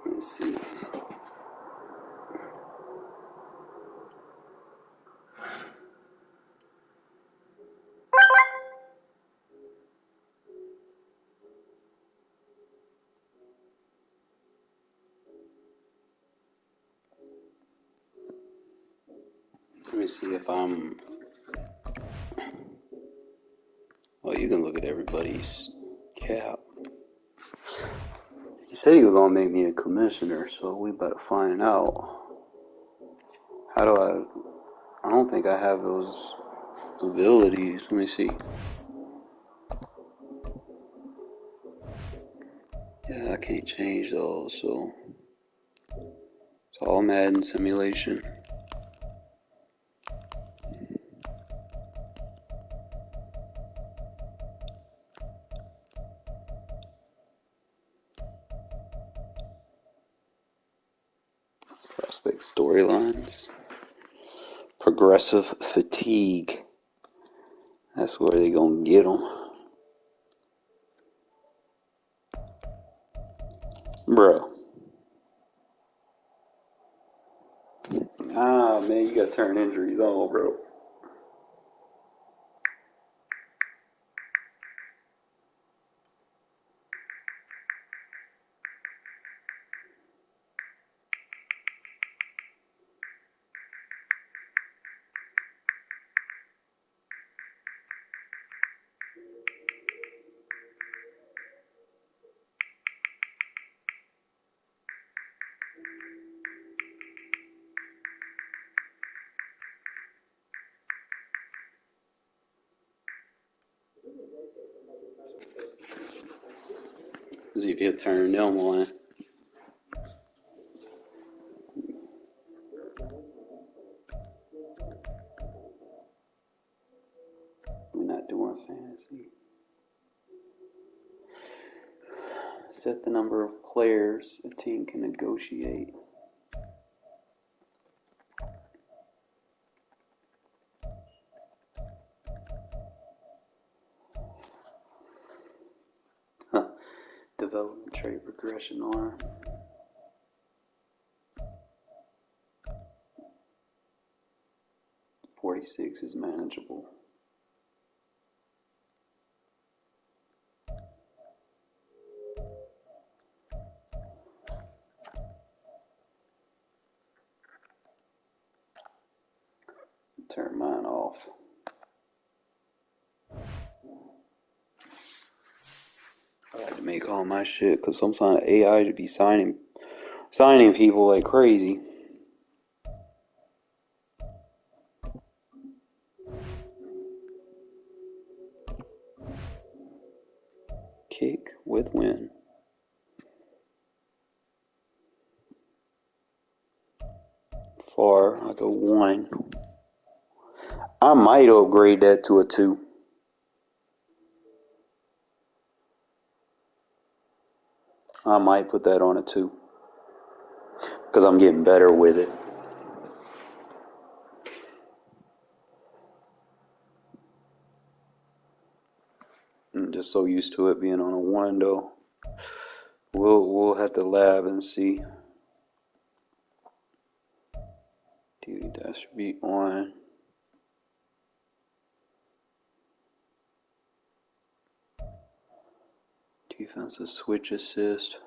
Let's see. Let me see if I'm... Oh, you can look at everybody's cap. He said he was going to make me a commissioner, so we better find out. How do I don't think I have those abilities. Let me see. Yeah, I can't change those, so... It's all Madden simulation. Prospect storylines. Progressive fatigue. That's where they gonna get them. Bro. Ah, man, you gotta turn injuries on, bro. See if you turn them on. We're not doing fantasy. Set the number of players a team can negotiate. Development trait regression arm. .46 is manageable. Turn mine off. I like to make all my shit because sometimes AI to be signing people like crazy. Kick with win. Far, I go 1. I might upgrade that to a 2. I might put that on a 2. Because I'm getting better with it. I'm just so used to it being on a 1 though. We'll have to lab and see. Dude, that should be on. Defensive switch assist.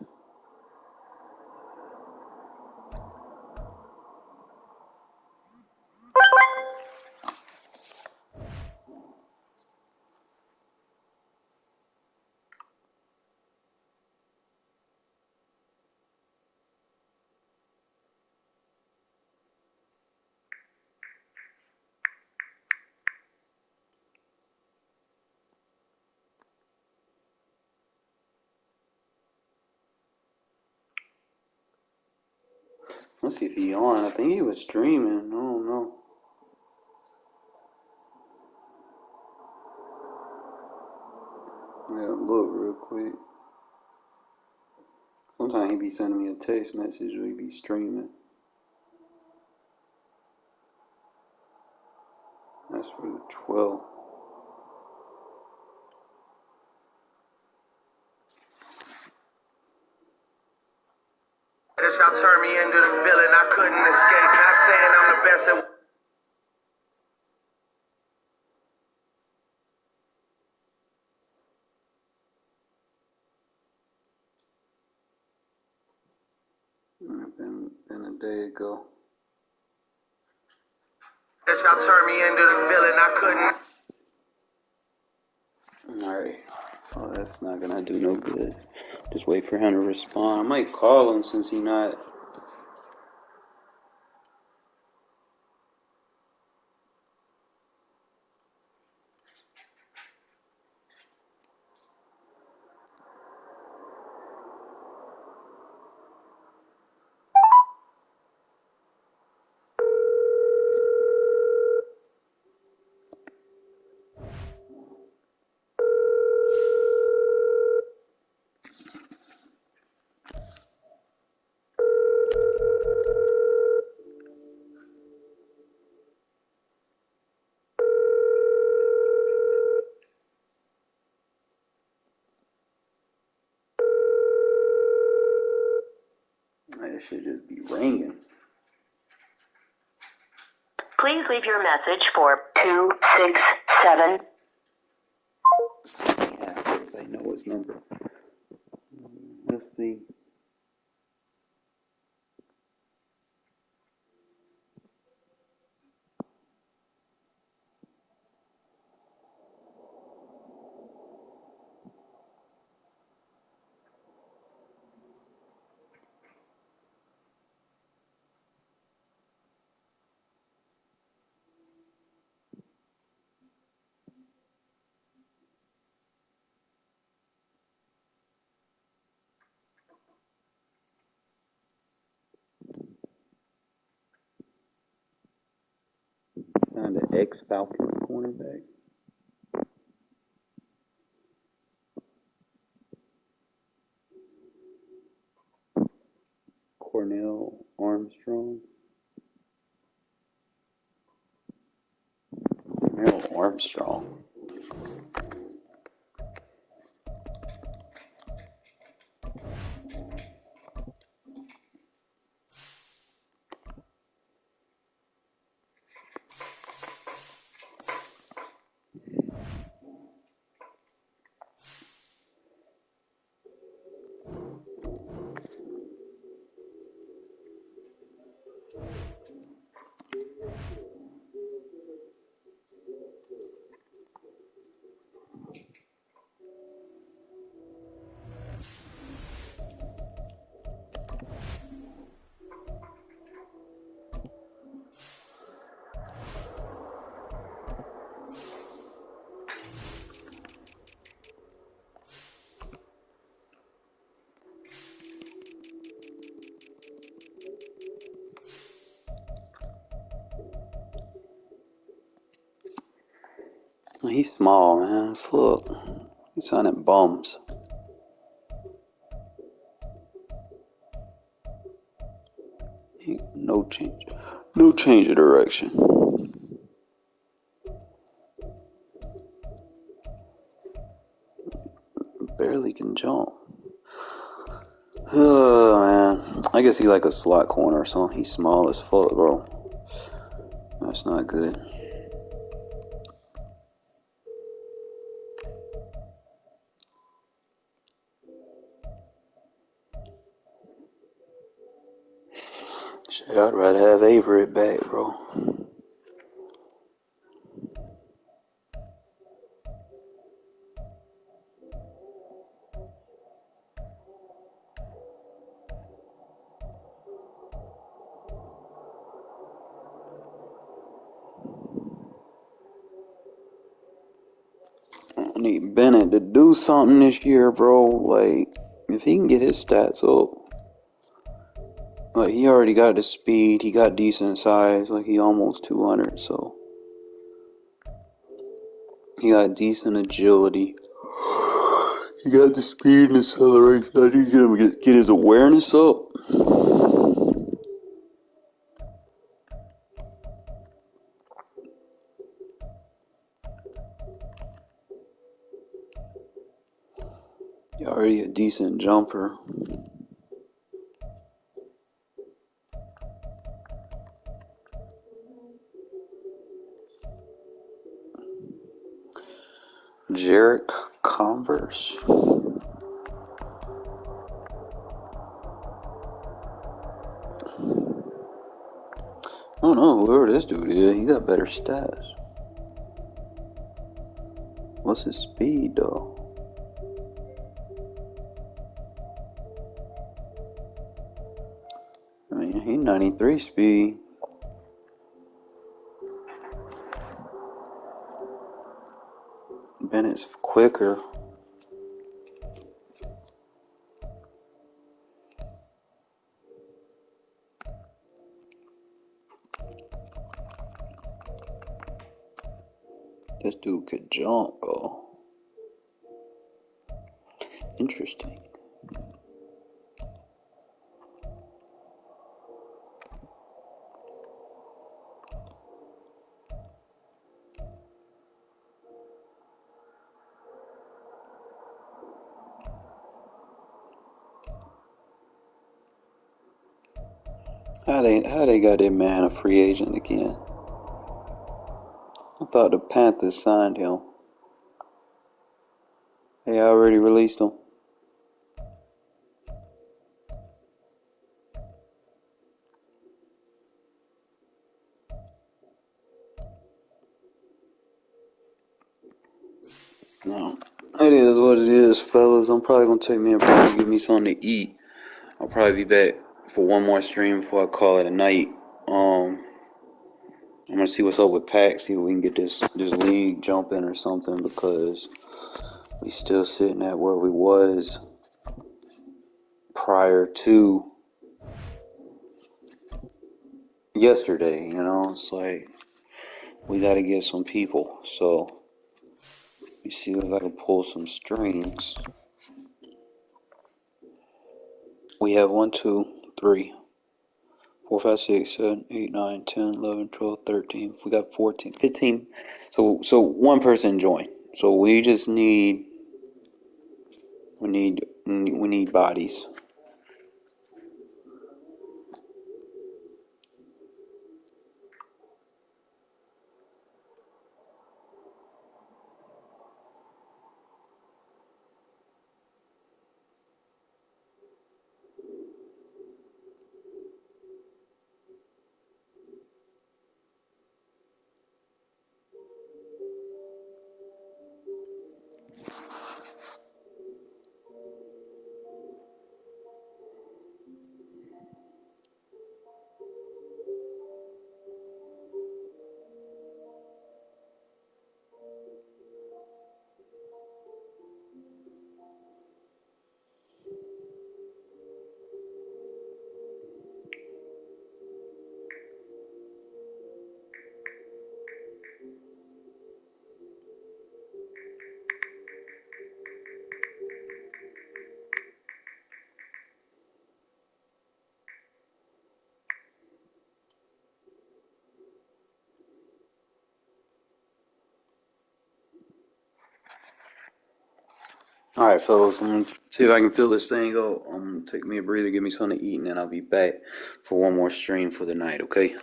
Let's see if he on. I think he was streaming. I don't know. Yeah, look real quick. Sometimes he be sending me a text message or he be streaming. That's for the 12th. Y'all turned me into the villain. I couldn't escape. Not saying I'm the best at. Been a day ago. Y'all turned me into the villain. I couldn't. Alright. So that's not gonna do no good. Just wait for him to respond. I might call him since he not. That should just be ringing. Please leave your message for 267. Yeah, I know his number. Let's see. Signed an ex-Falcons cornerback. Cornell Armstrong. Cornell Armstrong. He's small, man. Look. He's signing bums. No change. No change of direction. Barely can jump. Oh, man. I guess he like a slot corner or something. He's small as fuck, bro. That's not good. Shit, I'd rather have Avery back, bro. I need Bennett to do something this year, bro. Like, if he can get his stats up. Like, he already got the speed. He got decent size. Like, he almost 200, so. He got decent agility. He got the speed and acceleration. I need to get his awareness up. He already a decent jumper. Jarek Converse. I don't know, whoever this dude is, he got better stats. What's his speed, though? I mean, he 93 speed. Bennett's quicker. This dude could jump, bro. Interesting. How they got that man a free agent again? I thought the Panthers signed him. They already released him. No. It is what it is, fellas. I'm probably gonna take me a break and give me something to eat. I'll probably be back for one more stream before I call it a night. I'm gonna see what's up with Pac, see if we can get this league jumping or something, because we still sitting at where we was prior to yesterday, you know. It's like we gotta get some people. So let me see if I can pull some strings. We have 1, 2, 3, 4, 5, 6, 7, 8, 9, 10, 11, 12, 13. We got 14, 15. So one person joined. So we just need we need bodies. Alright, fellas, I'm gonna see if I can fill this thing up. I'm gonna take me a breather, give me something to eat, and then I'll be back for one more stream for the night, okay?